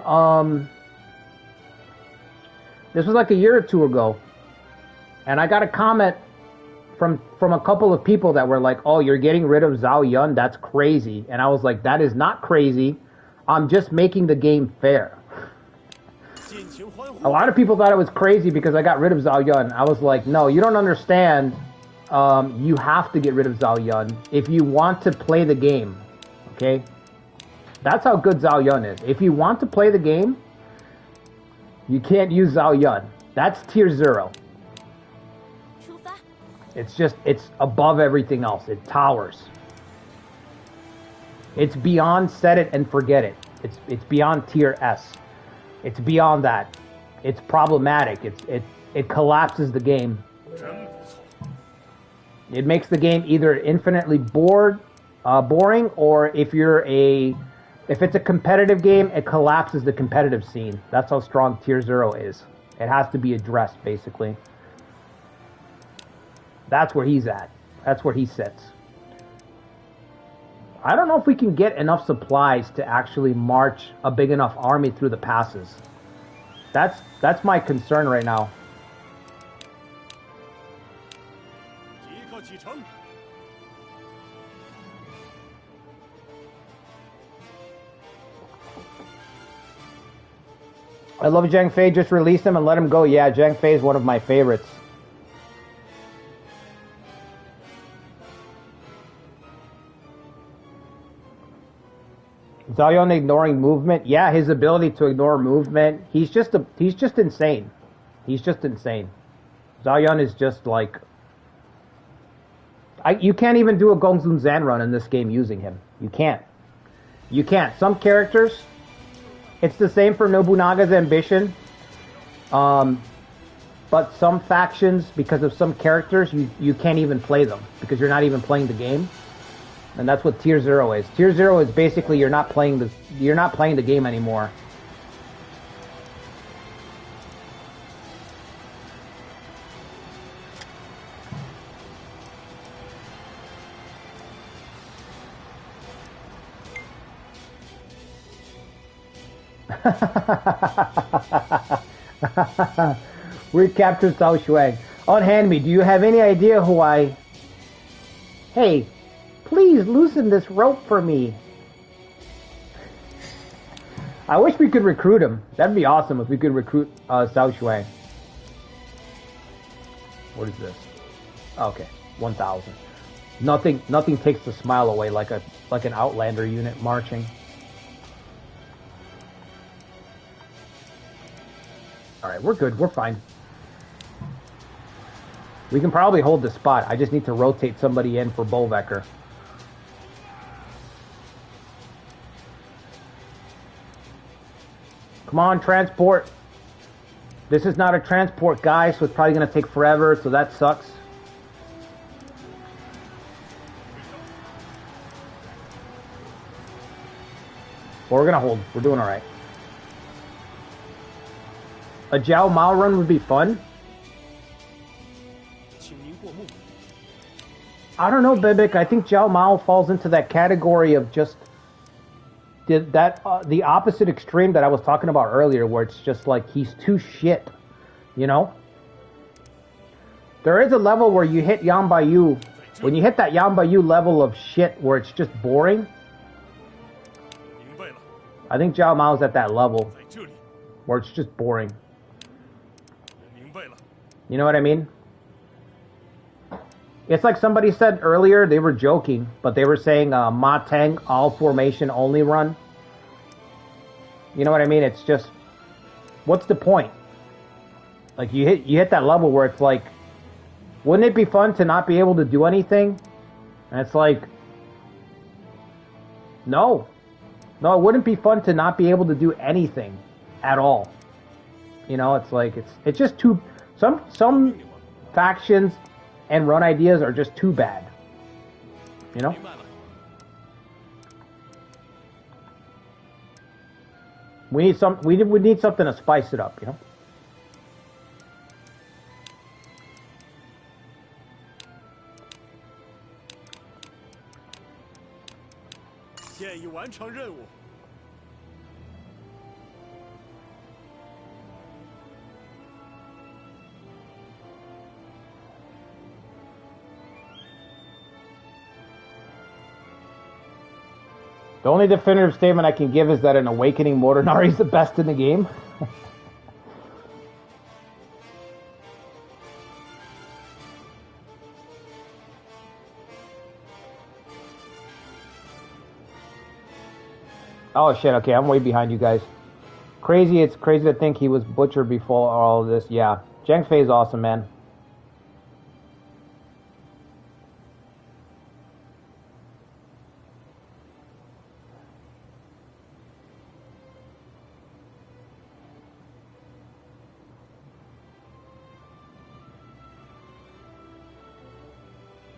This was like a year or two ago, and I got a comment from a couple of people that were like, "Oh, you're getting rid of Zhao Yun? That's crazy." And I was like, "That is not crazy. I'm just making the game fair." A lot of people thought it was crazy because I got rid of Zhao Yun. I was like, no, you don't understand. You have to get rid of Zhao Yun if you want to play the game. Okay? That's how good Zhao Yun is. If you want to play the game, you can't use Zhao Yun. That's tier 0. It's above everything else. It towers. It's beyond set it and forget it. It's beyond tier S. It's beyond that. It's problematic. It collapses the game. It makes the game either infinitely boring, or if it's a competitive game, it collapses the competitive scene. That's how strong tier 0 is. It has to be addressed, basically. That's where he's at. That's where he sits. I don't know if we can get enough supplies to actually march a big enough army through the passes. That's my concern right now. I love Zhang Fei. Just release him and let him go. Yeah, Zhang Fei is one of my favorites. Zhao Yun ignoring movement. Yeah, his ability to ignore movement. He's just insane. He's just insane. Zhao Yun is just like... you can't even do a Gongzun Zan run in this game using him. You can't. You can't. Some characters... It's the same for Nobunaga's ambition. But some factions, because of some characters, you can't even play them. Because you're not even playing the game. And that's what tier 0 is. Tier 0 is basically you're not playing the game anymore. Recaptured Cao Shuang. Unhand me. Do you have any idea who I... Hey, please loosen this rope for me. I wish we could recruit him. That'd be awesome if we could recruit Cao Shuang. What is this? Okay, 1,000. Nothing takes the smile away like an Outlander unit marching. All right, we're good. We're fine. We can probably hold the spot. I just need to rotate somebody in for Bolvecker. Come on, transport. This is not a transport guy, so it's probably going to take forever, so that sucks. But we're going to hold. We're doing alright. A Jiao Mao run would be fun. I don't know, Bebek. I think Jiao Mao falls into that category of just the opposite extreme that I was talking about earlier, where it's just like he's too shit, you know? There is a level where you hit Yan Baiyu. When you hit that Yan Baiyu level of shit where it's just boring, I think Jiao Mao's at that level where it's just boring. You know what I mean? It's like somebody said earlier, they were joking, but they were saying Ma Teng all formation only run. You know what I mean? It's just, what's the point? Like you hit that level where it's like, wouldn't it be fun to not be able to do anything? And it's like, no, it wouldn't be fun to not be able to do anything at all. You know, it's like it's just too. Some factions and run ideas are just too bad. You know? We need something to spice it up, you know? The only definitive statement I can give is that an Awakening Mordenari is the best in the game. Oh shit, okay, I'm way behind you guys. Crazy, it's crazy to think he was butchered before all of this. Yeah, Zhang Fei is awesome, man.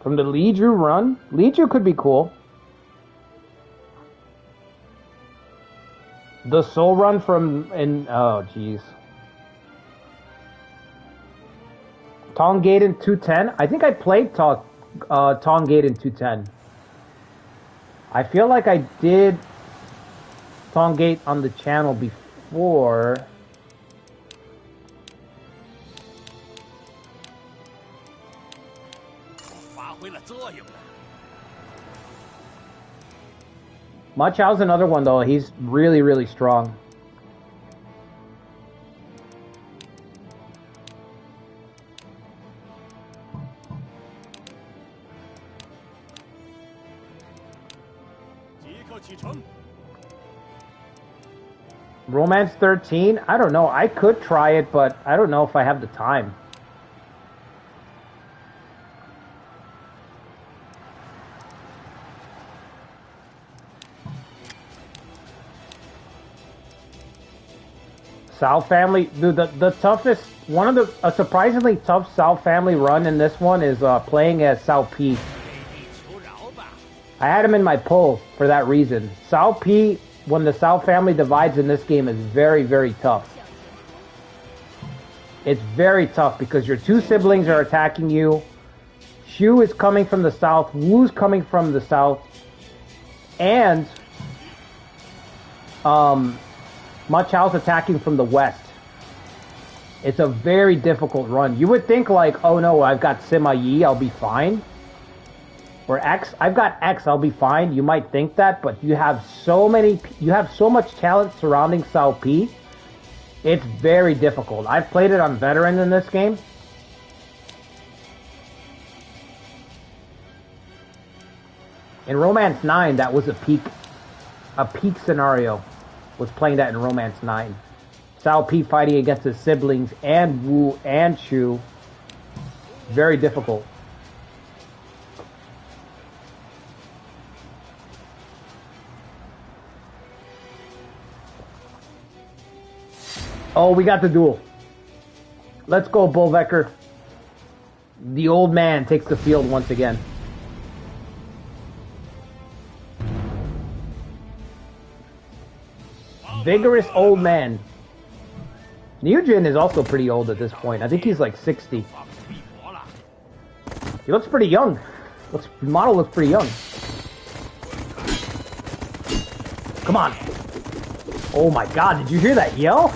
From the Li Zhu run? Li Zhu could be cool. The Soul run from oh jeez. Tong Gaiden 210? I think I played Tong Gaiden 210. I feel like I did Tong Gate on the channel before. Ma Chao's another one though. He's really, really strong. Romance 13? I don't know. I could try it, but I don't know if I have the time. Sao family, dude, the toughest, a surprisingly tough Sao family run in this one is playing as Sao P. I had him in my pull for that reason. Sao P, when the Sao family divides in this game, is very, very tough. It's very tough because your two siblings are attacking you. Shu is coming from the south, Wu's coming from the south, and Ma Chao's attacking from the west. It's a very difficult run. You would think like, oh no, I've got Sima Yi, I'll be fine. Or X, I've got X, I'll be fine. You might think that, but you have so much talent surrounding Sao P. It's very difficult. I've played it on veteran in this game. In Romance 9, that was a peak scenario. Was playing that in Romance 9. Sao P fighting against his siblings and Wu and Shu. Very difficult. Oh, we got the duel. Let's go, Bullvecker. The old man takes the field once again. Vigorous old man. Nugent is also pretty old at this point. I think he's like 60. He looks pretty young. The model looks pretty young. Come on. Oh my god, did you hear that yell?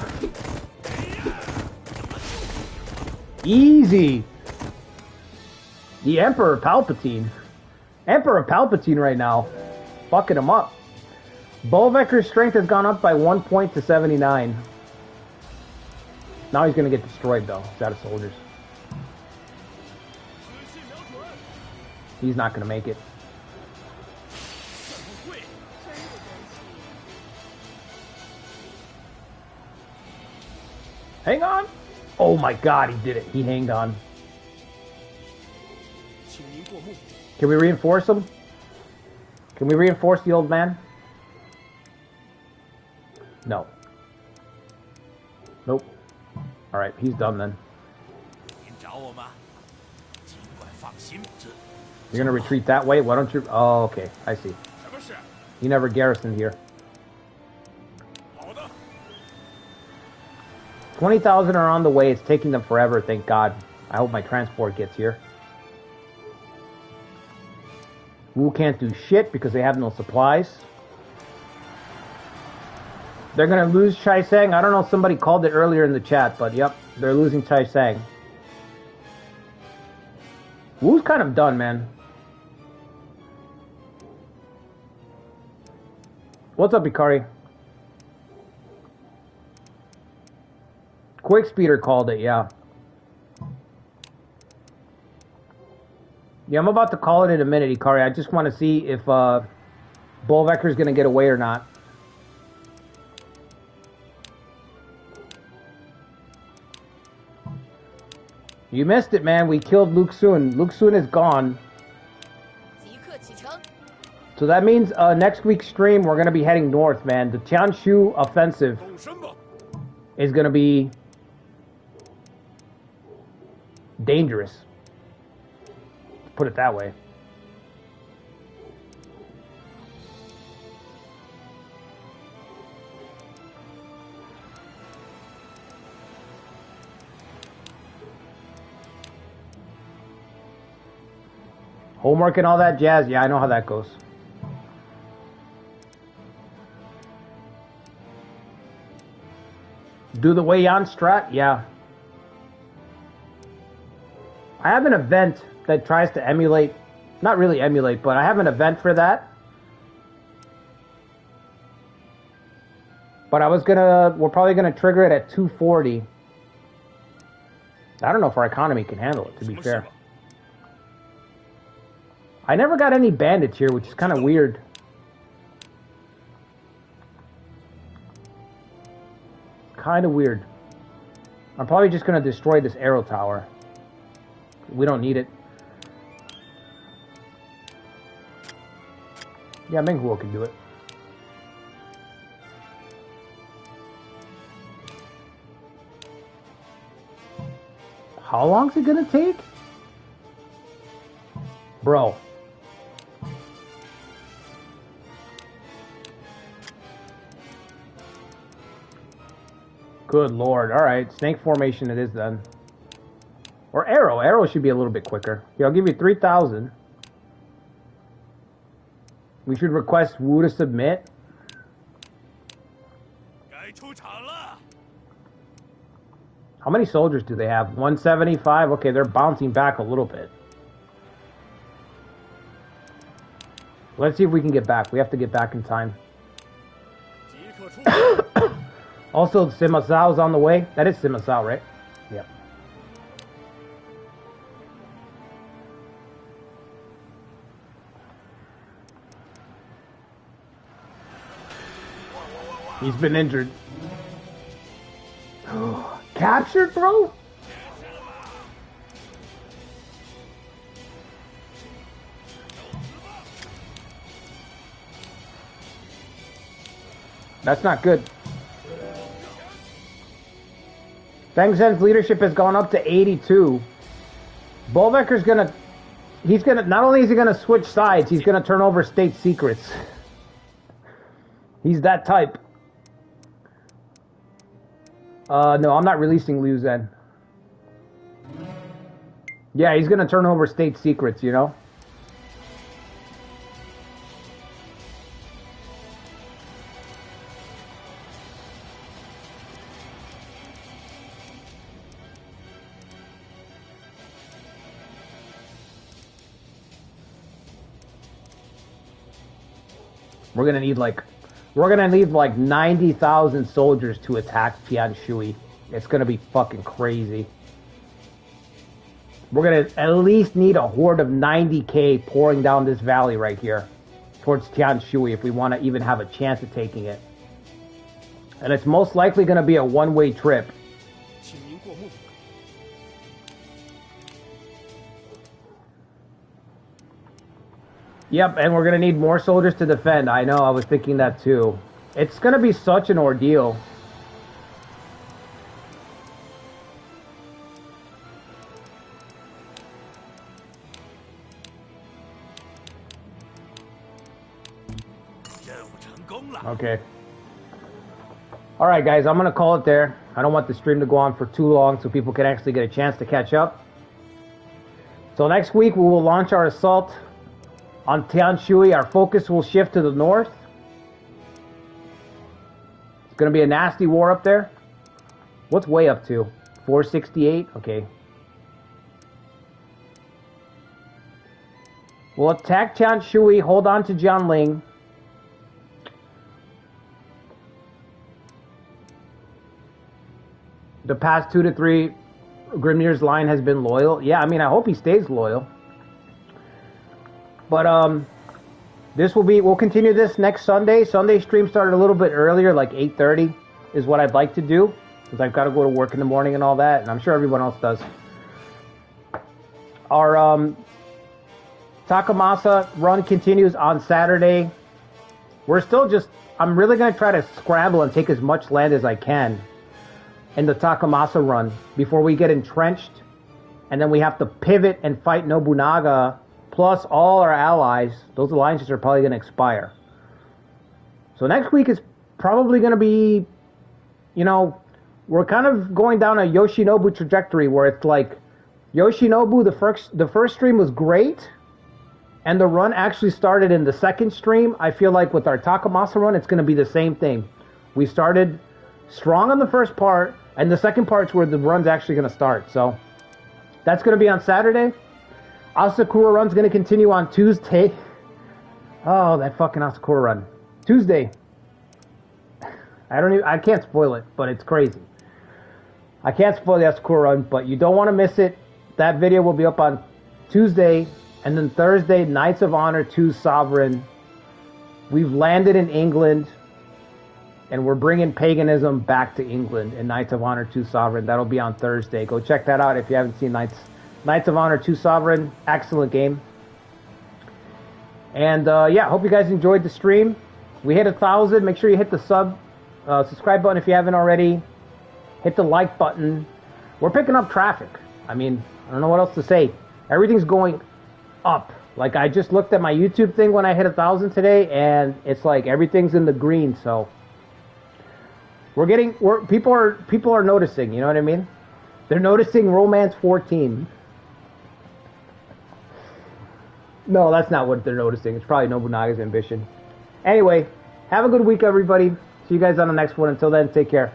Easy. The Emperor Palpatine. Emperor Palpatine right now. Fucking him up. Bullvecker's strength has gone up by 1 point to 79. Now he's going to get destroyed though. He's out of soldiers. He's not going to make it. Hang on. Oh my god, he did it. He hanged on. Can we reinforce him? Can we reinforce the old man? No. Nope. Alright, he's done then. You're gonna retreat that way? Why don't you... Oh, okay. I see. You never garrisoned here. 20,000 are on the way. It's taking them forever, thank God. I hope my transport gets here. Wu can't do shit because they have no supplies. They're going to lose Chai Sang. I don't know if somebody called it earlier in the chat, but yep, they're losing Chai Sang. Wu's kind of done, man. What's up, Ikari? Quick Speeder called it, yeah. Yeah, I'm about to call it in a minute, Ikari. I just want to see if Bullvecker's going to get away or not. You missed it, man. We killed Luke Sun. Luke Sun is gone. So that means next week's stream, we're going to be heading north, man. The Tianshu offensive is going to be dangerous. Put it that way. Homework and all that jazz. Yeah, I know how that goes. Do the Wei Yan strat? Yeah. I have an event that tries to emulate, not really emulate, but I have an event for that. But we're probably gonna trigger it at 240. I don't know if our economy can handle it, to be fair. I never got any bandits here, which is kind of weird. Kind of weird. I'm probably just gonna destroy this arrow tower. We don't need it. Yeah, Menghuo can do it. How long's it gonna take? Bro. Good lord. Alright, snake formation it is then. Or arrow. Arrow should be a little bit quicker. Here, I'll give you 3,000. We should request Wu to submit. How many soldiers do they have? 175? Okay, they're bouncing back a little bit. Let's see if we can get back. We have to get back in time. Also, Sima Sao's on the way. That is Sima Sao, right? Yep. He's been injured. Captured, bro? That's not good. Feng Zhen's leadership has gone up to 82. Bolvecker's gonna... He's gonna... Not only is he gonna switch sides, he's gonna turn over state secrets. He's that type. No, I'm not releasing Liu Zhen. Yeah, he's gonna turn over state secrets, you know? We're gonna need like 90,000 soldiers to attack Tianshui. It's gonna be fucking crazy. We're gonna at least need a horde of 90k pouring down this valley right here towards Tianshui if we want to even have a chance of taking it. And it's most likely gonna be a one-way trip. Yep, and we're going to need more soldiers to defend. I know, I was thinking that too. It's going to be such an ordeal. Okay. Alright guys, I'm going to call it there. I don't want the stream to go on for too long so people can actually get a chance to catch up. So next week we will launch our assault on Tianshui. Our focus will shift to the north. It's going to be a nasty war up there. What's way up to? 468? Okay. We'll attack Tianshui, hold on to Jianling. The past 2 to 3, Grimnir's line has been loyal. Yeah, I mean, I hope he stays loyal. But we'll continue this next Sunday. Sunday stream started a little bit earlier, like 8:30 is what I'd like to do, because I've got to go to work in the morning and all that, and I'm sure everyone else does. Our Takamasa run continues on Saturday. I'm really going to try to scramble and take as much land as I can in the Takamasa run before we get entrenched, and then we have to pivot and fight Nobunaga. Plus all our allies. Those alliances are probably going to expire. So next week is probably going to be, you know, we're kind of going down a Yoshinobu trajectory where it's like Yoshinobu, the first stream was great, and the run actually started in the second stream. I feel like with our Takamasa run, it's going to be the same thing. We started strong on the first part, and the second part's where the run's actually going to start. So that's going to be on Saturday. Asakura run's going to continue on Tuesday. Oh, that fucking Asakura run. Tuesday. I can't spoil it, but it's crazy. I can't spoil the Asakura run, but you don't want to miss it. That video will be up on Tuesday, and then Thursday, Knights of Honor 2 Sovereign. We've landed in England, and we're bringing paganism back to England in Knights of Honor 2 Sovereign. That'll be on Thursday. Go check that out if you haven't seen Knights of Honor 2 Sovereign, excellent game. And yeah, hope you guys enjoyed the stream. We hit 1,000. Make sure you hit the subscribe button if you haven't already. Hit the like button. We're picking up traffic. I mean, I don't know what else to say. Everything's going up. Like, I just looked at my YouTube thing when I hit 1,000 today, and it's like everything's in the green. So people are noticing. You know what I mean? They're noticing Romance 14. No, that's not what they're noticing. It's probably Nobunaga's ambition. Anyway, have a good week, everybody. See you guys on the next one. Until then, take care.